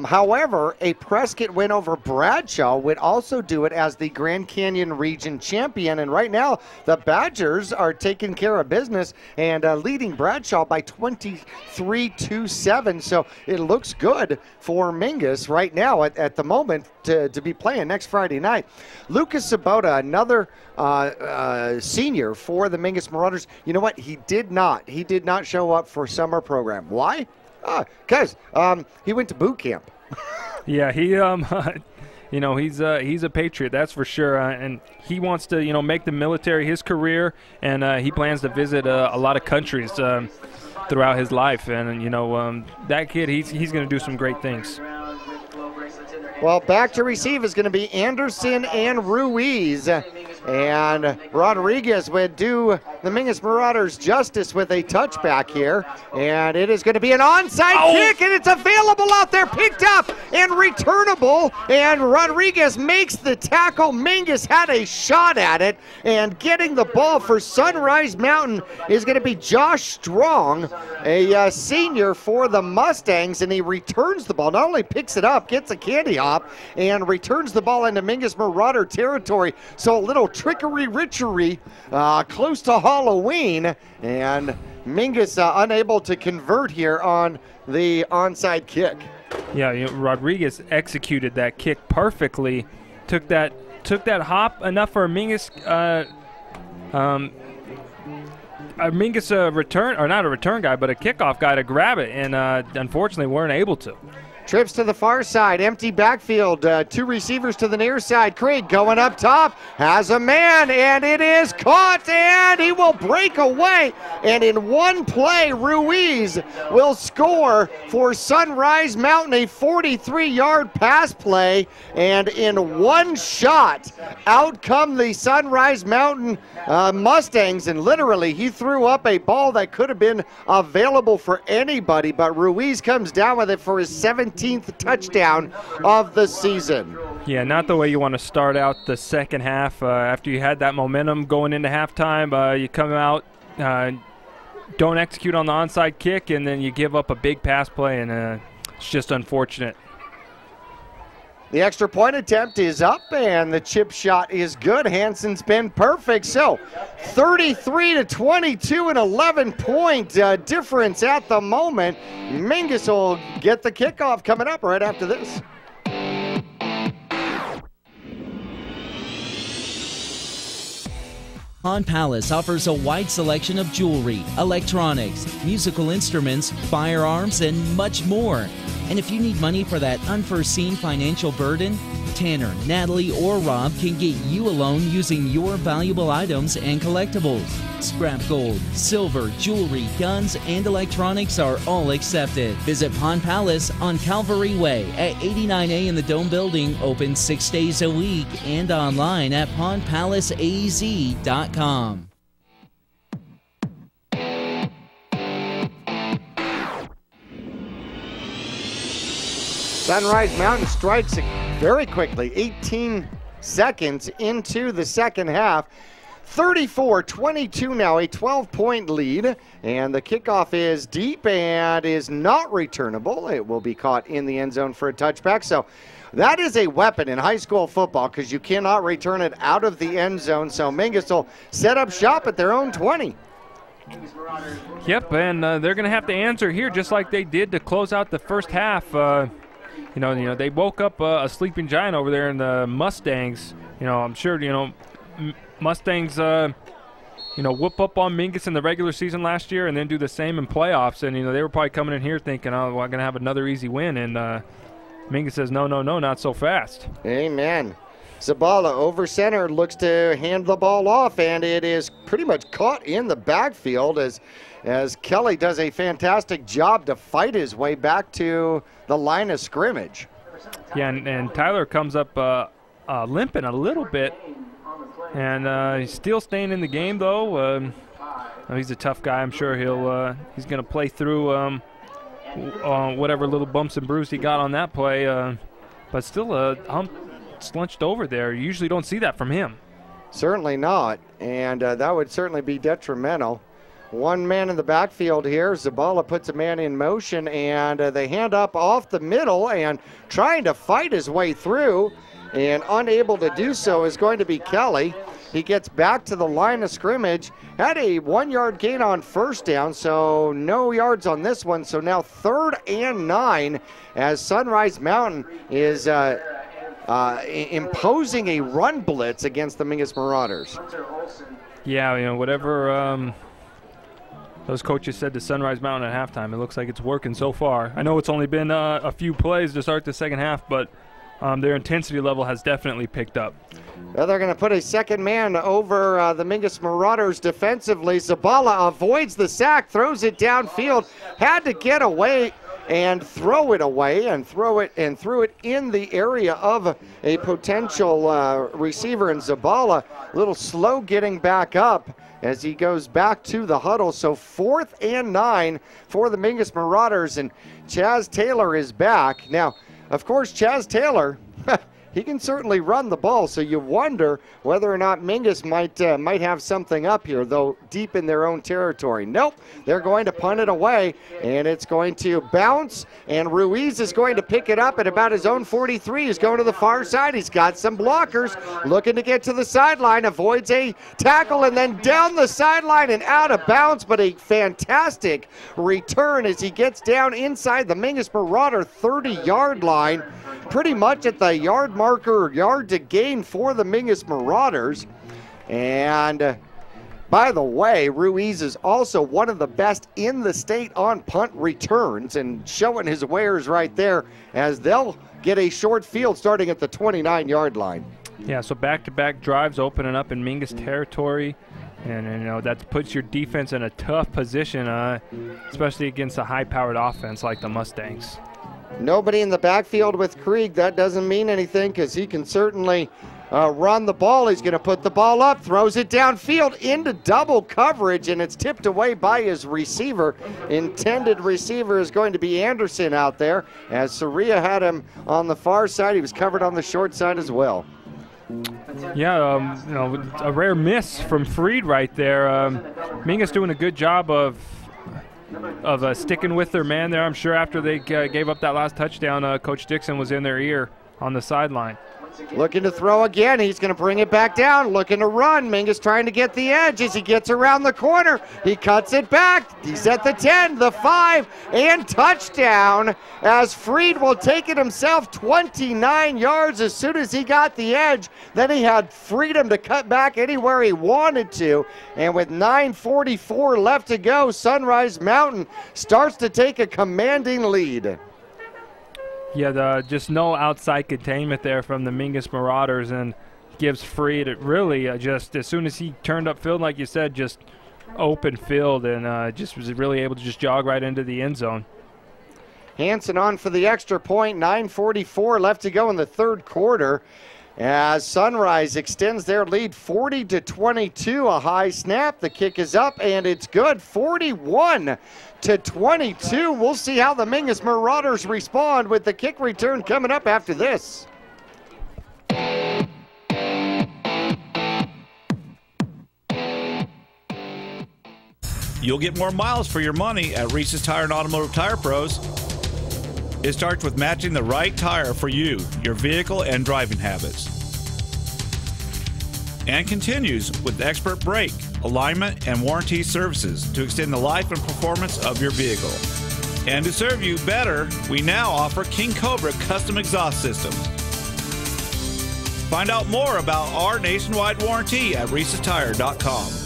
However, a Prescott win over Bradshaw would also do it as the Grand Canyon Region champion. And right now, the Badgers are taking care of business and leading Bradshaw by 23-7. So it looks good for Mingus right now at the moment to be playing next Friday night. Lucas Sabota, another senior for the Mingus Marauders. You know what? He did not show up for summer program. Why? Because he went to boot camp. Yeah, he he's a patriot, that's for sure, and he wants to make the military his career, and he plans to visit a lot of countries throughout his life, and that kid, he's going to do some great things. Well, back to receive is going to be Anderson and Ruiz. And Rodriguez would do the Mingus Marauders justice with a touchback here. And it is going to be an onside kick, and it's available out there, picked up and returnable. And Rodriguez makes the tackle. Mingus had a shot at it. And getting the ball for Sunrise Mountain is going to be Josh Strong, a senior for the Mustangs. And he returns the ball, not only picks it up, gets a candy hop, and returns the ball into Mingus Marauder territory. So a little trickery-richery close to Halloween, and Mingus unable to convert here on the onside kick. Yeah, Rodriguez executed that kick perfectly. Took that hop enough for Mingus. Mingus return, or not a return guy, but a kickoff guy to grab it, and unfortunately weren't able to. Trips to the far side, empty backfield, 2 receivers to the near side. Craig going up top, has a man, and it is caught, and he will break away. And in one play, Ruiz will score for Sunrise Mountain, a 43-yard pass play. And in one shot, out come the Sunrise Mountain Mustangs. And literally, he threw up a ball that could have been available for anybody, but Ruiz comes down with it for his 17th touchdown of the season. Yeah, not the way you want to start out the second half. After you had that momentum going into halftime, you come out, don't execute on the onside kick, and then you give up a big pass play, and it's just unfortunate. The extra point attempt is up, and the chip shot is good. Hanson's been perfect. So 33-22, an 11-point difference at the moment. Mingus will get the kickoff coming up right after this. Pawn Palace offers a wide selection of jewelry, electronics, musical instruments, firearms, and much more. And if you need money for that unforeseen financial burden, Tanner, Natalie, or Rob can get you a loan using your valuable items and collectibles. Scrap gold, silver, jewelry, guns, and electronics are all accepted. Visit Pawn Palace on Calvary Way at 89A in the Dome Building, open 6 days a week, and online at pawnpalaceaz.com. Sunrise Mountain strikes very quickly, 18 seconds into the second half. 34-22 now, a 12-point lead, and the kickoff is deep and is not returnable. It will be caught in the end zone for a touchback. So that is a weapon in high school football because you cannot return it out of the end zone. So Mingus will set up shop at their own 20. Yep, and they're going to have to answer here just like they did to close out the first half. You know, they woke up a sleeping giant over there in the Mustangs. You know, I'm sure, Mustangs, whoop up on Mingus in the regular season last year and then do the same in playoffs. And, they were probably coming in here thinking, oh, well, I'm going to have another easy win. And Mingus says, no, not so fast. Amen. Zabala over center looks to hand the ball off, and it is pretty much caught in the backfield as Kelly does a fantastic job to fight his way back to the line of scrimmage. Yeah, and Tyler comes up limping a little bit, and he's still staying in the game, though. He's a tough guy. I'm sure he's going to play through whatever little bumps and bruises he got on that play, but still slunched over there. You usually don't see that from him. Certainly not, and that would certainly be detrimental. One man in the backfield here. Zabala puts a man in motion, and they hand up off the middle, and trying to fight his way through, and unable to do so is going to be Kelly. He gets back to the line of scrimmage, had a 1-yard gain on first down, so no yards on this one. So now 3rd and 9 as Sunrise Mountain is imposing a run blitz against the Mingus Marauders. Yeah, whatever those coaches said to Sunrise Mountain at halftime, it looks like it's working so far. I know it's only been a few plays to start the second half, but their intensity level has definitely picked up. Well, they're going to put a second man over the Mingus Marauders defensively. Zabala avoids the sack, throws it downfield, had to get away and throw it away and threw it in the area of a potential receiver. And Zabala a little slow getting back up as he goes back to the huddle. So 4th and 9 for the Mingus Marauders, and Chaz Taylor is back. Now, of course, Chaz Taylor, he can certainly run the ball, so you wonder whether or not Mingus might have something up here, though deep in their own territory. Nope, they're going to punt it away, and it's going to bounce, and Ruiz is going to pick it up at about his own 43. He's going to the far side. He's got some blockers, looking to get to the sideline, avoids a tackle, and then down the sideline and out of bounds, but a fantastic return as he gets down inside the Mingus Marauder 30-yard line, pretty much at the yard marker, yard to gain for the Mingus Marauders. And by the way, Ruiz is also one of the best in the state on punt returns, and showing his wares right there as they'll get a short field starting at the 29-yard line. Yeah, so back-to-back drives opening up in Mingus territory. And, that puts your defense in a tough position, especially against a high-powered offense like the Mustangs. Nobody in the backfield with Krieg. That doesn't mean anything because he can certainly run the ball. He's going to put the ball up, throws it downfield into double coverage, and it's tipped away by his receiver. Intended receiver is going to be Anderson out there, as Soria had him on the far side. He was covered on the short side as well. Yeah, a rare miss from Freed right there. Mingus doing a good job of sticking with their man there. I'm sure after they gave up that last touchdown, Coach Dixon was in their ear on the sideline. Looking to throw again. He's going to bring it back down. Looking to run. Mingus trying to get the edge as he gets around the corner. He cuts it back. He's at the 10, the 5, and touchdown as Freed will take it himself 29 yards as soon as he got the edge. Then he had freedom to cut back anywhere he wanted to. And with 9:44 left to go, Sunrise Mountain starts to take a commanding lead. Yeah, just no outside containment there from the Mingus Marauders, and gives Freed really just as soon as he turned up field, like you said, just open field, and just was really able to just jog right into the end zone. Hansen on for the extra point. 9:44 left to go in the third quarter as Sunrise extends their lead 40-22. A high snap. The kick is up, and it's good. 41-22. We'll see how the Mingus Marauders respond with the kick return coming up after this. You'll get more miles for your money at Reese's Tire and Automotive Tire Pros. It starts with matching the right tire for you, your vehicle, and driving habits. And continues with expert brake, alignment, and warranty services to extend the life and performance of your vehicle. And to serve you better, we now offer King Cobra custom exhaust systems. Find out more about our nationwide warranty at Reese'sTire.com.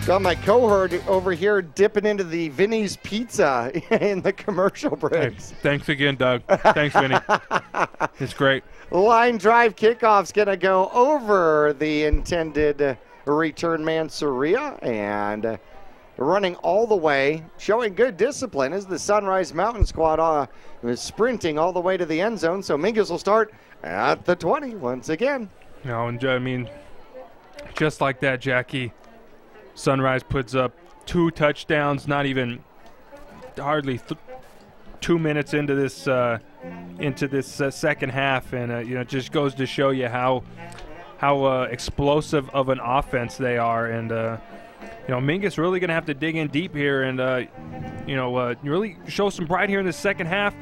Got my cohort over here dipping into the Vinny's Pizza in the commercial breaks. Hey, thanks again, Doug. Thanks, Vinny. It's great. Line drive kickoff's going to go over the intended return man, Soria, and running all the way, showing good discipline as the Sunrise Mountain squad is sprinting all the way to the end zone. So Mingus will start at the 20 once again. No, and I mean, just like that, Jackie. Sunrise puts up 2 touchdowns, not even hardly 2 minutes into this second half, and it just goes to show you how explosive of an offense they are, and Mingus really going to have to dig in deep here, and really show some pride here in the second half.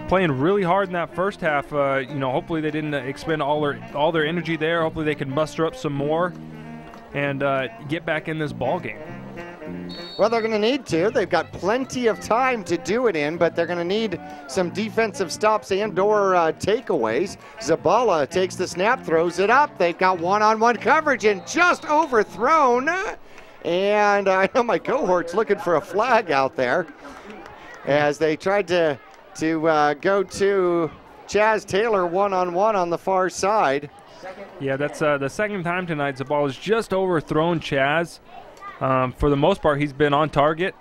Playing really hard in that first half. Hopefully they didn't expend all their energy there. Hopefully they can muster up some more and get back in this ball game. Well, they're going to need to. They've got plenty of time to do it in, but they're going to need some defensive stops and/or takeaways. Zabala takes the snap, throws it up. They've got one-on-one coverage and just overthrown. And I know my cohort's looking for a flag out there as they tried to go to Chaz Taylor one-on-one on the far side. Yeah, that's the second time tonight Zabala's just overthrown Chaz. For the most part, he's been on target.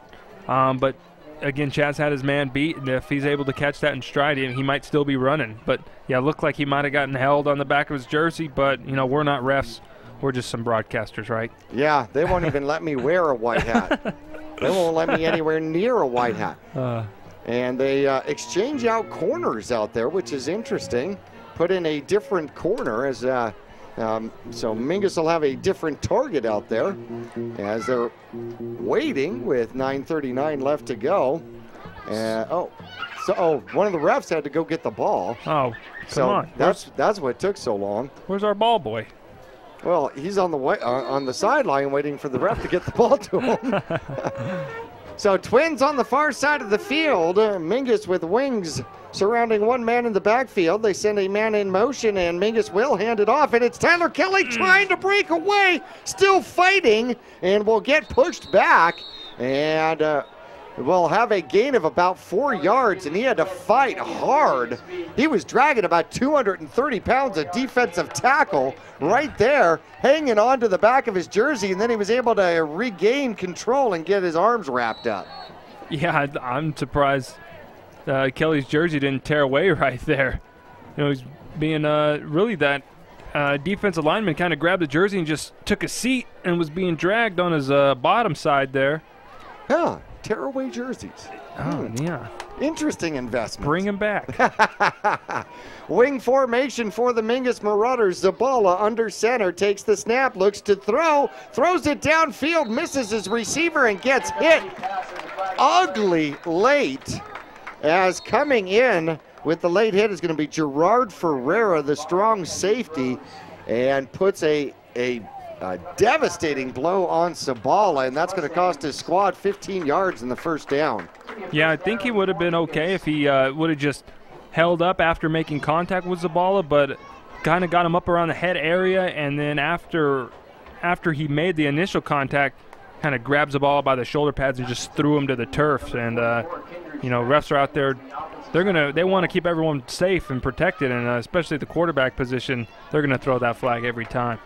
But, again, Chaz had his man beat, and if he's able to catch that in stride, he might still be running. But, yeah, it looked like he might have gotten held on the back of his jersey, but, we're not refs. We're just some broadcasters, right? Yeah, they won't even let me wear a white hat. They won't let me anywhere near a white hat. And they exchange out corners out there, which is interesting. Put in a different corner as so Mingus will have a different target out there as they're waiting with 9:39 left to go. One of the refs had to go get the ball. Oh, come on. That's what took so long. Where's our ball boy? Well, he's on the sideline waiting for the ref to get the ball to him. So Twins on the far side of the field. Mingus with wings surrounding one man in the backfield. They send a man in motion, and Mingus will hand it off, and it's Tyler Kelly trying to break away, still fighting, and will get pushed back, and will have a gain of about 4 yards, and he had to fight hard. He was dragging about 230 pounds of defensive tackle right there, hanging on to the back of his jersey, and then he was able to regain control and get his arms wrapped up. Yeah, I'm surprised Kelly's jersey didn't tear away right there. He's being really that defensive lineman kind of grabbed the jersey and just took a seat and was being dragged on his bottom side there. Yeah, tear away jerseys. Oh, yeah. Interesting investment. Bring him back. Wing formation for the Mingus Marauders. Zabala under center, takes the snap, looks to throw, throws it downfield, misses his receiver and gets hit ugly late. As coming in with the late hit is going to be Gerard Ferreira, the strong safety, and puts a devastating blow on Zabala, and that's going to cost his squad 15 yards in the first down. Yeah, I think he would have been okay if he would have just held up after making contact with Zabala, but kind of got him up around the head area, and then after he made the initial contact, kind of grabs the ball by the shoulder pads and just threw him to the turf. And you know, refs are out there. They want to keep everyone safe and protected, and especially the quarterback position, they're going to throw that flag every time.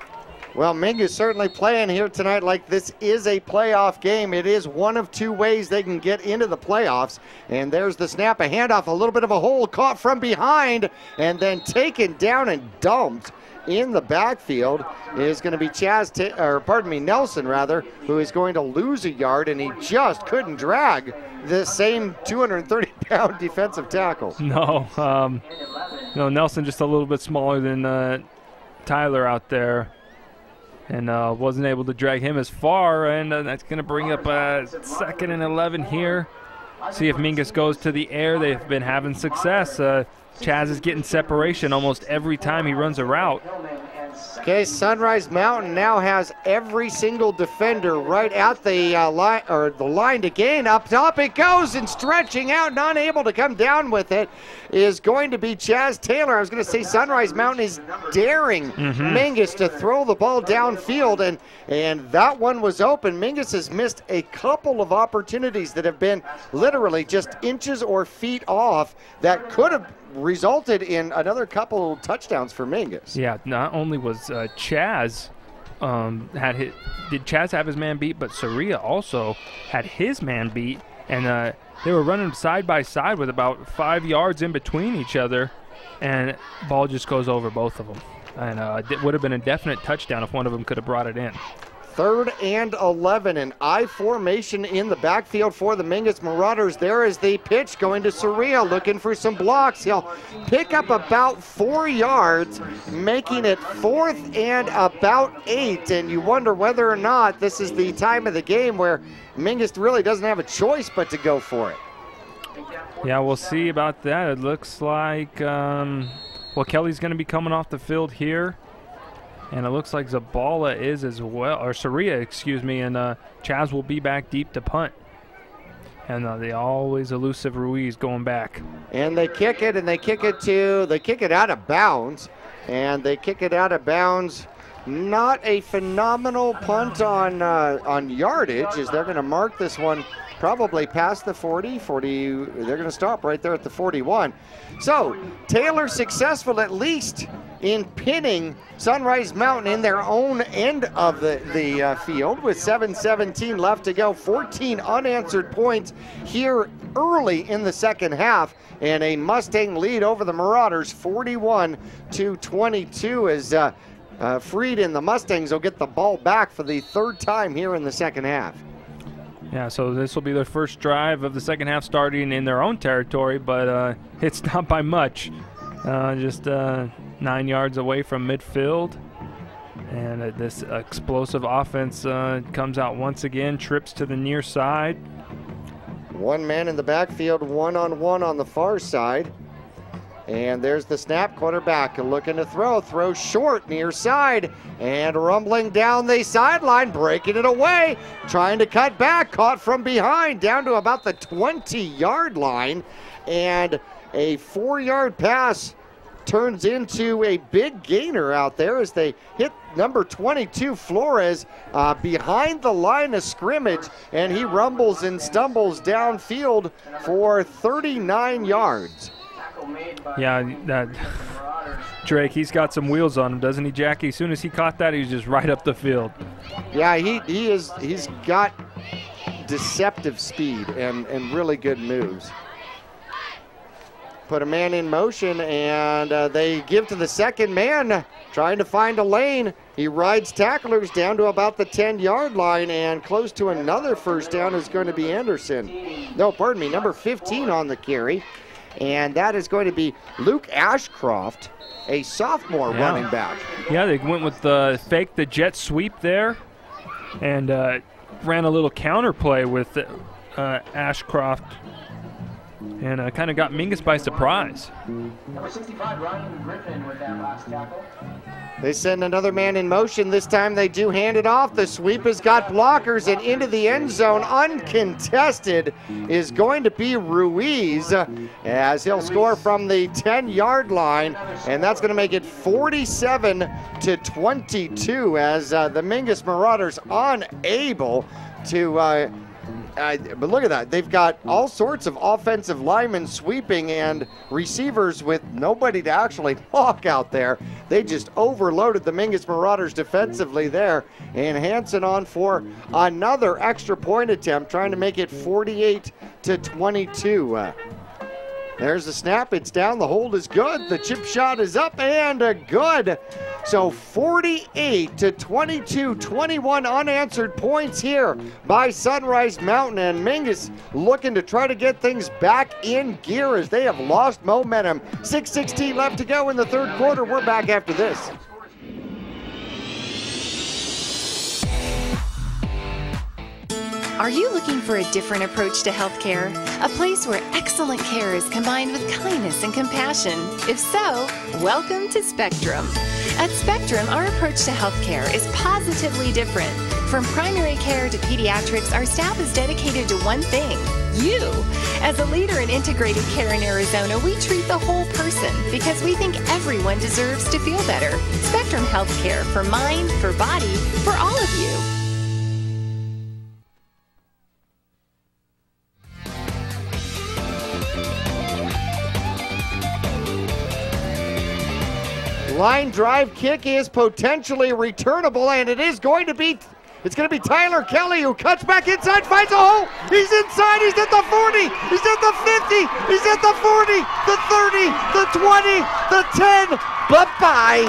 Well, Mingus certainly playing here tonight like this is a playoff game. It is one of two ways they can get into the playoffs. And there's the snap, a handoff, a little bit of a hole, caught from behind, and then taken down and dumped in the backfield is going to be Nelson, who is going to lose a yard, and he just couldn't drag the same 230-pound defensive tackle. No, Nelson just a little bit smaller than Tyler out there, and wasn't able to drag him as far, and that's going to bring up a 2nd and 11 here. See if Mingus goes to the air. They've been having success. Chaz is getting separation almost every time he runs a route. Okay, Sunrise Mountain now has every single defender right at the line to gain. Up top it goes, and stretching out, not able to come down with it, is going to be Chaz Taylor. I was going to say Sunrise Mountain is daring Mingus to throw the ball downfield, and that one was open. Mingus has missed a couple of opportunities that have been literally just inches or feet off that could have resulted in another couple touchdowns for Mingus. Yeah, not only was Chaz did Chaz have his man beat, but Saria also had his man beat, and they were running side by side with about 5 yards in between each other, and ball just goes over both of them. And it would have been a definite touchdown if one of them could have brought it in. 3rd and 11, an I formation in the backfield for the Mingus Marauders. There is the pitch going to Surreal, looking for some blocks. He'll pick up about 4 yards, making it 4th and about 8. And you wonder whether or not this is the time of the game where Mingus really doesn't have a choice but to go for it. Yeah, we'll see about that. It looks like, Kelly's going to be coming off the field here. And it looks like Zabala is as well, or Saria, excuse me, and Chaz will be back deep to punt. And the always elusive Ruiz going back. And they kick it, and they kick it out of bounds. And they kick it out of bounds. Not a phenomenal punt on yardage, as they're going to mark this one probably past the 40. They're going to stop right there at the 41. So Taylor successful at least in pinning Sunrise Mountain in their own end of the field with 7:17 left to go. 14 unanswered points here early in the second half, and a Mustang lead over the Marauders 41-22 as Freed and the Mustangs will get the ball back for the 3rd time here in the second half. Yeah, so this will be their first drive of the second half starting in their own territory, but it's not by much. Just 9 yards away from midfield. And this explosive offense comes out once again, trips to the near side. One man in the backfield, one-on-one on the far side. And there's the snap, quarterback looking to throw short near side, and rumbling down the sideline, breaking it away, trying to cut back, caught from behind, down to about the 20-yard line, and a 4-yard pass turns into a big gainer out there as they hit number 22, Flores, behind the line of scrimmage, and he rumbles and stumbles downfield for 39 yards. Yeah, Drake, he's got some wheels on him, doesn't he, Jackie? As soon as he caught that, he was just right up the field. Yeah, he's got deceptive speed and really good moves. Put a man in motion, and they give to the second man. trying to find a lane. He rides tacklers down to about the 10-yard line, and close to another first down is going to be Anderson. No, pardon me, number 15 on the carry. And that is going to be Luke Ashcroft, a sophomore running back. Yeah, they went with the fake the jet sweep there and ran a little counter play with Ashcroft and kind of got Mingus by surprise. Number 65, Ryan Griffin with that last tackle. They send another man in motion. This time they do hand it off. The sweep has got blockers, and into the end zone, uncontested, is going to be Ruiz, as he'll score from the 10-yard line, and that's going to make it 47-22 as the Mingus Marauders unable to but look at that. They've got all sorts of offensive linemen sweeping and receivers with nobody to actually block out there. They just overloaded the Mingus Marauders defensively there. And Hansen on for another extra point attempt, trying to make it 48-22. There's the snap. It's down. The hold is good. The chip shot is up and good. So 48-22, 21 unanswered points here by Sunrise Mountain. And Mingus looking to try to get things back in gear as they have lost momentum. 6:16 left to go in the third quarter. We're back after this. Are you looking for a different approach to healthcare? A place where excellent care is combined with kindness and compassion? If so, welcome to Spectrum. At Spectrum, our approach to healthcare is positively different. From primary care to pediatrics, our staff is dedicated to one thing: you. As a leader in integrated care in Arizona, we treat the whole person because we think everyone deserves to feel better. Spectrum Healthcare, for mind, for body, for all of you. Line drive kick is potentially returnable, and it is going to be, it's going to be Tyler Kelly, who cuts back inside, finds a hole. He's inside. He's at the 40. He's at the 50. He's at the 40, the 30, the 20, the 10. Bye-bye.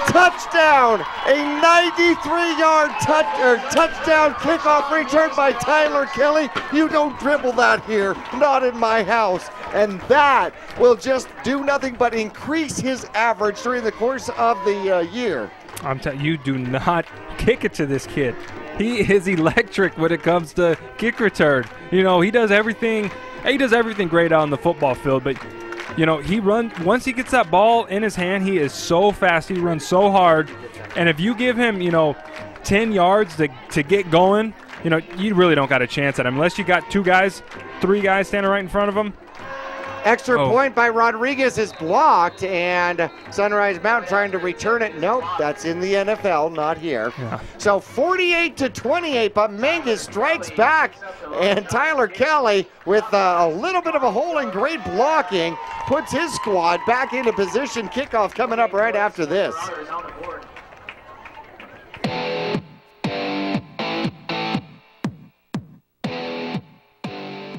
Touchdown. A 93-yard touchdown kickoff return by Tyler Kelly. You don't dribble that here. Not in my house. And that will just do nothing but increase his average during the course of the year. I'm telling you, do not kick it to this kid. He is electric when it comes to kick return. You know, he does everything. He does everything great out on the football field, but you know, he runs, once he gets that ball in his hand, he is so fast, he runs so hard. And if you give him, you know, 10 yards to get going, you know, you really don't got a chance at him unless you got 3 guys standing right in front of him. Extra point by Rodriguez is blocked, and Sunrise Mountain trying to return it. Nope, that's in the NFL, not here. Yeah. So 48-28, but Mingus strikes back, and Tyler Kelly, with a little bit of a hole and great blocking, puts his squad back into position. Kickoff coming up right after this.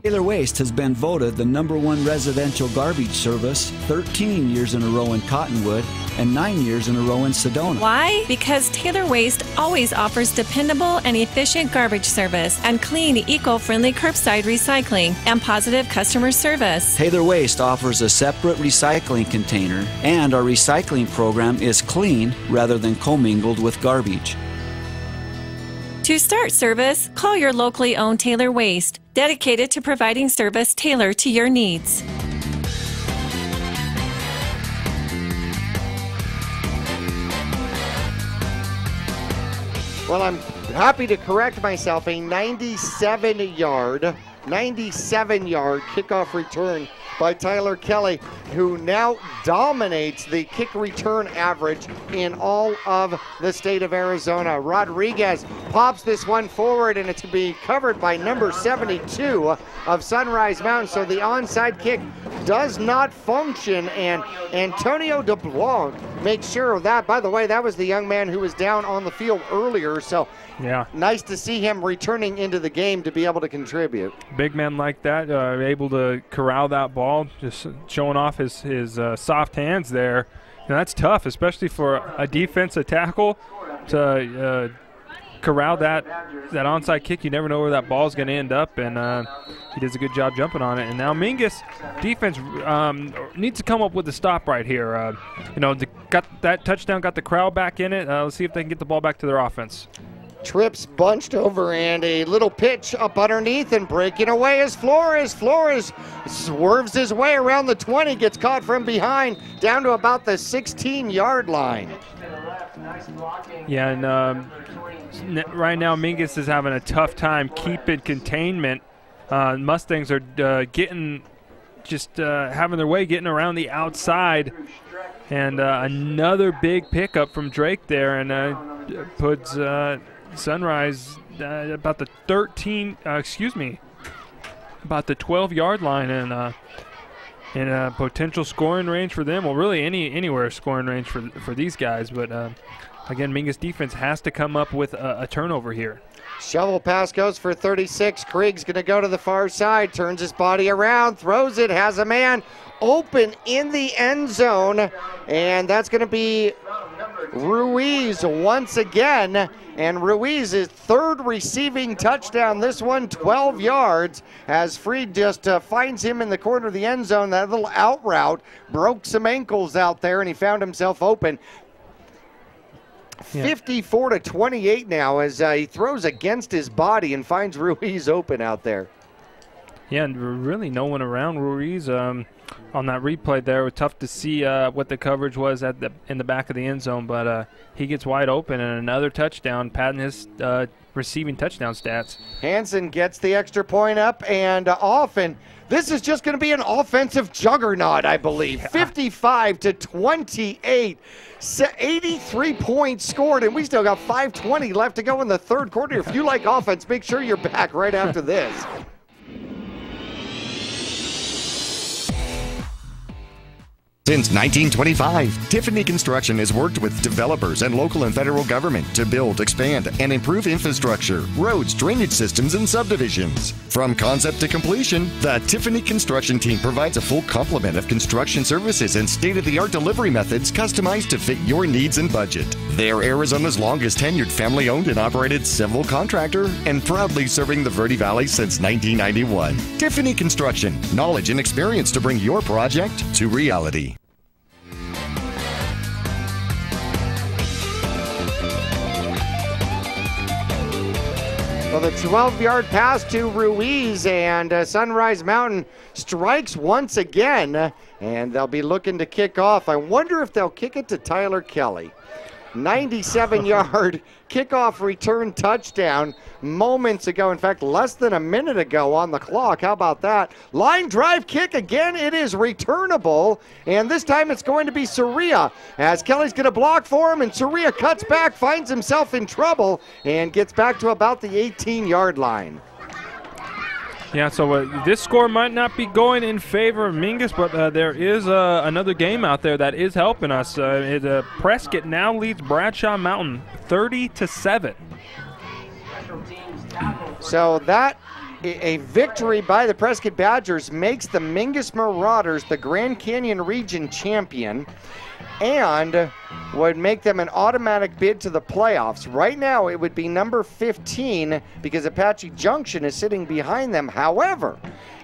Taylor Waste has been voted the #1 residential garbage service 13 years in a row in Cottonwood and 9 years in a row in Sedona. Why? Because Taylor Waste always offers dependable and efficient garbage service and clean, eco-friendly curbside recycling and positive customer service. Taylor Waste offers a separate recycling container, and our recycling program is clean rather than commingled with garbage. To start service, call your locally owned Taylor Waste, dedicated to providing service tailored to your needs. Well, I'm happy to correct myself. A 97-yard kickoff return by Tyler Kelly, who now dominates the kick return average in all of the state of Arizona. Rodriguez pops this one forward, and it's going to be covered by number 72 of Sunrise Mountain. So the onside kick does not function, and Antonio DeBlanc makes sure of that. By the way, that was the young man who was down on the field earlier, so yeah, nice to see him returning into the game to be able to contribute. Big men like that able to corral that ball, just showing off his soft hands there. And that's tough, especially for a defensive tackle to corral that onside kick. You never know where that ball's going to end up, and he does a good job jumping on it. And now Mingus defense needs to come up with a stop right here. Got that touchdown, got the crowd back in it. Let's see if they can get the ball back to their offense. Trips bunched over, and a little pitch up underneath, and breaking away is Flores. Flores swerves his way around the 20, gets caught from behind down to about the 16-yard line. Yeah, and right now Mingus is having a tough time keeping containment. Mustangs are having their way getting around the outside, and another big pickup from Drake there, and puts Sunrise about the 12-yard line, and in a potential scoring range for them. Well, really anywhere scoring range for these guys, but again, Mingus defense has to come up with a turnover here. Shovel pass goes for 36. Krieg's going to go to the far side, turns his body around, throws it, has a man open in the end zone, and that's going to be Ruiz once again. And Ruiz's third receiving touchdown, this one 12 yards, as Freed just finds him in the corner of the end zone. That little out route broke some ankles out there, and he found himself open. 54-28 now as he throws against his body and finds Ruiz open out there. Yeah, and really no one around Ruiz on that replay there. It was tough to see what the coverage was in the back of the end zone, but he gets wide open, and another touchdown, padding his receiving touchdown stats. Hansen gets the extra point up and off, and this is just going to be an offensive juggernaut, I believe. 55-28. 83 points scored, and we still got 5:20 left to go in the third quarter. If you like offense, make sure you're back right after this. Since 1925, Tiffany Construction has worked with developers and local and federal government to build, expand, and improve infrastructure, roads, drainage systems, and subdivisions. From concept to completion, the Tiffany Construction team provides a full complement of construction services and state-of-the-art delivery methods customized to fit your needs and budget. They're Arizona's longest tenured family-owned and operated civil contractor, and proudly serving the Verde Valley since 1991. Tiffany Construction, knowledge and experience to bring your project to reality. Well, the 12-yard pass to Ruiz, and Sunrise Mountain strikes once again, and they'll be looking to kick off. I wonder if they'll kick it to Tyler Kelly. 97-yard kickoff return touchdown moments ago. In fact, less than a minute ago on the clock. How about that? Line drive kick again. It is returnable, and this time it's going to be Soria, as Kelly's going to block for him, and Soria cuts back, finds himself in trouble, and gets back to about the 18-yard line. Yeah, so this score might not be going in favor of Mingus, but there is another game out there that is helping us. Prescott now leads Bradshaw Mountain 30-7. So that a victory by the Prescott Badgers makes the Mingus Marauders the Grand Canyon Region champion, and would make them an automatic bid to the playoffs. Right now, it would be number 15 because Apache Junction is sitting behind them. However,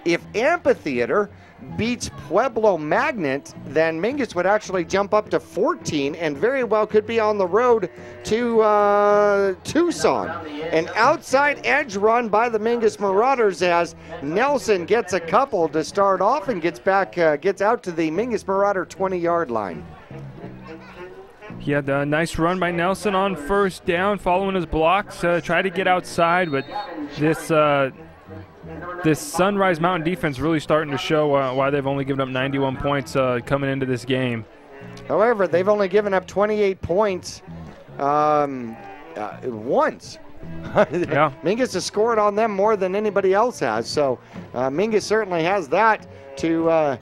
if Amphitheater beats Pueblo Magnet, then Mingus would actually jump up to 14 and very well could be on the road to Tucson. An outside edge run by the Mingus Marauders as Nelson gets a couple to start off and gets out to the Mingus Marauder 20-yard line. He had a nice run by Nelson on first down, following his blocks, try to get outside, but this Sunrise Mountain defense really starting to show why they've only given up 91 points coming into this game. However, they've only given up 28 points once. Yeah. Mingus has scored on them more than anybody else has, so Mingus certainly has that to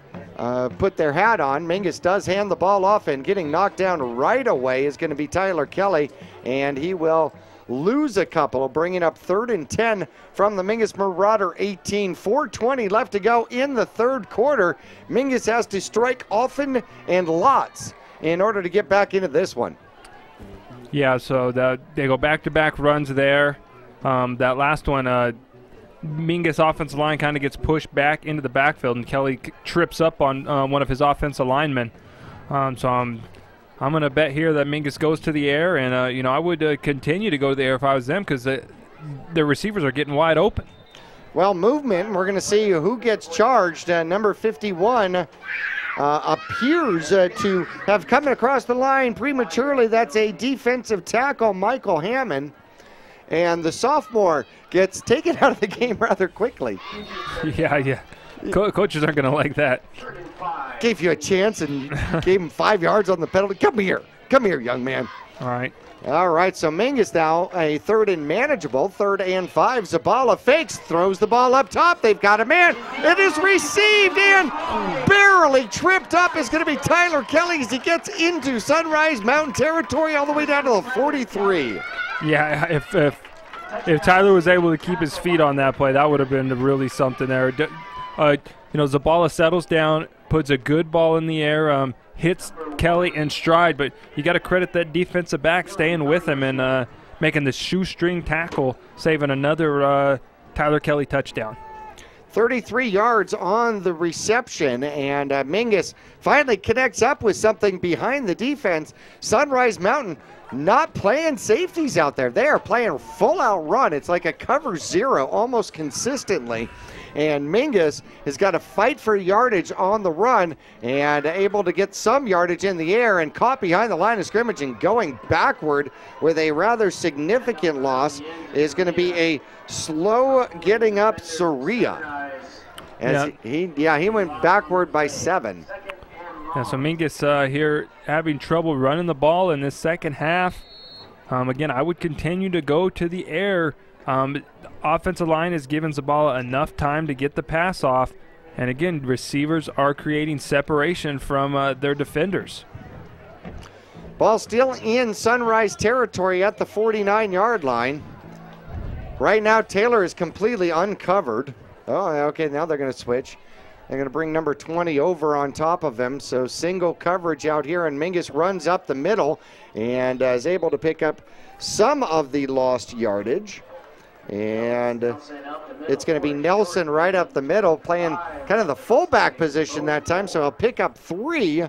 put their hat on. Mingus does hand the ball off, and getting knocked down right away is going to be Tyler Kelly, and he will lose a couple, bringing up 3rd and 10 from the Mingus Marauder 18. 4:20 left to go in the third quarter. Mingus has to strike often and lots in order to get back into this one. Yeah, so they go back-to-back runs there. That last one, Mingus offensive line kind of gets pushed back into the backfield, and Kelly trips up on one of his offensive linemen. So I'm going to bet here that Mingus goes to the air, and I would continue to go to the air if I was them, because the receivers are getting wide open. Well, movement, we're going to see who gets charged. Number 51 appears to have come across the line prematurely. That's a defensive tackle, Michael Hammond. And the sophomore gets taken out of the game rather quickly. Yeah. Coaches aren't going to like that. Gave you a chance and gave him 5 yards on the penalty. Come here, young man. All right, so Mingus now a 3rd and manageable, 3rd and 5. Zabala fakes, throws the ball up top. They've got a man. It is received and barely tripped up is going to be Tyler Kelly as he gets into Sunrise Mountain territory all the way down to the 43. Yeah, if Tyler was able to keep his feet on that play, that would have been really something there. Zabala settles down, puts a good ball in the air, hits Kelly in stride, but you got to credit that defensive back staying with him and making the shoestring tackle, saving another Tyler Kelly touchdown. 33 yards on the reception, and Mingus finally connects up with something behind the defense. Sunrise Mountain not playing safeties out there. They are playing full-out run. It's like a cover 0 almost consistently. And Mingus has got to fight for yardage on the run and able to get some yardage in the air, and caught behind the line of scrimmage and going backward with a rather significant loss is going to be a slow getting up Soria. He went backward by 7. Yeah, so Mingus here having trouble running the ball in this second half. Again, I would continue to go to the air. Offensive line has given Zabala enough time to get the pass off. And again, receivers are creating separation from their defenders. Ball still in Sunrise territory at the 49-yard line. Right now, Taylor is completely uncovered. Oh, okay, now they're going to switch. They're going to bring number 20 over on top of him. So single coverage out here, and Mingus runs up the middle and is able to pick up some of the lost yardage. And it's going to be Nelson right up the middle, playing kind of the fullback position that time. So he'll pick up 3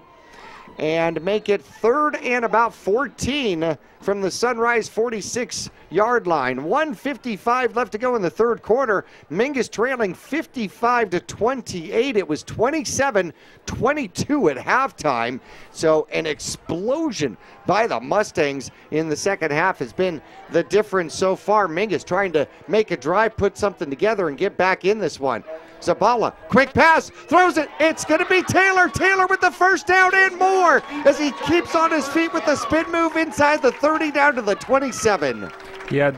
and make it 3rd and about 14 from the Sunrise 46-yard line. 1:55 left to go in the third quarter. Mingus trailing 55-28. It was 27-22 at halftime. So an explosion by the Mustangs in the second half has been the difference so far. Mingus trying to make a drive, put something together, and get back in this one. Zabala, quick pass, throws it. It's going to be Taylor. Taylor with the first down and more as he keeps on his feet with the spin move inside the 30 down to the 27. Yeah,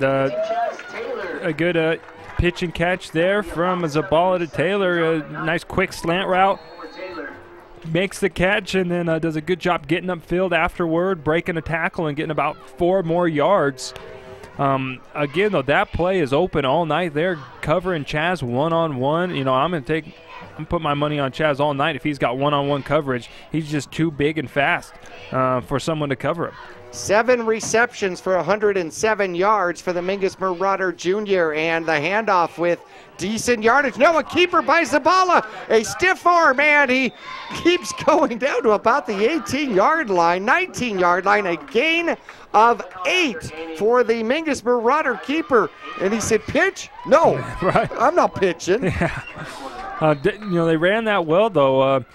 a good pitch and catch there from Zabala to Taylor. A nice quick slant route. Makes the catch and then does a good job getting upfield afterward, breaking a tackle and getting about 4 more yards. Again, though, that play is open all night. They're covering Chaz one-on-one. I'm putting my money on Chaz all night. If he's got one-on-one coverage, he's just too big and fast for someone to cover him. 7 receptions for 107 yards for the Mingus Marauder Jr. And the handoff with decent yardage. No, a keeper by Zabala. A stiff arm, and he keeps going down to about the 18-yard line, 19-yard line. A gain of 8 for the Mingus Marauder keeper. And he said, pitch? No, right. I'm not pitching. Yeah. They ran that well, though. A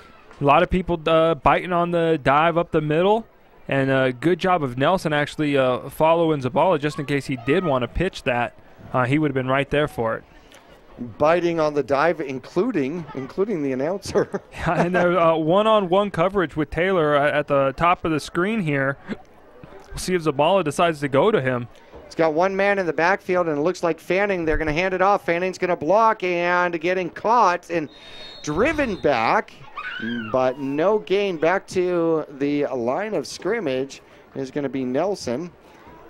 lot of people biting on the dive up the middle. And a good job of Nelson actually following Zabala just in case he did want to pitch that. He would have been right there for it. Biting on the dive, including the announcer. And one-on-one coverage with Taylor at the top of the screen here. We'll see if Zabala decides to go to him. He's got one man in the backfield, and it looks like Fanning. They're going to hand it off. Fanning's going to block, and getting caught and driven back. but no gain. Back to the line of scrimmage is going to be Nelson.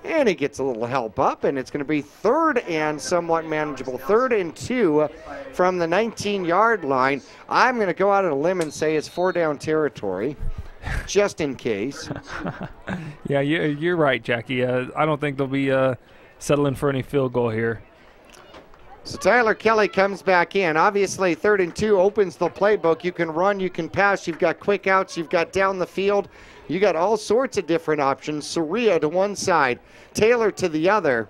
And he gets a little help up, and it's going to be 3rd and somewhat manageable. 3rd and 2 from the 19-yard line. I'm going to go out on a limb and say it's 4-down territory, just in case. Yeah, you're right, Jackie. I don't think they'll be settling for any field goal here. So Tyler Kelly comes back in. Obviously, 3rd and 2 opens the playbook. You can run, you can pass, you've got quick outs, you've got down the field. You got all sorts of different options. Soria to one side, Taylor to the other.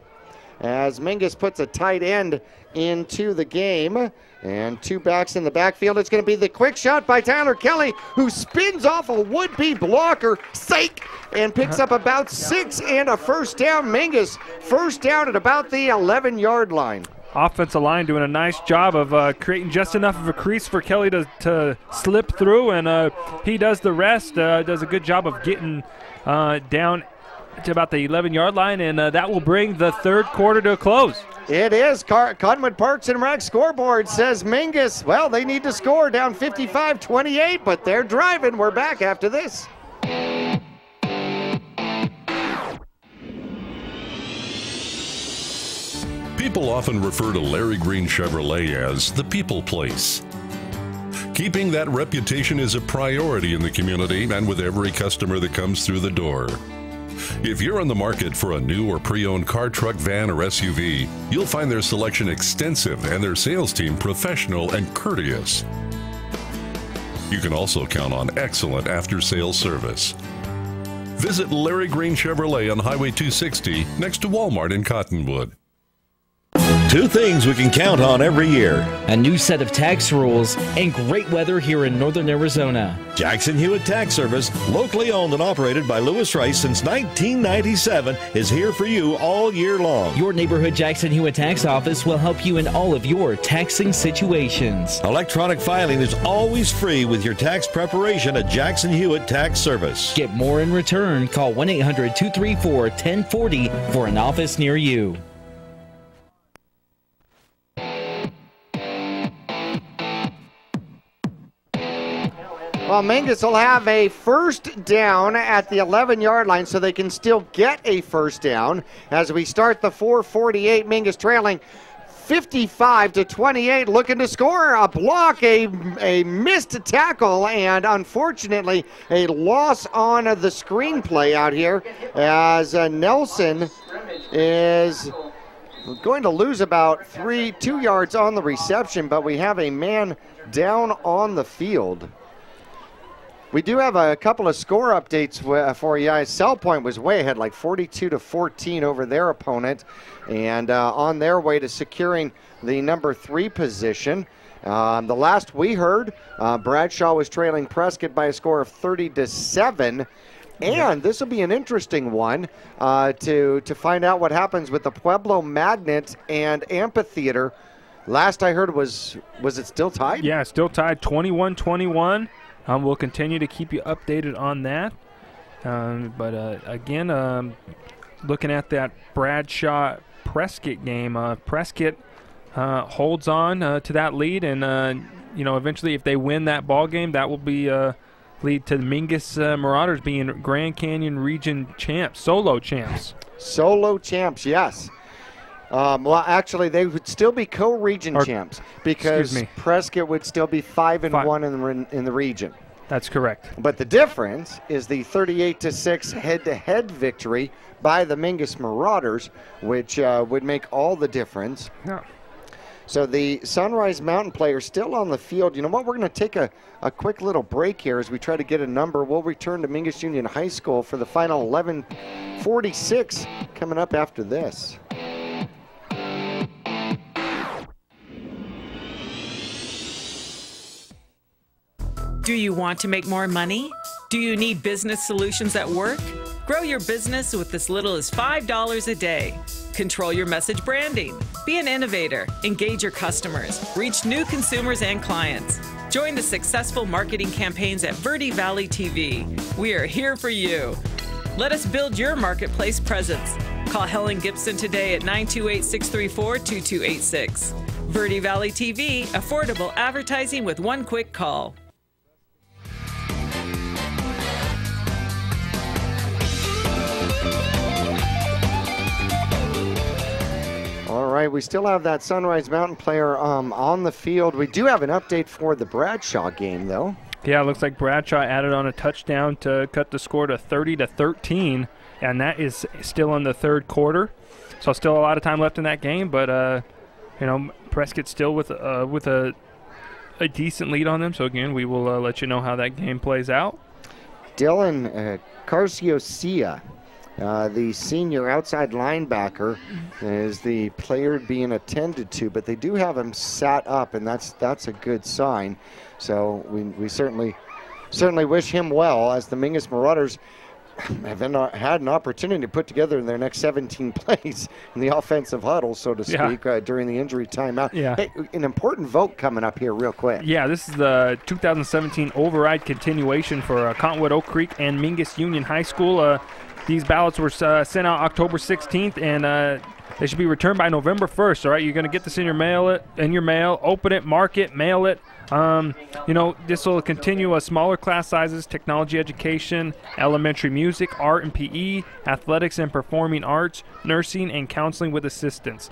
As Mingus puts a tight end into the game. And 2 backs in the backfield. It's going to be the quick shot by Tyler Kelly, who spins off a would-be blocker, and picks up about 6 and a first down. Mingus, first down at about the 11-yard line. Offensive line doing a nice job of creating just enough of a crease for Kelly to slip through, and he does the rest. Does a good job of getting down to about the 11-yard line, and that will bring the 3rd quarter to a close. It is. Cottonwood Parks and Rec scoreboard says Mingus, well, they need to score down 55-28, but they're driving. We're back after this. People often refer to Larry Green Chevrolet as the people place. Keeping that reputation is a priority in the community and with every customer that comes through the door. If you're on the market for a new or pre-owned car, truck, van, or SUV, you'll find their selection extensive and their sales team professional and courteous. You can also count on excellent after-sales service. Visit Larry Green Chevrolet on Highway 260 next to Walmart in Cottonwood. 2 things we can count on every year: a new set of tax rules and great weather here in northern Arizona. Jackson Hewitt Tax Service, locally owned and operated by Lewis Rice since 1997, is here for you all year long. Your neighborhood Jackson Hewitt Tax Office will help you in all of your taxing situations. Electronic filing is always free with your tax preparation at Jackson Hewitt Tax Service. Get more in return. Call 1-800-234-1040 for an office near you. Well, Mingus will have a first down at the 11-yard line, so they can still get a first down as we start the 4:48. Mingus trailing 55-28, looking to score. A block, a missed tackle, and unfortunately a loss on the screenplay out here as Nelson is going to lose about 2 yards on the reception, but we have a man down on the field. We do have a couple of score updates for you. Cell Point was way ahead, like 42-14 over their opponent, and on their way to securing the number 3 position. The last we heard, Bradshaw was trailing Prescott by a score of 30-7. And this will be an interesting one to find out what happens with the Pueblo Magnet and Amphitheater. Last I heard was it still tied? Yeah, still tied, 21-21. We'll continue to keep you updated on that. Again, looking at that Bradshaw-Prescott game, Prescott holds on to that lead, and eventually if they win that ball game, that will be lead to the Mingus Marauders being Grand Canyon Region champs, solo champs. Solo champs, yes. Well, actually, they would still be co-region champs because Prescott would still be 5-1 in the region. That's correct. But the difference is the 38-6 head-to-head victory by the Mingus Marauders, which would make all the difference. Yeah. So the Sunrise Mountain players still on the field. You know what? We're going to take a quick little break here as we try to get a number. We'll return to Mingus Union High School for the final 11:46 coming up after this. Do you want to make more money? Do you need business solutions at work? Grow your business with as little as $5 a day. Control your message branding. Be an innovator. Engage your customers. Reach new consumers and clients. Join the successful marketing campaigns at Verde Valley TV. We are here for you. Let us build your marketplace presence. Call Helen Gibson today at 928-634-2286. Verde Valley TV, affordable advertising with one quick call. right, we still have that Sunrise Mountain player on the field. We do have an update for the Bradshaw game, though. Yeah, it looks like Bradshaw added on a touchdown to cut the score to 30-13, and that is still in the third quarter. So still a lot of time left in that game, but you know, Prescott still with a decent lead on them. So again, we will let you know how that game plays out. Dylan Carciocia, the senior outside linebacker, is the player being attended to, but they do have him sat up, and that's a good sign. So we certainly wish him well, as the Mingus Marauders have had an opportunity to put together their next 17 plays in the offensive huddle, so to speak, during the injury timeout. Yeah. Hey, an important vote coming up here real quick. Yeah, this is the 2017 override continuation for Cottonwood, Oak Creek, and Mingus Union High School. These ballots were sent out October 16th, and they should be returned by November 1st. All right, you're going to get this in your mail, open it, mark it, mail it. You know, this will continue smaller class sizes, technology education, elementary music, art and PE, athletics and performing arts, nursing, and counseling with assistance.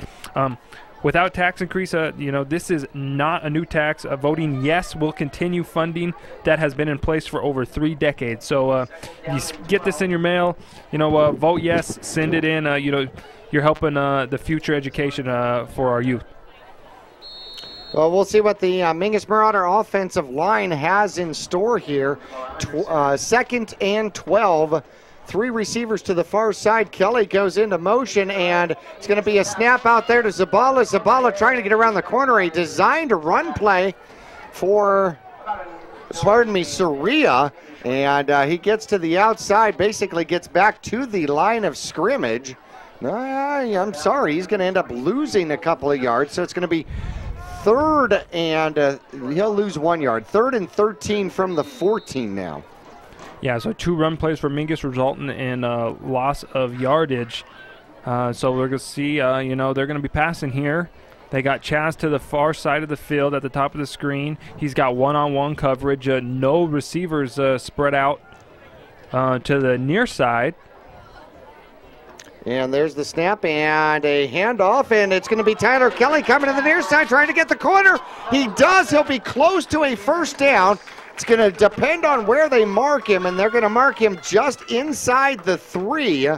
Without tax increase, you know, this is not a new tax. Voting yes will continue funding that has been in place for over 3 decades. So you get this in your mail, you know, vote yes, send it in. You know, you're helping the future education for our youth. Well, we'll see what the Mingus Marauder offensive line has in store here. 2nd and 12. 3 receivers to the far side. Kelly goes into motion, and it's going to be a snap out there to Zabala. Zabala trying to get around the corner. A designed run play for, Soria. And he gets to the outside, basically gets back to the line of scrimmage. I'm sorry, he's going to end up losing a couple of yards, so it's going to be 3rd and he'll lose 1 yard. 3rd and 13 from the 14 now. Yeah, so 2 run plays for Mingus resulting in loss of yardage. So we're going to see, you know, they're going to be passing here. They got Chaz to the far side of the field at the top of the screen. He's got one-on-one coverage. No receivers spread out to the near side. And there's the snap and a handoff, and it's going to be Tyler Kelly coming to the near side trying to get the corner. He does. He'll be close to a first down. It's going to depend on where they mark him, and they're going to mark him just inside the 3.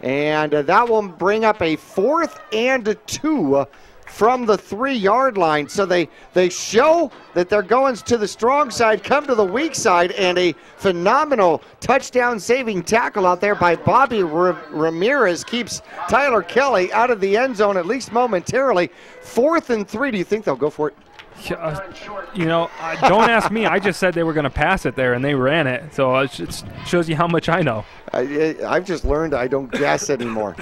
And that will bring up a 4th and 2 from the 3-yard line. So they show that they're going to the strong side, come to the weak side, and a phenomenal touchdown-saving tackle out there by Bobby Ramirez keeps Tyler Kelly out of the end zone, at least momentarily. 4th and 3. Do you think they'll go for it? You know, don't ask me. I just said they were going to pass it there, and they ran it. So it shows you how much I know. I've just learned I don't guess anymore.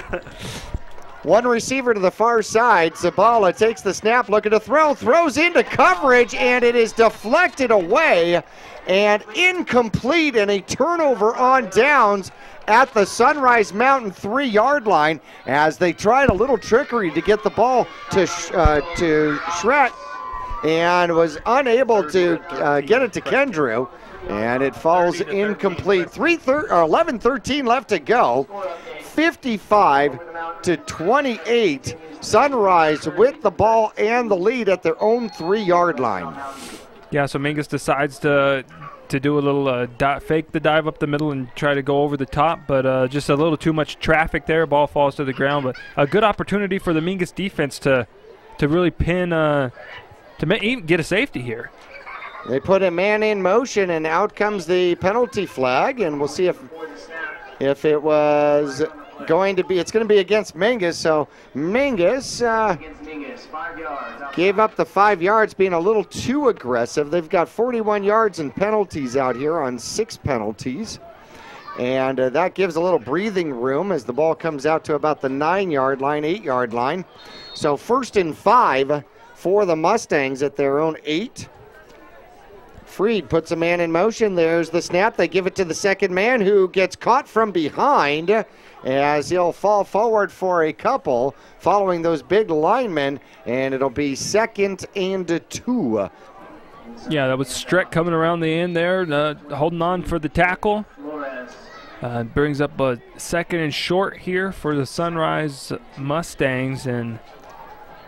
1 receiver to the far side. Zabala takes the snap, looking to throw, throws into coverage, and it is deflected away and incomplete, and a turnover on downs at the Sunrise Mountain 3-yard line as they tried a little trickery to get the ball to Schreck, and was unable to get it to Kendrew, and it falls incomplete. 11-13 left to go. 55-28. Sunrise with the ball and the lead at their own 3-yard line. Yeah, so Mingus decides to do a little fake the dive up the middle and try to go over the top, but just a little too much traffic there. Ball falls to the ground, but a good opportunity for the Mingus defense to really pin to even get a safety here. They put a man in motion, and out comes the penalty flag, and we'll see if it was going to be. It's going to be against Mingus, so Mingus gave up the 5 yards, being a little too aggressive. They've got 41 yards in penalties out here on 6 penalties, and that gives a little breathing room as the ball comes out to about the 9-yard line, 8-yard line. So 1st and 5 for the Mustangs at their own 8. Freed puts a man in motion. There's the snap. They give it to the second man, who gets caught from behind as he'll fall forward for a couple following those big linemen, and it'll be 2nd and 2. Yeah, that was Streck coming around the end there, holding on for the tackle. Brings up a 2nd and short here for the Sunrise Mustangs, and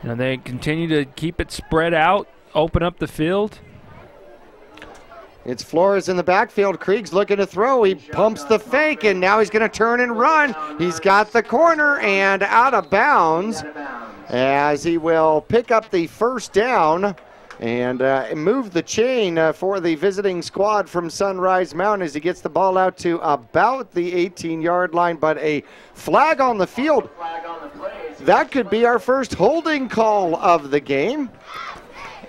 You know, they continue to keep it spread out, open up the field. It's Flores in the backfield. Krieg's looking to throw. He pumps the fake, and now he's going to turn and run. He's got the corner and out of bounds as he will pick up the first down and move the chain for the visiting squad from Sunrise Mountain as he gets the ball out to about the 18-yard line, but a flag on the field. That could be our first holding call of the game.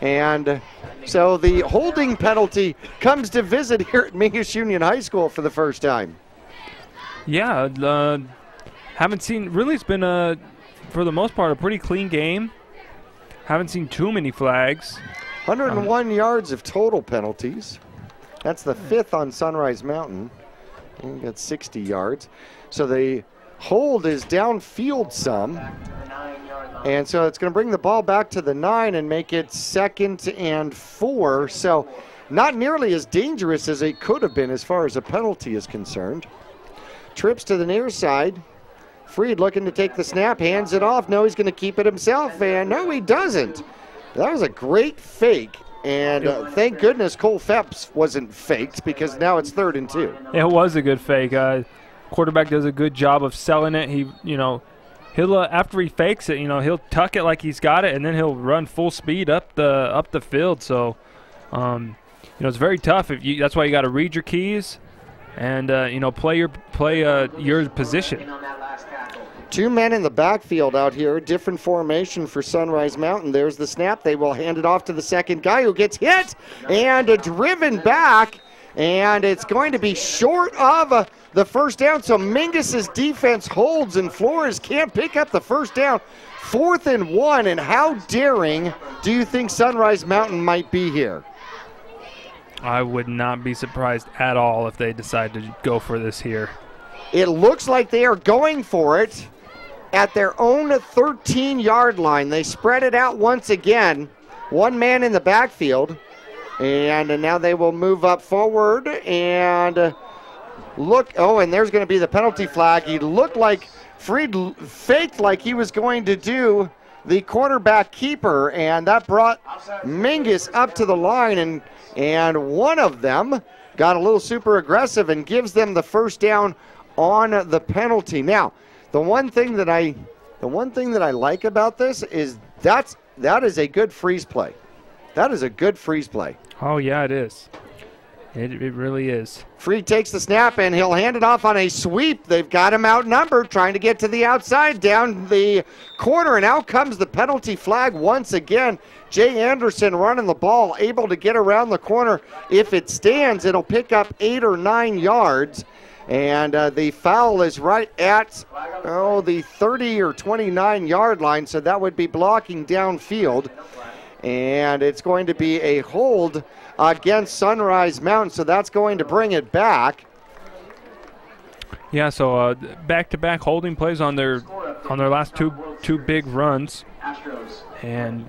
And so the holding penalty comes to visit here at Mingus Union High School for the first time. Yeah, haven't seen, really it's been, for the most part, a pretty clean game. Haven't seen too many flags. 101 yards of total penalties. That's the 5th on Sunrise Mountain. And we got 60 yards. So the hold is downfield some. And so it's going to bring the ball back to the 9 and make it 2nd and 4. So not nearly as dangerous as it could have been as far as a penalty is concerned. Trips to the near side. Freed looking to take the snap, hands it off. No, he's going to keep it himself, and no, he doesn't. That was a great fake, and thank goodness Cole Phelps wasn't faked because now it's 3rd and 2. It was a good fake. Quarterback does a good job of selling it. He, he'll after he fakes it, he'll tuck it like he's got it, and then he'll run full speed up the field. So, it's very tough. That's why you got to read your keys, and play your position. 2 men in the backfield out here, different formation for Sunrise Mountain. There's the snap. They will hand it off to the second guy who gets hit and driven back, and it's going to be short of the first down. So Mingus's defense holds, and Flores can't pick up the first down. 4th and 1, and how daring do you think Sunrise Mountain might be here? I would not be surprised at all if they decide to go for this here. It looks like they are going for it at their own 13-yard line. They spread it out once again. 1 man in the backfield. And now they will move up forward and look. Oh, and there's going to be the penalty flag. He looked like Freed faked like he was going to do the quarterback keeper, and that brought Mingus up to the line, and one of them got a little super aggressive and gives them the first down on the penalty. Now, the one thing that I like about this is that is a good freeze play. That is a good freeze play. Oh yeah, it is. It really is. Freed takes the snap, and he'll hand it off on a sweep. They've got him outnumbered, trying to get to the outside, down the corner, and out comes the penalty flag once again. Jay Anderson running the ball, able to get around the corner. If it stands, it'll pick up 8 or 9 yards. And the foul is right at, the 30 or 29-yard line, so that would be blocking downfield. And it's going to be a hold against Sunrise Mountain, so that's going to bring it back. Yeah, so back-to-back holding plays on their last two big runs. And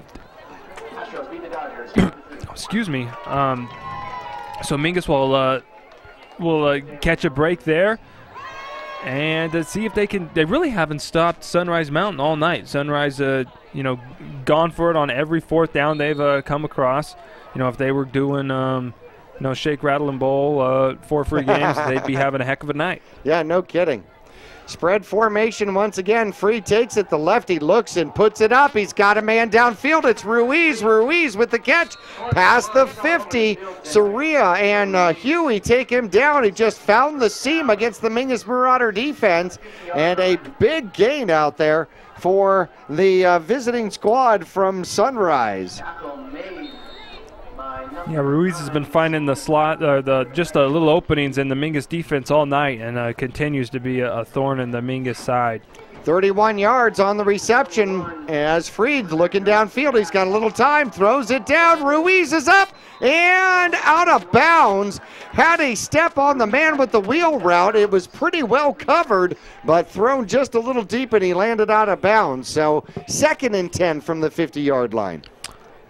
excuse me. So Mingus will catch a break there and see if they can. They really haven't stopped Sunrise Mountain all night. Sunrise, gone for it on every 4th down they've come across. If they were doing, shake, rattle, and bowl 4 free games, they'd be having a heck of a night. Yeah, no kidding. Spread formation once again. Free takes it. The lefty looks and puts it up. He's got a man downfield. It's Ruiz. Ruiz with the catch. Past the 50. Soria and Huey take him down. He just found the seam against the Mingus Marauder defense. And a big gain out there for the visiting squad from Sunrise. Yeah, Ruiz has been finding the slot, just the little openings in the Mingus defense all night, and continues to be a thorn in the Mingus side. 31 yards on the reception as Freed looking downfield. He's got a little time, throws it down. Ruiz is up and out of bounds. Had a step on the man with the wheel route. It was pretty well covered, but thrown just a little deep, and he landed out of bounds. So 2nd and 10 from the 50-yard line.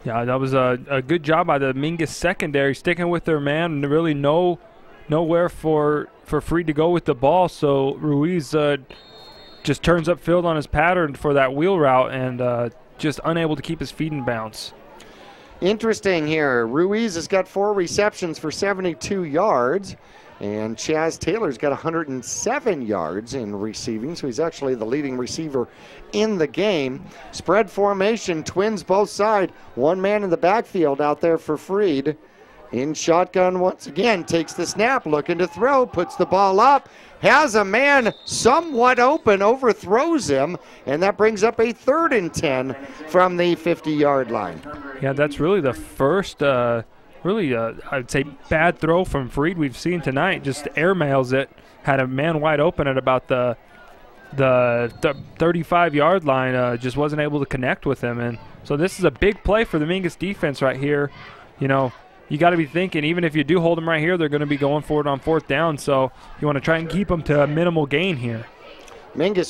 Yeah, that was a good job by the Mingus secondary, sticking with their man, and really nowhere for Freed to go with the ball. So Ruiz just turns upfield on his pattern for that wheel route and just unable to keep his feet in bounds. Interesting here. Ruiz has got 4 receptions for 72 yards. And Chaz Taylor's got 107 yards in receiving, so he's actually the leading receiver in the game. Spread formation, Twins both side. One man in the backfield out there for Freed. In shotgun once again, takes the snap, looking to throw, puts the ball up, has a man somewhat open, overthrows him, and that brings up a 3rd and 10 from the 50-yard line. Yeah, that's really the first I'd say bad throw from Freed we've seen tonight. Just airmails it, had a man wide open at about the 35-yard line, just wasn't able to connect with him. And so this is a big play for the Mingus defense right here. You know, you got to be thinking, even if you do hold them right here, they're going to be going for it on 4th down. So you want to try and keep them to a minimal gain here. Mingus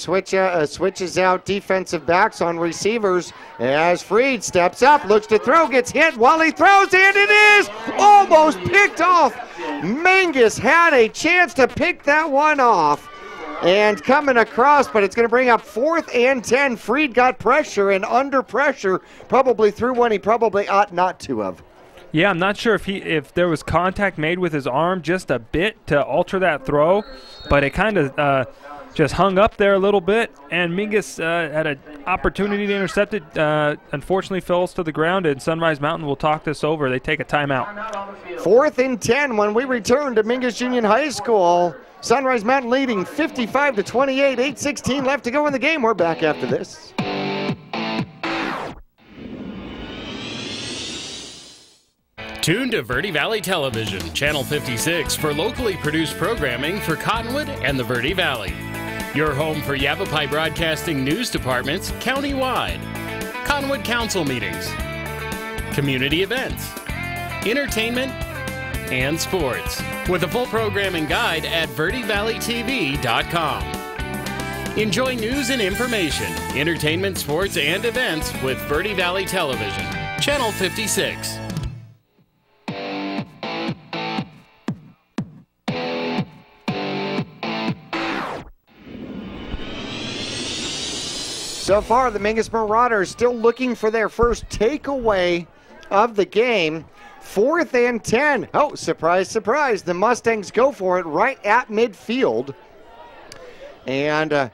switches out defensive backs on receivers as Freed steps up, looks to throw, gets hit while he throws, and it is almost picked off. Mingus had a chance to pick that one off and coming across, but it's going to bring up 4th and 10. Freed got pressure, and under pressure probably threw one he probably ought not to have. Yeah, I'm not sure if there was contact made with his arm just a bit to alter that throw, but it kind of just hung up there a little bit, and Mingus had an opportunity to intercept it. Unfortunately, falls to the ground, and Sunrise Mountain will talk this over. They take a timeout. 4th and 10 when we return to Mingus Union High School. Sunrise Mountain leading 55-28, 8:16 left to go in the game. We're back after this. Tune to Verde Valley Television, Channel 56, for locally produced programming for Cottonwood and the Verde Valley. Your home for Yavapai Broadcasting news departments countywide. Cottonwood Council meetings, community events, entertainment, and sports. With a full programming guide at verdevalleytv.com. Enjoy news and information, entertainment, sports, and events with Verde Valley Television, Channel 56. So far, the Mingus Marauders still looking for their first takeaway of the game. 4th and 10. Oh, surprise, surprise. The Mustangs go for it right at midfield. And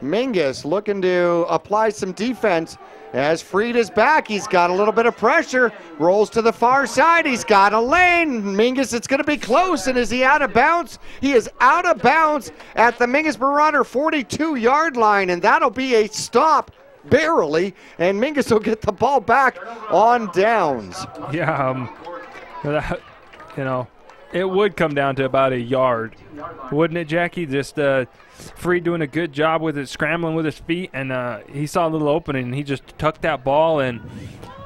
Mingus looking to apply some defense. As Freed is back, he's got a little bit of pressure. Rolls to the far side. He's got a lane. Mingus, it's going to be close. And is he out of bounds? He is out of bounds at the Mingus Marauder 42-yard line. And that'll be a stop, barely. And Mingus will get the ball back on downs. Yeah, you know, it would come down to about a yard, wouldn't it, Jackie? Just Freed doing a good job with it, scrambling with his feet, and he saw a little opening, and he just tucked that ball, and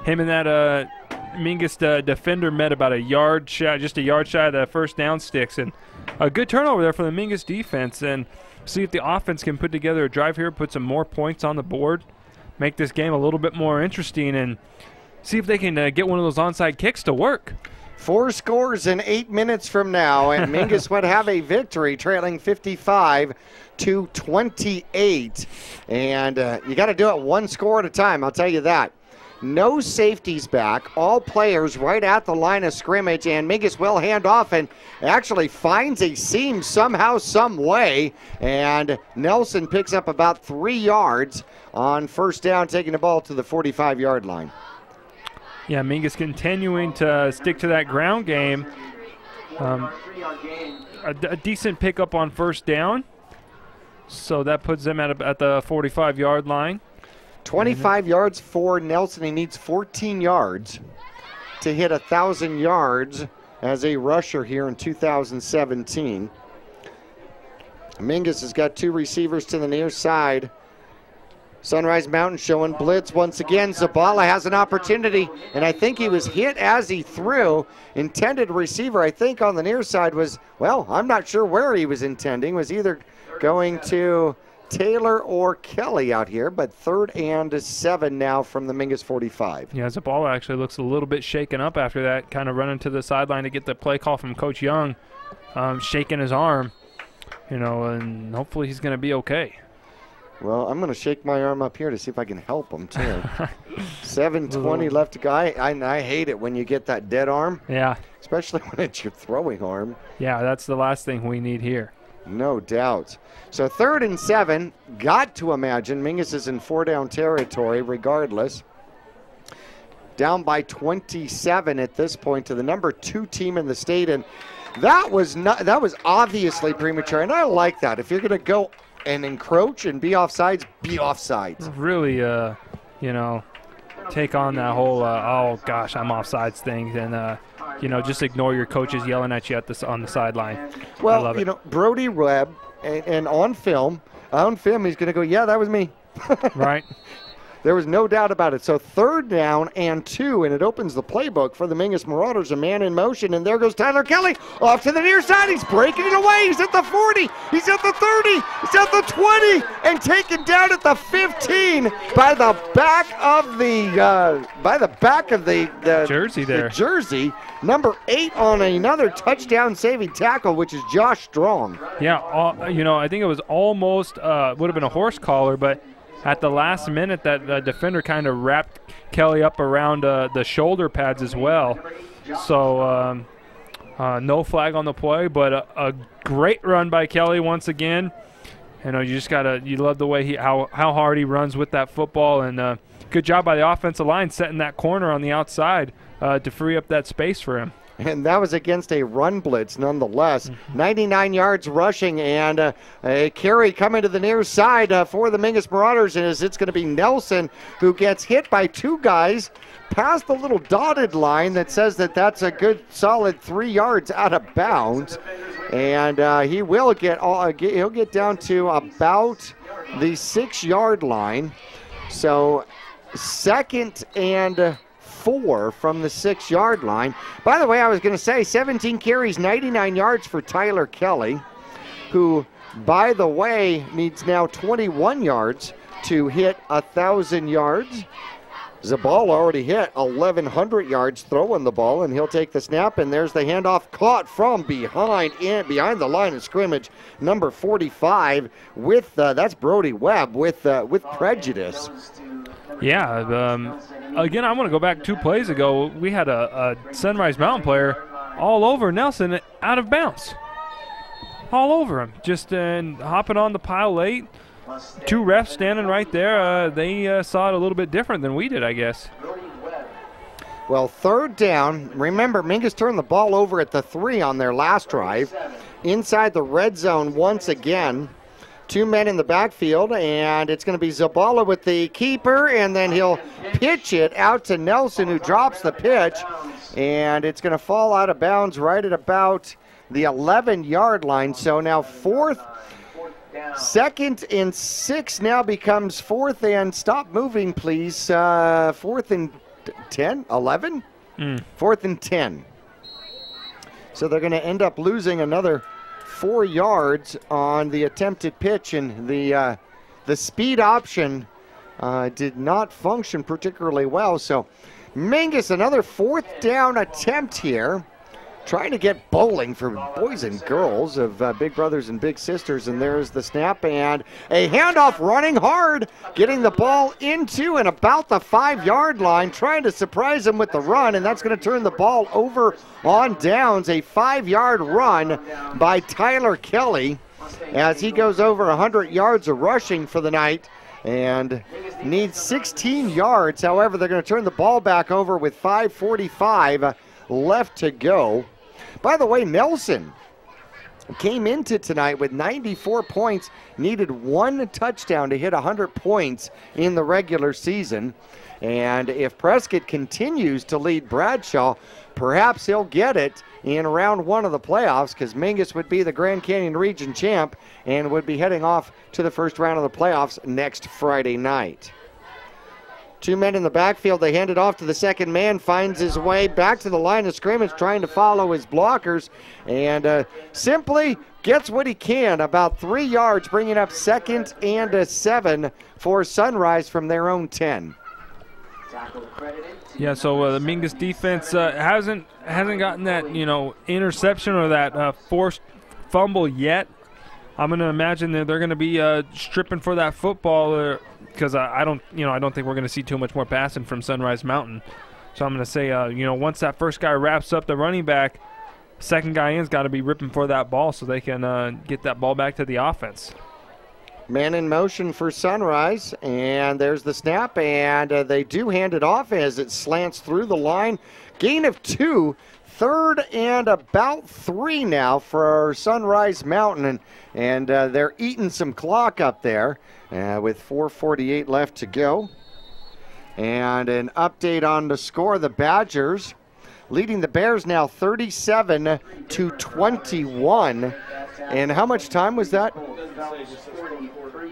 him and that Mingus defender met about a yard shy, just a yard shy of the first down sticks, and a good turnover there for the Mingus defense, and see if the offense can put together a drive here, put some more points on the board, make this game a little bit more interesting, and see if they can get one of those onside kicks to work. 4 scores in 8 minutes from now, and Mingus would have a victory, trailing 55-28. And you got to do it 1 score at a time, I'll tell you that. No safeties back, all players right at the line of scrimmage, and Mingus will hand off and actually finds a seam somehow, some way, and Nelson picks up about 3 yards on first down, taking the ball to the 45-yard line. Yeah, Mingus continuing to stick to that ground game. A decent pickup on first down. So that puts them at the 45-yard line. 25 yards for Nelson. He needs 14 yards to hit 1,000 yards as a rusher here in 2017. Mingus has got 2 receivers to the near side. Sunrise Mountain showing blitz once again. Zabala has an opportunity, and I think he was hit as he threw. Intended receiver, I think, on the near side was, well, I'm not sure where he was intending. Was either going to Taylor or Kelly out here, but 3rd and 7 now from the Mingus 45. Yeah, Zabala actually looks a little bit shaken up after that, kind of running to the sideline to get the play call from Coach Young, shaking his arm, you know, and hopefully he's going to be okay. Well, I'm going to shake my arm up here to see if I can help him, too. 7:20 left to go. I hate it when you get that dead arm. Yeah. Especially when it's your throwing arm. Yeah, that's the last thing we need here. No doubt. So 3rd and 7. Got to imagine Mingus is in 4-down territory regardless. Down by 27 at this point to the number 2 team in the state. And that was obviously premature. And I like that. If you're going to go and encroach and be offsides, be offsides. Really, take on that whole, oh gosh, I'm offsides thing, and just ignore your coaches yelling at you on the sideline. Well, Brody Webb, and on film, he's going to go, yeah, that was me. Right. There was no doubt about it. So 3rd down and 2, and it opens the playbook for the Mingus Marauders. A man in motion, and there goes Tyler Kelly off to the near side. He's breaking it away. He's at the 40. He's at the 30. He's at the 20, and taken down at the 15 by the back of the jersey there. The jersey. Number 8 on another touchdown-saving tackle, which is Josh Strong. Yeah, I think it was almost would have been a horse collar, but at the last minute, that defender kind of wrapped Kelly up around the shoulder pads as well. So no flag on the play, but a great run by Kelly once again. You love the way how hard he runs with that football, and good job by the offensive line setting that corner on the outside to free up that space for him. And that was against a run blitz nonetheless. 99 yards rushing, and a carry coming to the near side for the Mingus Marauders. And it's going to be Nelson who gets hit by 2 guys past the little dotted line that says that's a good solid 3 yards out of bounds. And he will he'll get down to about the 6-yard line. So 2nd and 4 from the 6-yard line. By the way, I was going to say 17 carries, 99 yards for Tyler Kelly, who, by the way, needs now 21 yards to hit 1,000 yards. Zabala already hit 1,100 yards throwing the ball, and he'll take the snap, and there's the handoff caught from behind the line of scrimmage. Number 45 that's Brody Webb with prejudice. Yeah, again, I want to go back 2 plays ago. We had a Sunrise Mountain player all over Nelson out of bounds. All over him, just hopping on the pile late. 2 refs standing right there. They saw it a little bit different than we did, I guess. Well, 3rd down. Remember, Mingus turned the ball over at the 3 on their last drive. Inside the red zone once again. 2 men in the backfield, and it's going to be Zabala with the keeper, and then he'll pitch it out to Nelson, who drops the pitch, and it's going to fall out of bounds right at about the 11-yard line. So now 2nd and 6 now becomes 4th and, stop moving please, 4th and 10, 11? 4th and 10. So they're going to end up losing another 4 yards on the attempted pitch, and the speed option did not function particularly well. So Mingus, another 4th down attempt here, trying to get bowling for boys and girls of big brothers and big sisters. And there's the snap, and a handoff running hard, getting the ball into and about the 5-yard line, trying to surprise him with the run, and that's going to turn the ball over on downs. A 5-yard run by Tyler Kelly as he goes over 100 yards of rushing for the night and needs 16 yards. However, they're going to turn the ball back over with 5:45 left to go. By the way, Nelson came into tonight with 94 points, needed 1 touchdown to hit 100 points in the regular season. And if Prescott continues to lead Bradshaw, perhaps he'll get it in round 1 of the playoffs, because Mingus would be the Grand Canyon Region champ and would be heading off to the first round of the playoffs next Friday night. 2 men in the backfield. They hand it off to the 2nd man, finds his way back to the line of scrimmage, trying to follow his blockers, and simply gets what he can, about 3 yards, bringing up 2nd and 7 for Sunrise from their own 10. Yeah, so the Mingus defense hasn't gotten that interception or that forced fumble yet. I'm going to imagine that they're going to be stripping for that football because I don't think we're going to see too much more passing from Sunrise Mountain. So I'm going to say, once that first guy wraps up the running back, second guy in's got to be ripping for that ball so they can get that ball back to the offense. Man in motion for Sunrise, and there's the snap, and they do hand it off as it slants through the line. Gain of 2, 3rd and about 3 now for Sunrise Mountain, and they're eating some clock up there with 4:48 left to go. And an update on the score, the Badgers leading the Bears now 37-21. And how much time was that?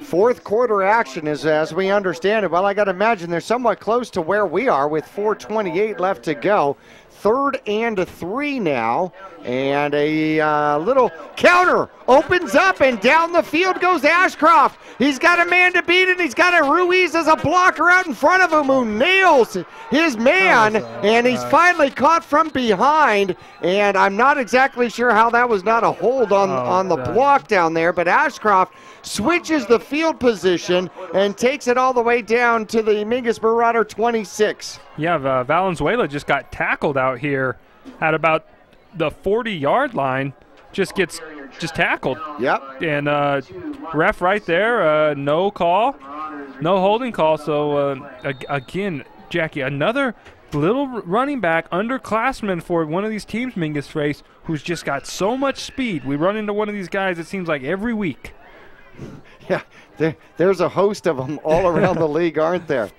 Fourth quarter action is, as we understand it. Well, I got to imagine they're somewhat close to where we are with 4:28 left to go. 3rd and 3 now, and a little counter opens up, and down the field goes Ashcroft. He's got a man to beat, and he's got a Ruiz as a blocker out in front of him who nails his man, and he's finally caught from behind, and I'm not exactly sure how that was not a hold on the block down there, but Ashcroft switches the field position and takes it all the way down to the Mingus Marauder 26. Yeah, Valenzuela just got tackled out here at about the 40-yard line. Just tackled. Yep. And ref right there, no call, no holding call. So again, Jackie, another little running back, underclassman for one of these teams Mingus face, who's just got so much speed. We run into one of these guys, it seems like, every week. Yeah, there's a host of them all around the league, aren't there?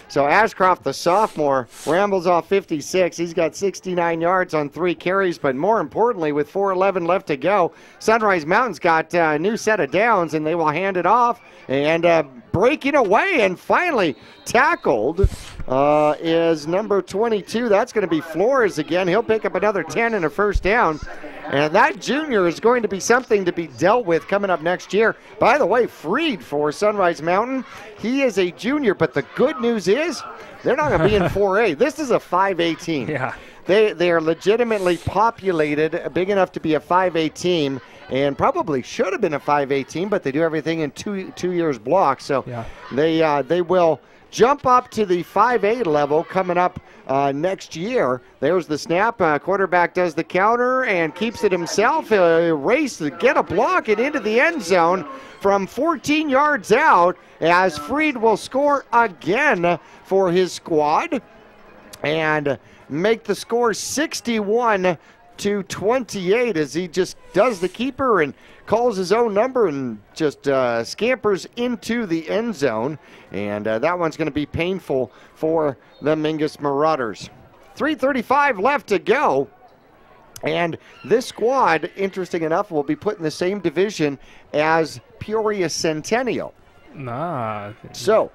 So Ashcroft, the sophomore, rambles off 56. He's got 69 yards on 3 carries, but more importantly, with 4:11 left to go, Sunrise Mountain's got a new set of downs, and they will hand it off. And breaking away and finally tackled is number 22. That's going to be Flores again. He'll pick up another 10 and a first down. And that junior is going to be something to be dealt with coming up next year. By the way, Freed for Sunrise Mountain. He is a junior, but the good news is they're not going to be in 4A. This is a 5A team. Yeah. They are legitimately populated, big enough to be a 5A team, and probably should have been a 5A team, but they do everything in two years blocks. So yeah. They will jump up to the 5A level coming up next year. There's the snap. Quarterback does the counter and keeps it himself. Race to get a block and into the end zone from 14 yards out, as Freed will score again for his squad and make the score 61-28 as he just does the keeper and calls his own number and just scampers into the end zone. And that one's going to be painful for the Mingus Marauders. 3:35 left to go. And this squad, interesting enough, will be put in the same division as Peoria Centennial. So,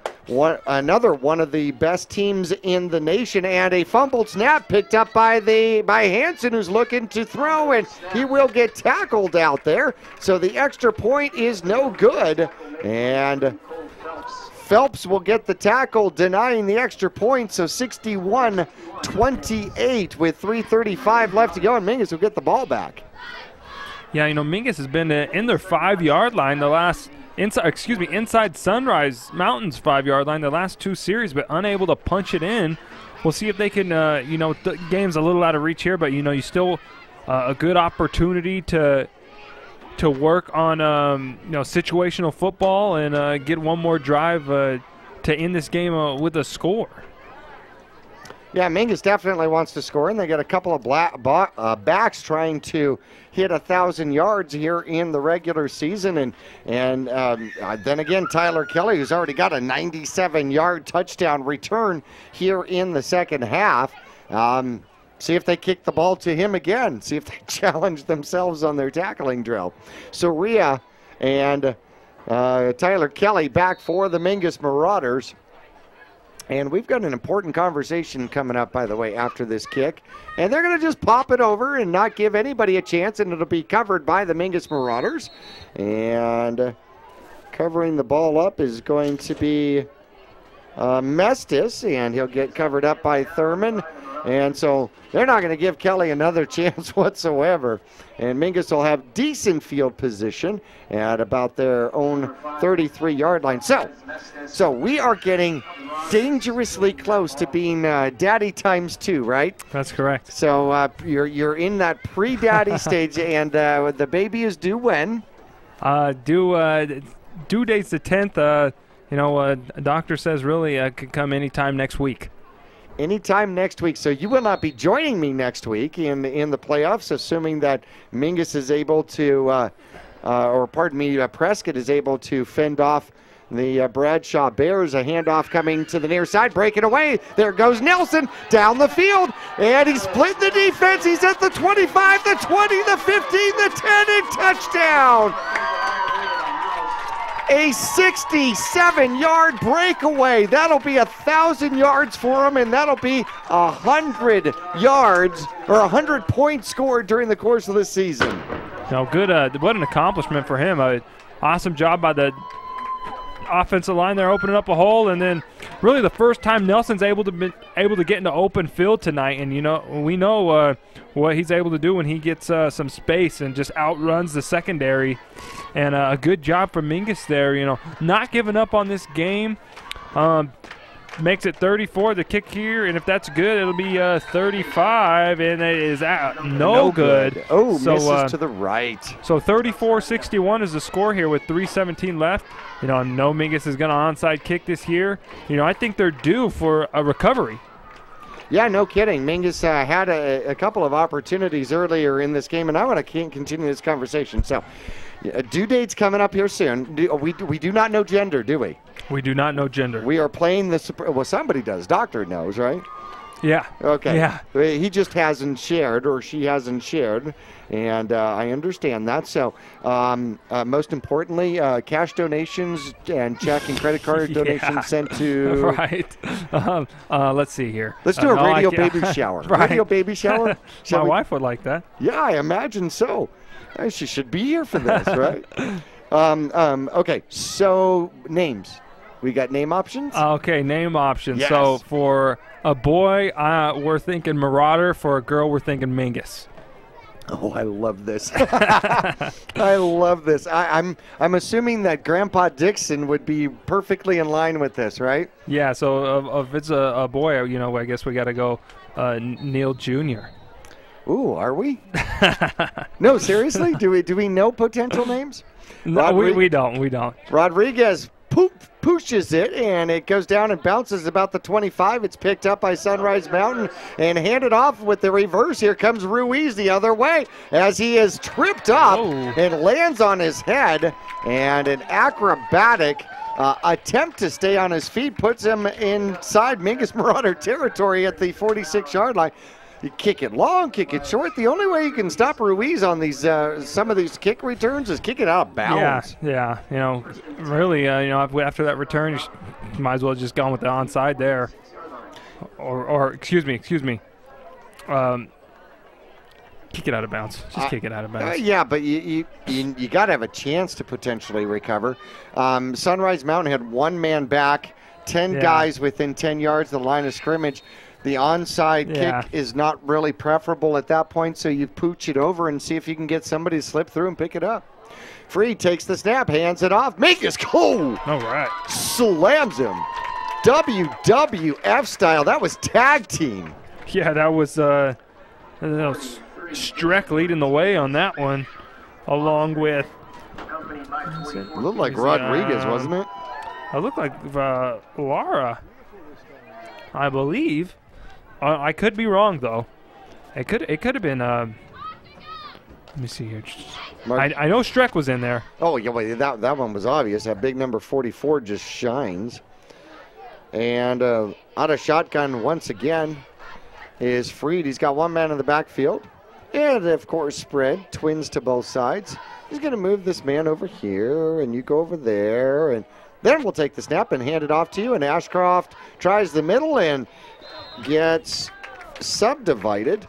another one of the best teams in the nation, and a fumbled snap picked up by Hansen, who's looking to throw, and he will get tackled out there. So the extra point is no good, and Phelps will get the tackle, denying the extra point. So 61-28 with 3:35 left to go, and Mingus will get the ball back. Yeah, Mingus has been in their 5-yard line inside Sunrise Mountain's 5-yard line the last 2 series, but unable to punch it in. We'll see if they can, the game's a little out of reach here, but, you still a good opportunity to work on, situational football and get one more drive to end this game with a score. Yeah, Mingus definitely wants to score, and they got a couple of backs trying to hit 1,000 yards here in the regular season. And then again, Tyler Kelly, who's already got a 97-yard touchdown return here in the second half. See if they kick the ball to him again. See if they challenge themselves on their tackling drill. So Rhea and Tyler Kelly back for the Mingus Marauders. And we've got an important conversation coming up, by the way, after this kick. And they're going to just pop it over and not give anybody a chance, and it'll be covered by the Mingus Marauders. And covering the ball up is going to be Mestis, and he'll get covered up by Thurman. And so they're not going to give Kelly another chance whatsoever. And Mingus will have decent field position at about their own 33-yard line. So we are getting dangerously close to being daddy times 2, right? That's correct. So you're in that pre-daddy stage, and the baby is due when? Due date's the 10th. A doctor says really could come anytime next week. Anytime next week. So you will not be joining me next week in the playoffs, assuming that Mingus is able to, Prescott is able to fend off the Bradshaw Bears. A handoff coming to the near side, breaking away. There goes Nelson down the field, and he split the defense. He's at the 25, the 20, the 15, the 10, and touchdown. A 67-yard breakaway. That'll be 1,000 yards for him, and that'll be 100 yards or 100 points scored during the course of this season. Good. What an accomplishment for him. Awesome job by the offensive line there, opening up a hole, and then really the first time Nelson's able to get into open field tonight. And we know what he's able to do when he gets some space and just outruns the secondary. And a good job from Mingus there, not giving up on this game. Makes it 34, the kick here, and if that's good, it'll be 35, and it is no good. Oh, misses to the right. So 34-61 is the score here with 3:17 left. No Mingus is going to onside kick this here. I think they're due for a recovery. Yeah, no kidding. Mingus had a couple of opportunities earlier in this game, and I want to continue this conversation. So, due date's coming up here soon. We do not know gender, do we? We do not know gender. We are playing well, somebody does. Doctor knows, right? Yeah. Okay. Yeah. He just hasn't shared, or she hasn't shared, and I understand that. So, most importantly, cash donations and check and credit card donations sent to. Right. Let's see here. Let's do a radio baby shower. Right. Radio baby shower. My wife would like that. Yeah, I imagine so. She should be here for this, right? Okay. So names. We got name options? Okay, name options. Yes. So for a boy, we're thinking Marauder. For a girl, we're thinking Mingus. Oh, I love this. I love this. I'm assuming that Grandpa Dixon would be perfectly in line with this, right? Yeah, so if it's a boy, I guess we got to go Neil Jr. Ooh, are we? No, seriously? Do we know potential names? No, we don't. Rodriguez pushes it, and it goes down and bounces about the 25. It's picked up by Sunrise Mountain and handed off with the reverse. Here comes Ruiz the other way as he is tripped up and lands on his head, and an acrobatic attempt to stay on his feet puts him inside Mingus Marauder territory at the 46-yard line. You kick it long, kick it short. The only way you can stop Ruiz on these some of these kick returns is kick it out of bounds. Yeah. Really, after that return, you might as well just go with the onside there. Or excuse me. Kick it out of bounds. Just kick it out of bounds. Yeah, but you got to have a chance to potentially recover. Sunrise Mountain had one man back, 10 guys within 10 yards of the line of scrimmage. The onside kick is not really preferable at that point, so you pooch it over and see if you can get somebody to slip through and pick it up. Free takes the snap, hands it off. Mingus, all right. Slams him. WWF style. That was tag team. Yeah, that was Streck leading the way on that one, along with. It looked like Rodriguez, wasn't it? It looked like Lara, I believe. I could be wrong though. It could have been. Let me see here. I know Streck was in there. Oh yeah, wait, that one was obvious. That big number 44 just shines. And out of shotgun once again is Freed. He's got one man in the backfield, and of course spread twins to both sides. He's going to move this man over here, and you go over there, and then we'll take the snap and hand it off to you. And Ashcroft tries the middle and gets subdivided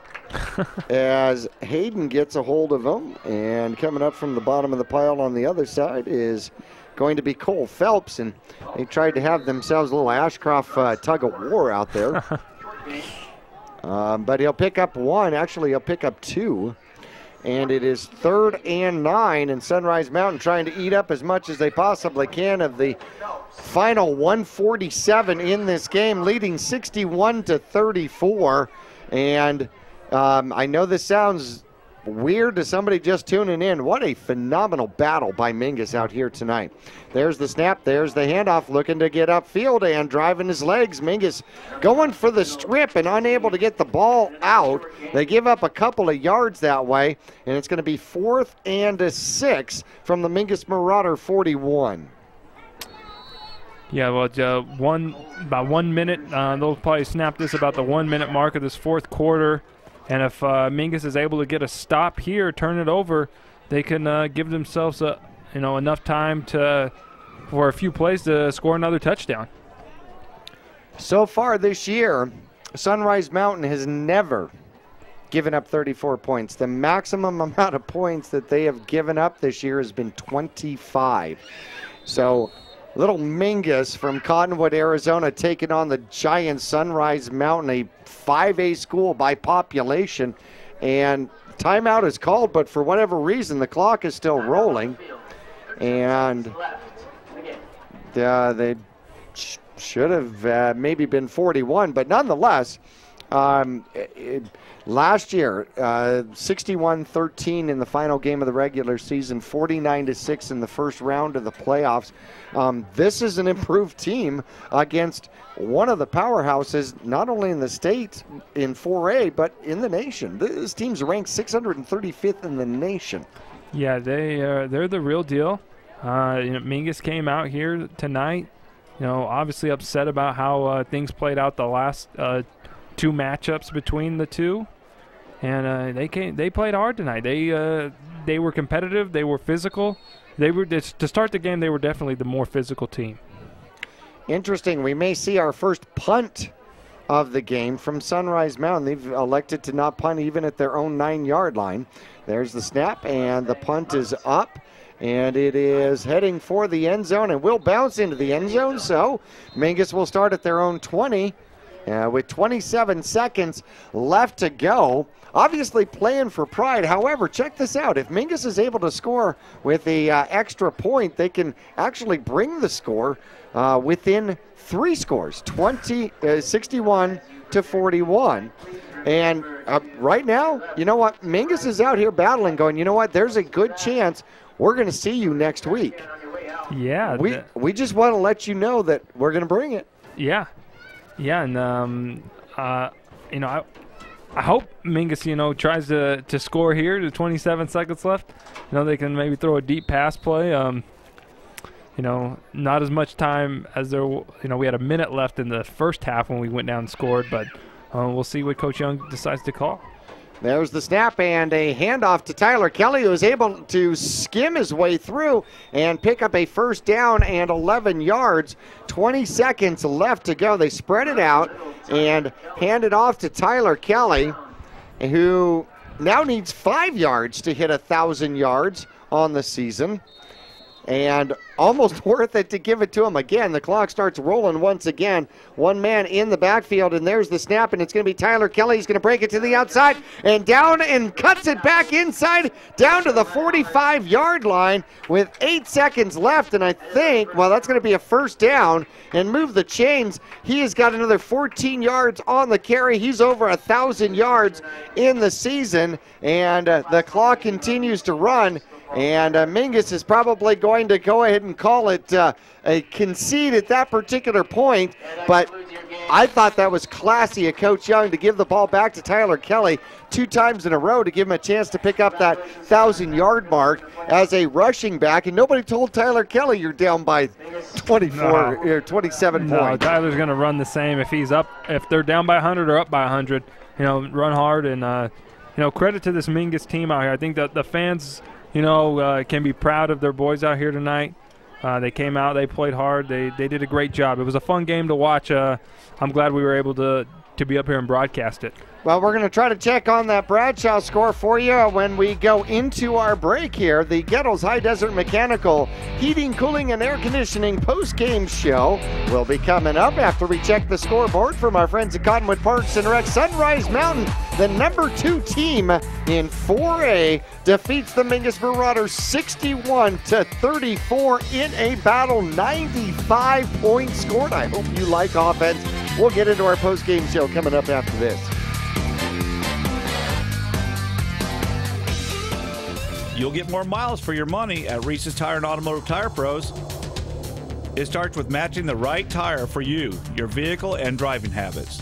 as Hayden gets a hold of him. And coming up from the bottom of the pile on the other side is going to be Cole Phelps, and they tried to have themselves a little Ashcroft tug of war out there. But he'll pick up one. Actually, he'll pick up two. And it is 3rd and 9, and Sunrise Mountain trying to eat up as much as they possibly can of the final 147 in this game, leading 61-34. And I know this sounds weird to somebody just tuning in. What a phenomenal battle by Mingus out here tonight. There's the snap, there's the handoff, looking to get upfield and driving his legs. Mingus going for the strip and unable to get the ball out. They give up a couple of yards that way, and it's going to be 4th and 6 from the Mingus Marauder 41. Yeah, well, about 1 minute. They'll probably snap this about the 1 minute mark of this fourth quarter. And if Mingus is able to get a stop here, turn it over, they can give themselves enough time for a few plays to score another touchdown. So far this year, Sunrise Mountain has never given up 34 points. The maximum amount of points that they have given up this year has been 25. So little Mingus from Cottonwood, Arizona, taking on the giant Sunrise Mountain, a 5A school by population. And timeout is called, but for whatever reason, the clock is still rolling. And they should have maybe been 41, but nonetheless, last year, 61-13 in the final game of the regular season, 49-6 in the first round of the playoffs. This is an improved team against one of the powerhouses, not only in the state in 4A, but in the nation. This team's ranked 635th in the nation. Yeah, they're the real deal. Mingus came out here tonight, obviously upset about how things played out the last two matchups between the two, and they played hard tonight. They were competitive. They were physical. To start the game, they were definitely the more physical team. Interesting. We may see our first punt of the game from Sunrise Mountain. They've elected to not punt even at their own 9-yard line. There's the snap, and the punt is up, and it is heading for the end zone, and will bounce into the end zone. So Mingus will start at their own 20 with 27 seconds left to go. Obviously playing for pride. However, check this out. If Mingus is able to score with the extra point, they can actually bring the score within 3 scores, 61-41. And right now, you know what? Mingus is out here battling, going, you know what? There's a good chance we're going to see you next week. Yeah. We just want to let you know that we're going to bring it. Yeah. Yeah, and, I hope Mingus, tries to score here to 27 seconds left. They can maybe throw a deep pass play. Not as much time as there, we had a minute left in the first half when we went down and scored, but we'll see what Coach Young decides to call. There's the snap and a handoff to Tyler Kelly, who was able to skim his way through and pick up a first down and 11 yards. 20 seconds left to go. They spread it out and hand it off to Tyler Kelly, who now needs 5 yards to hit 1,000 yards on the season. And almost worth it to give it to him again. The clock starts rolling once again. One man in the backfield, and there's the snap, and it's going to be Tyler Kelly. He's going to break it to the outside and down and cuts it back inside down to the 45-yard line with 8 seconds left. And I think, well, that's going to be a first down and move the chains. He has got another 14 yards on the carry. He's over 1,000 yards in the season, and the clock continues to run. And Mingus is probably going to go ahead and call it a concede at that particular point. But I thought that was classy of Coach Young to give the ball back to Tyler Kelly 2 times in a row to give him a chance to pick up that 1,000-yard mark as a rushing back. And nobody told Tyler Kelly you're down by 24 or 27 points. Tyler's going to run the same if they're down by 100 or up by 100. Run hard, and credit to this Mingus team out here. I think that the fans can be proud of their boys out here tonight. They came out, they played hard, they did a great job. It was a fun game to watch. I'm glad we were able to be up here and broadcast it. Well, we're going to try to check on that Bradshaw score for you when we go into our break here. The Gettles High Desert Mechanical Heating, Cooling, and Air Conditioning post-game show will be coming up after we check the scoreboard from our friends at Cottonwood Parks and Rec. Sunrise Mountain, the number 2 team in 4A, defeats the Mingus Marauders 61-34 in a battle, 95 points scored. I hope you like offense. We'll get into our post-game show coming up after this. You'll get more miles for your money at Reese's Tire and Automotive Tire Pros. It starts with matching the right tire for you, your vehicle, and driving habits.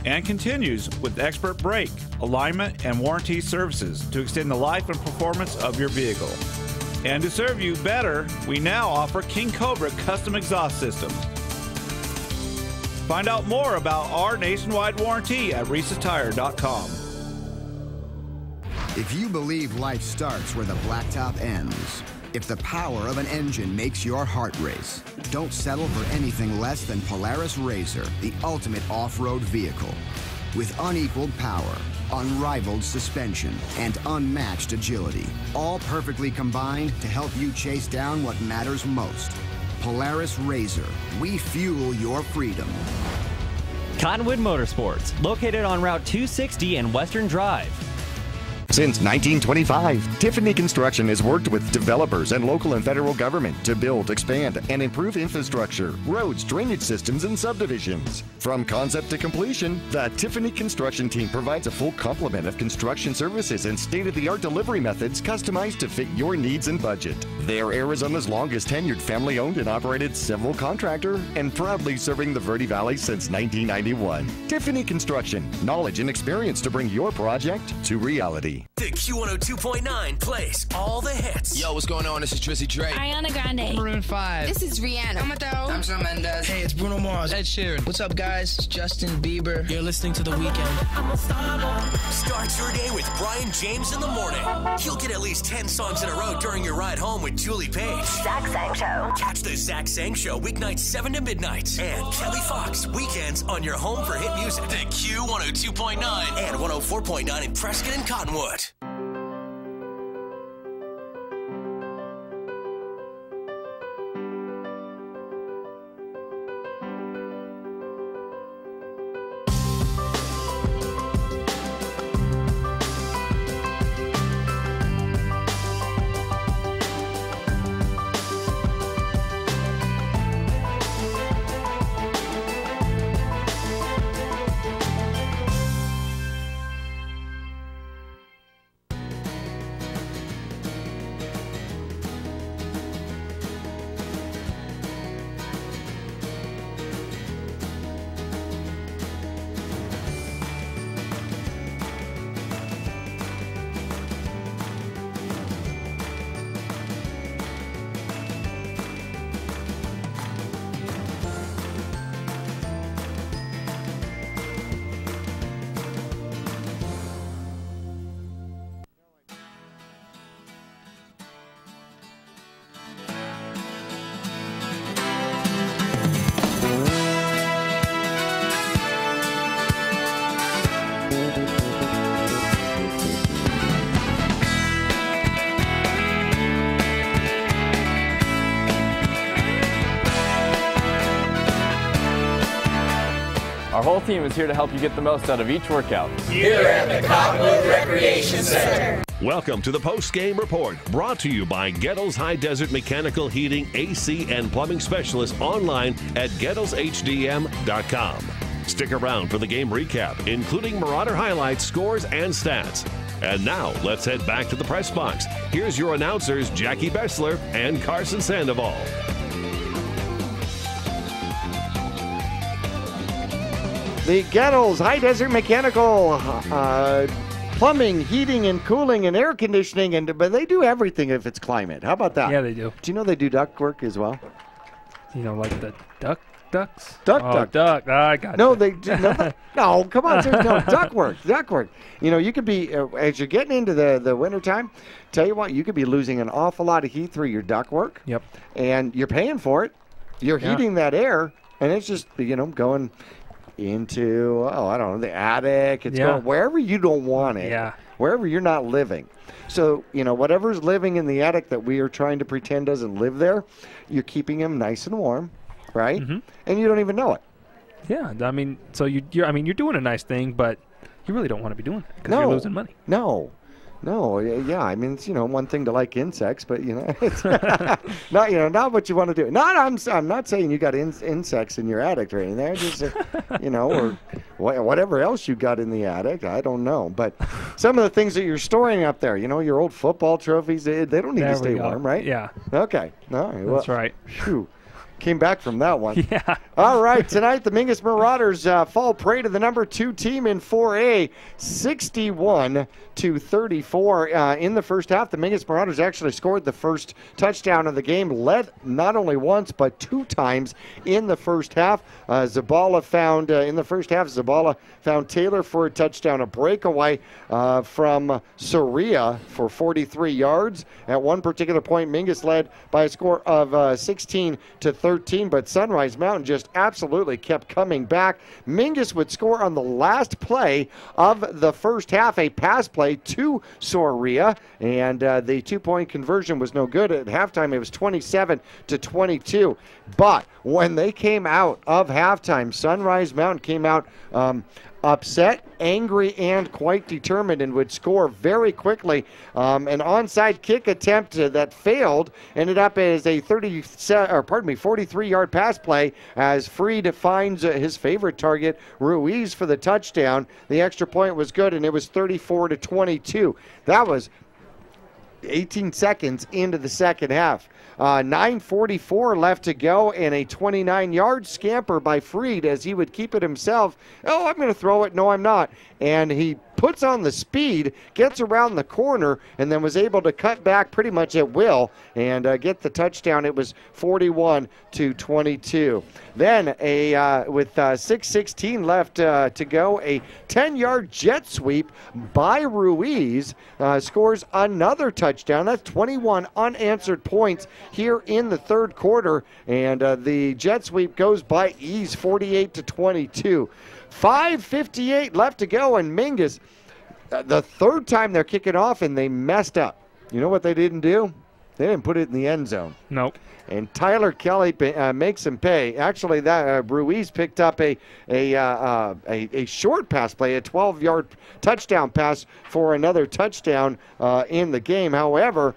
And continues with expert brake, alignment, and warranty services to extend the life and performance of your vehicle. And to serve you better, we now offer King Cobra custom exhaust systems. Find out more about our nationwide warranty at Reese'sTire.com. If you believe life starts where the blacktop ends, if the power of an engine makes your heart race, don't settle for anything less than Polaris RZR, the ultimate off-road vehicle. With unequaled power, unrivaled suspension, and unmatched agility, all perfectly combined to help you chase down what matters most. Polaris RZR, we fuel your freedom. Cottonwood Motorsports, located on Route 260 and Western Drive. Since 1925, Tiffany Construction has worked with developers and local and federal government to build, expand, and improve infrastructure, roads, drainage systems, and subdivisions. From concept to completion, the Tiffany Construction team provides a full complement of construction services and state-of-the-art delivery methods customized to fit your needs and budget. They are Arizona's longest tenured family-owned and operated civil contractor and proudly serving the Verde Valley since 1991. Tiffany Construction, knowledge and experience to bring your project to reality. The Q102.9 plays all the hits. Yo, what's going on? This is Trizzy Drake. Ariana Grande. Maroon 5. This is Rihanna. I'm Shawn Mendes. Hey, it's Bruno Mars. Ed Sheeran. What's up, guys? It's Justin Bieber. You're listening to The Weeknd. Start your day with Brian James in the morning. You'll get at least 10 songs in a row during your ride home with Julie Page. Zach Sang Show. Catch the Zach Sang Show weeknights 7 to midnight. And Kelly Fox weekends on your home for hit music. The Q102.9 and 104.9 in Prescott and Cottonwood. Our whole team is here to help you get the most out of each workout. Here at the Cottonwood Recreation Center. Welcome to the post-game report, brought to you by Gettles High Desert Mechanical Heating, AC, and Plumbing Specialists online at GettelsHDM.com. Stick around for the game recap, including Marauder highlights, scores, and stats. And now, let's head back to the press box. Here's your announcers, Jackie Bessler and Carson Sandoval. The Gettles High Desert Mechanical plumbing, heating, and cooling, and air conditioning, but they do everything if it's climate. How about that? Yeah, they do. Do you know they do duct work as well? You know, like the ducks? Duck. I got No, you. they do no, come on. No, duct work. You know, you could be, as you're getting into the wintertime, tell you what, you could be losing an awful lot of heat through your duct work. Yep. And you're paying for it. You're heating that air, and it's just, going into, I don't know, the attic. It's going wherever you don't want it. Yeah. Wherever you're not living. So, whatever's living in the attic that we are trying to pretend doesn't live there, you're keeping them nice and warm, right? Mm-hmm. And you don't even know it. Yeah, I mean, so you're doing a nice thing, but you really don't want to be doing it because you're losing money. No, yeah. I mean, it's one thing to like insects, but it's not what you want to do. I'm not saying you got insects in your attic or anything. Just or whatever else you got in the attic. I don't know, but some of the things that you're storing up there, your old football trophies, they don't need to stay warm, right? Yeah. Okay. All right. That's right. Phew. Came back from that one. Yeah. All right, tonight the Mingus Marauders fall prey to the number 2 team in 4A, 61-34 in the first half. The Mingus Marauders actually scored the first touchdown of the game, led not only once but 2 times in the first half. Zabala found in the first half. Zabala found Taylor for a touchdown, a breakaway from Soria for 43 yards. At one particular point, Mingus led by a score of 16-13. But Sunrise Mountain just absolutely kept coming back. Mingus would score on the last play of the first half, a pass play to Soria, and the 2-point conversion was no good. At halftime, it was 27-22. But when they came out of halftime, Sunrise Mountain came out upset, angry, and quite determined, and would score very quickly. An onside kick attempt that failed ended up as a 43-yard pass play as Freed finds his favorite target, Ruiz, for the touchdown. The extra point was good, and it was 34-22. That was 18 seconds into the second half. 9:44 left to go, and a 29-yard scamper by Freed as he would keep it himself. Oh, I'm going to throw it. No, I'm not. And he puts on the speed, gets around the corner, and then was able to cut back pretty much at will and get the touchdown. It was 41-22. Then with 6:16 left to go, a 10-yard jet sweep by Ruiz scores another touchdown. That's 21 unanswered points here in the third quarter, and the jet sweep goes by ease, 48-22. 5:58 left to go, and Mingus, the third time they're kicking off, and they messed up. You know what they didn't do? They didn't put it in the end zone. Nope. And Tyler Kelly makes him pay. Actually, that Ruiz picked up a short pass play, a 12-yard touchdown pass for another touchdown in the game. However,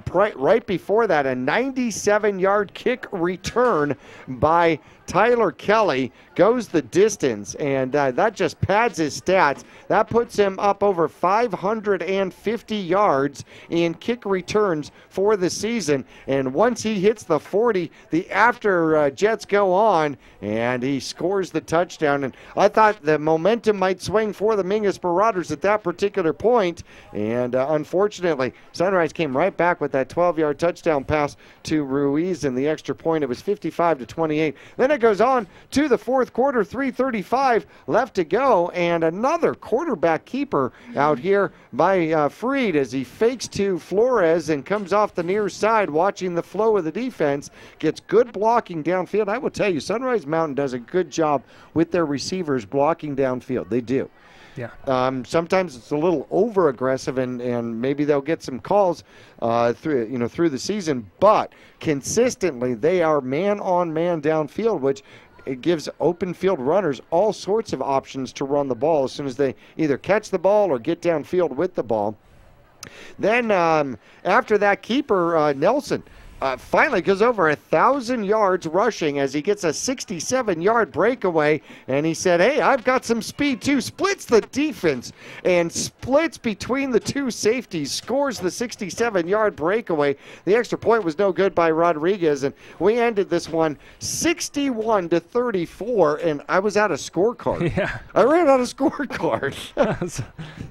right before that, a 97-yard kick return by Tyler Kelly goes the distance, and that just pads his stats. That puts him up over 550 yards in kick returns for the season. And once he hits the 40, the after Jets go on, and he scores the touchdown. And I thought the momentum might swing for the Mingus Marauders at that particular point, and unfortunately, Sunrise came right back with that 12-yard touchdown pass to Ruiz and the extra point. It was 55-28. Then it goes on to the fourth quarter, 3:35 left to go, and another quarterback keeper out here by Freed as he fakes to Flores and comes off the near side, watching the flow of the defense, gets good blocking downfield. I will tell you, Sunrise Mountain does a good job with their receivers blocking downfield. They do. Yeah. Sometimes it's a little over aggressive, and maybe they'll get some calls through the season. But consistently, they are man-on-man downfield, which it gives open field runners all sorts of options to run the ball as soon as they either catch the ball or get downfield with the ball. Then after that, keeper Nelson finally goes over 1,000 yards rushing as he gets a 67-yard breakaway, and he said, hey, I've got some speed too. Splits the defense and splits between the two safeties, scores the 67-yard breakaway. The extra point was no good by Rodriguez, and we ended this one 61-34, and I was out of scorecard. Yeah. I ran out of scorecard.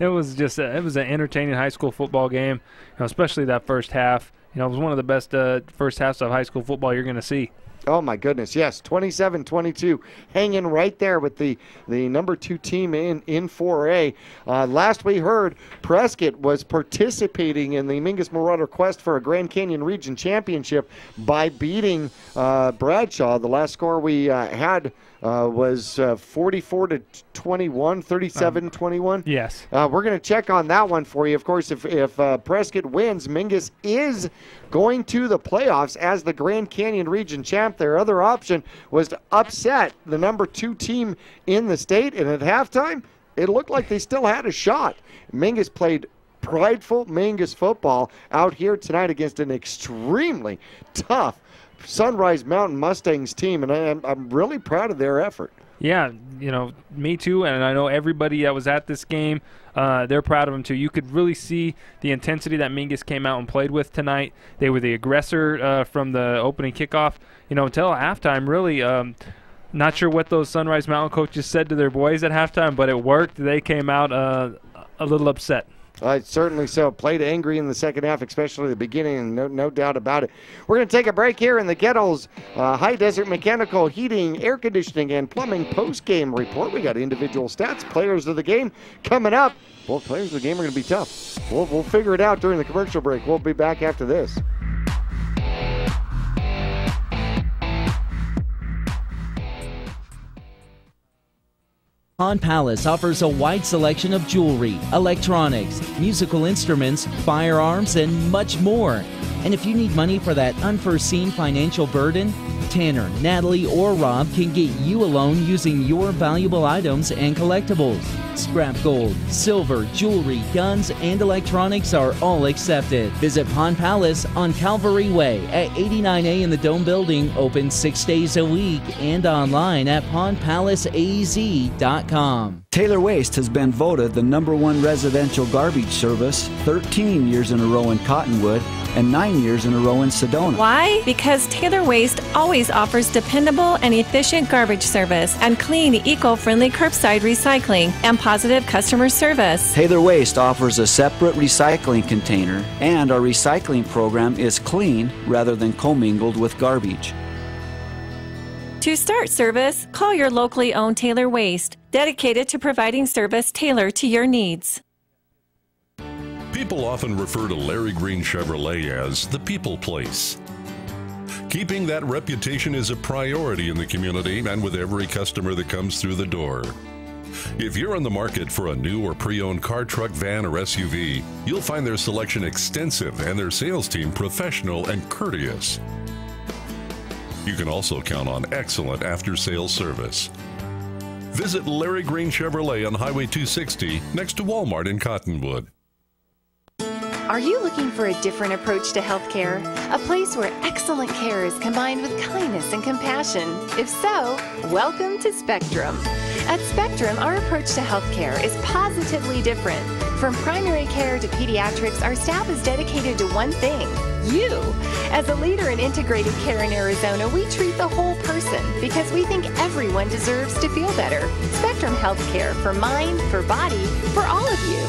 It was an entertaining high school football game, especially that first half. It was one of the best first halves of high school football you're going to see. Oh, my goodness, yes. 27-22, hanging right there with the number 2 team in 4A. Last we heard, Prescott was participating in the Mingus Marauder quest for a Grand Canyon Region Championship by beating Bradshaw. The last score we had was 44-21, 37-21. Yes. We're going to check on that one for you. Of course, if Prescott wins, Mingus is going to the playoffs as the Grand Canyon region champ. Their other option was to upset the number 2 team in the state, and at halftime, it looked like they still had a shot. Mingus played prideful Mingus football out here tonight against an extremely tough Sunrise Mountain Mustangs team, and I'm really proud of their effort. Yeah, me too, and I know everybody that was at this game, they're proud of them too. You could really see the intensity that Mingus came out and played with tonight. They were the aggressor from the opening kickoff, until halftime, really. Not sure what those Sunrise Mountain coaches said to their boys at halftime, but it worked. They came out a little upset. Certainly so. Played angry in the second half, especially the beginning, and no doubt about it. We're going to take a break here in the Kettles High Desert Mechanical Heating, Air Conditioning, and Plumbing post-game report. We got individual stats, players of the game coming up. Both players of the game are going to be tough. We'll figure it out during the commercial break. We'll be back after this. Pond Palace offers a wide selection of jewelry, electronics, musical instruments, firearms, and much more. And if you need money for that unforeseen financial burden, Tanner, Natalie, or Rob can get you a loan using your valuable items and collectibles. Scrap gold, silver, jewelry, guns, and electronics are all accepted. Visit Pond Palace on Calvary Way at 89A in the Dome Building, open 6 days a week, and online at pondpalaceaz.com. Taylor Waste has been voted the #1 residential garbage service 13 years in a row in Cottonwood and 9 years in a row in Sedona. Why? Because Taylor Waste always offers dependable and efficient garbage service and clean, eco-friendly curbside recycling and positive customer service. Taylor Waste offers a separate recycling container, and our recycling program is clean rather than commingled with garbage. To start service, call your locally owned Taylor Waste, dedicated to providing service tailored to your needs. People often refer to Larry Green Chevrolet as the people place. Keeping that reputation is a priority in the community and with every customer that comes through the door. If you're on the market for a new or pre-owned car, truck, van, or SUV, you'll find their selection extensive and their sales team professional and courteous. You can also count on excellent after-sales service. Visit Larry Green Chevrolet on Highway 260 next to Walmart in Cottonwood. Are you looking for a different approach to healthcare? A place where excellent care is combined with kindness and compassion? If so, welcome to Spectrum. At Spectrum, our approach to healthcare is positively different. From primary care to pediatrics, our staff is dedicated to one thing: you. As a leader in integrated care in Arizona, we treat the whole person because we think everyone deserves to feel better. Spectrum Healthcare, for mind, for body, for all of you.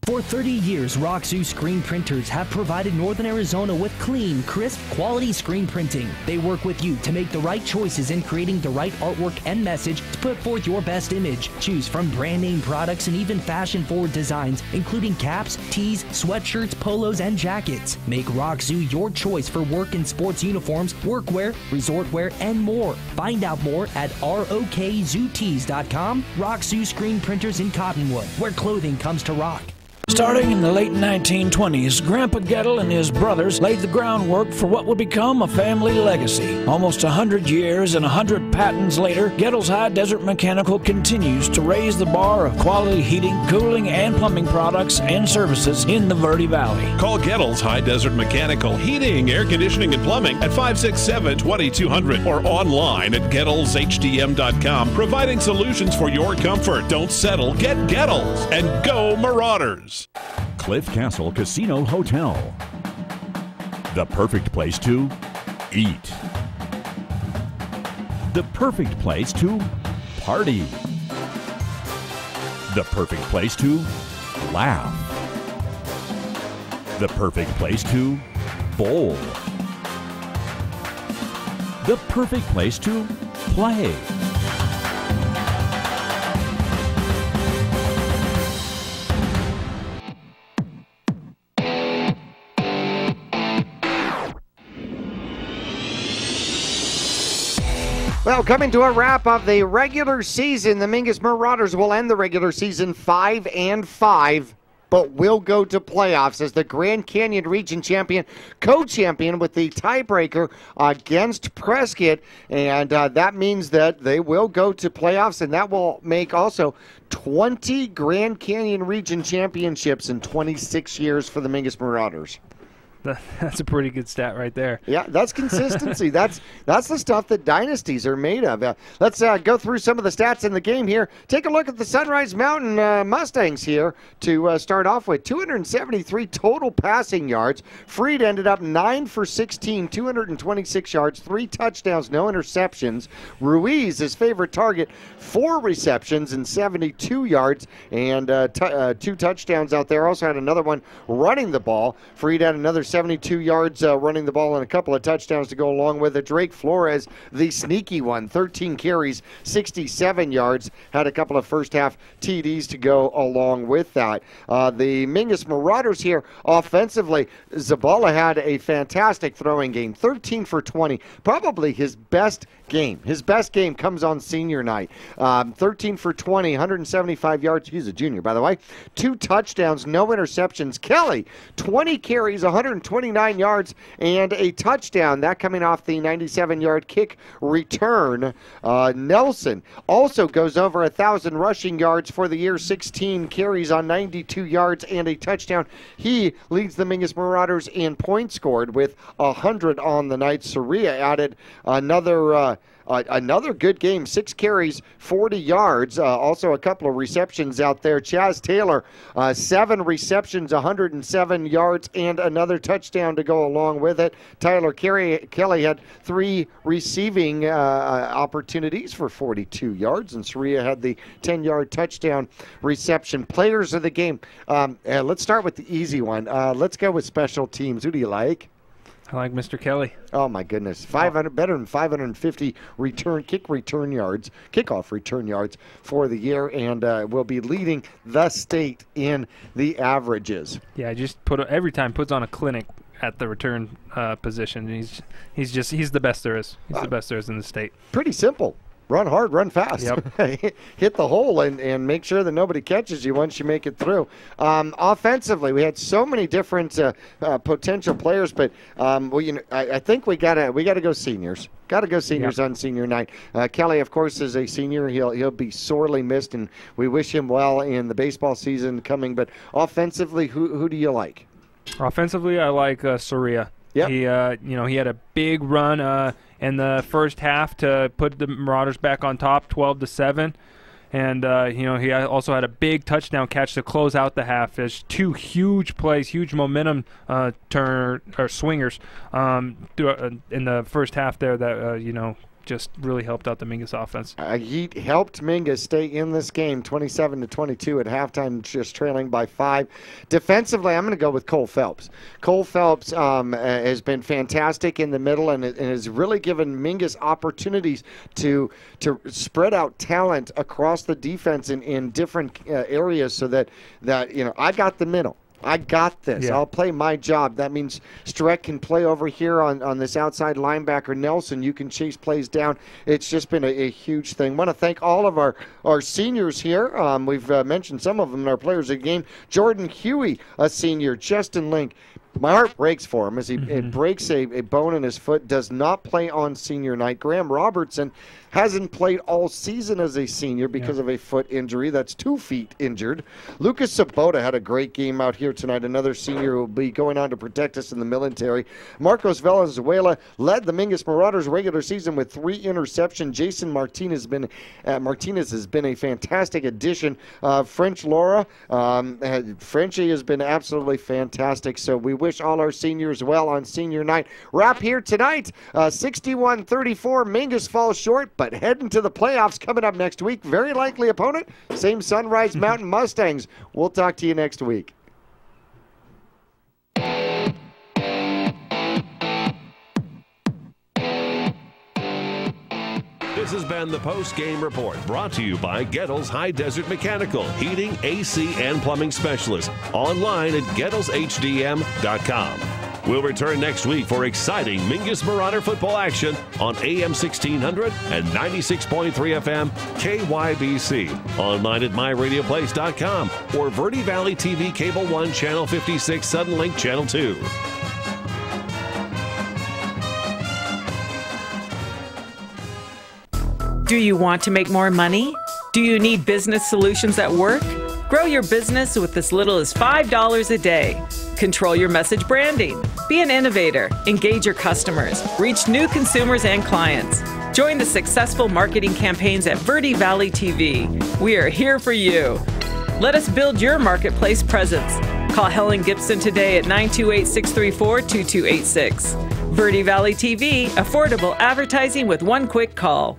For 30 years, Roxu screen printers have provided Northern Arizona with clean, crisp, quality screen printing. They work with you to make the right choices in creating the right artwork and message to put forth your best image. Choose from brand name products and even fashion-forward designs, including caps, tees, sweatshirts, polos, and jackets. Make Roxu your choice for work and sports uniforms, workwear, resort wear, and more. Find out more at rokzootees.com. Roxu screen printers in Cottonwood, where clothing comes to rock. Starting in the late 1920s, Grandpa Gettle and his brothers laid the groundwork for what would become a family legacy. Almost 100 years and 100 patents later, Gettle's High Desert Mechanical continues to raise the bar of quality heating, cooling, and plumbing products and services in the Verde Valley. Call Gettle's High Desert Mechanical Heating, Air Conditioning, and Plumbing at 567-2200 or online at GettlesHDM.com, providing solutions for your comfort. Don't settle, get Gettles, and go Marauders! Cliff Castle Casino Hotel. The perfect place to eat. The perfect place to party. The perfect place to laugh. The perfect place to bowl. The perfect place to play. Well, coming to a wrap of the regular season, the Mingus Marauders will end the regular season 5-5. But will go to playoffs as the Grand Canyon Region Champion, co-champion with the tiebreaker against Prescott. And that means that they will go to playoffs, and that will make also 20 Grand Canyon Region Championships in 26 years for the Mingus Marauders. That's a pretty good stat right there. Yeah, that's consistency. that's the stuff that dynasties are made of. Let's go through some of the stats in the game here. Take a look at the Sunrise Mountain Mustangs here to start off with. 273 total passing yards. Freed ended up 9 for 16, 226 yards, 3 touchdowns, no interceptions. Ruiz, his favorite target, 4 receptions and 72 yards and 2 touchdowns out there. Also had another one running the ball. Freed had another 72 yards running the ball and a couple of touchdowns to go along with it. Drake Flores, the sneaky one, 13 carries, 67 yards, had a couple of first half TDs to go along with that. The Mingus Marauders here offensively, Zabala had a fantastic throwing game, 13 for 20, probably his best game. His best game comes on senior night. 13 for 20, 175 yards. He's a junior, by the way. 2 touchdowns, no interceptions. Kelly, 20 carries, 129 yards, and a touchdown. That coming off the 97-yard kick return. Nelson also goes over 1,000 rushing yards for the year, 16 carries on 92 yards and a touchdown. He leads the Mingus Marauders in points scored with 100 on the night. Soria added another good game, 6 carries, 40 yards. Also a couple of receptions out there. Chaz Taylor, 7 receptions, 107 yards, and another touchdown to go along with it. Tyler Kelly had 3 receiving opportunities for 42 yards, and Soria had the 10-yard touchdown reception. Players of the game. Let's start with the easy one. Let's go with special teams. Who do you like? I like Mr. Kelly. Oh my goodness, 500 better than 550 kickoff return yards for the year, and will be leading the state in the averages. Yeah, just every time puts on a clinic at the return position. He's the best there is. He's the best there is in the state. Pretty simple. Run hard, run fast. Yep. Hit the hole and make sure that nobody catches you once you make it through. Offensively, we had so many different potential players, but I think we gotta go seniors. Got to go seniors on senior night. Kelly, of course, is a senior. He'll be sorely missed, and we wish him well in the baseball season coming. But offensively, who do you like? Offensively, I like Soria. Yep. He had a big run in the first half to put the Marauders back on top, 12-7. And, he also had a big touchdown catch to close out the half. There's 2 huge plays, huge momentum swingers in the first half there that, just really helped out the Mingus offense. He helped Mingus stay in this game 27-22 at halftime, just trailing by 5. Defensively, I'm going to go with Cole Phelps. Cole Phelps has been fantastic in the middle and has really given Mingus opportunities to spread out talent across the defense in different areas so that I got the middle. I got this. Yeah. I'll play my job. That means Streck can play over here on this outside linebacker. Nelson, you can chase plays down. It's just been a huge thing. Want to thank all of our seniors here. We've mentioned some of them in our players of the game. Jordan Huey, a senior. Justin Link. My heart breaks for him as he breaks a bone in his foot, does not play on senior night. Graham Robertson hasn't played all season as a senior because of a foot injury. That's 2 feet injured. Lucas Sabota had a great game out here tonight. Another senior who will be going on to protect us in the military. Marcos Valenzuela led the Mingus Marauders regular season with 3 interceptions. Jason Martinez has been a fantastic addition. French Laura, Frenchie has been absolutely fantastic. So we wish all our seniors well on senior night. Wrap here tonight. 61-34. Mingus falls short, but heading to the playoffs coming up next week. Very likely opponent, same Sunrise Mountain Mustangs. We'll talk to you next week. This has been the post-game report brought to you by Gettles High Desert Mechanical, heating, AC, and plumbing specialists. Online at GettlesHDM.com. We'll return next week for exciting Mingus Marauder football action on AM 1600 and 96.3 FM KYBC. Online at myradioplace.com or Verde Valley TV Cable 1 Channel 56 Suddenlink Channel 2. Do you want to make more money? Do you need business solutions at work? Grow your business with as little as $5 a day. Control your message branding. Be an innovator. Engage your customers. Reach new consumers and clients. Join the successful marketing campaigns at Verde Valley TV. We are here for you. Let us build your marketplace presence. Call Helen Gibson today at 928-634-2286. Verde Valley TV, affordable advertising with one quick call.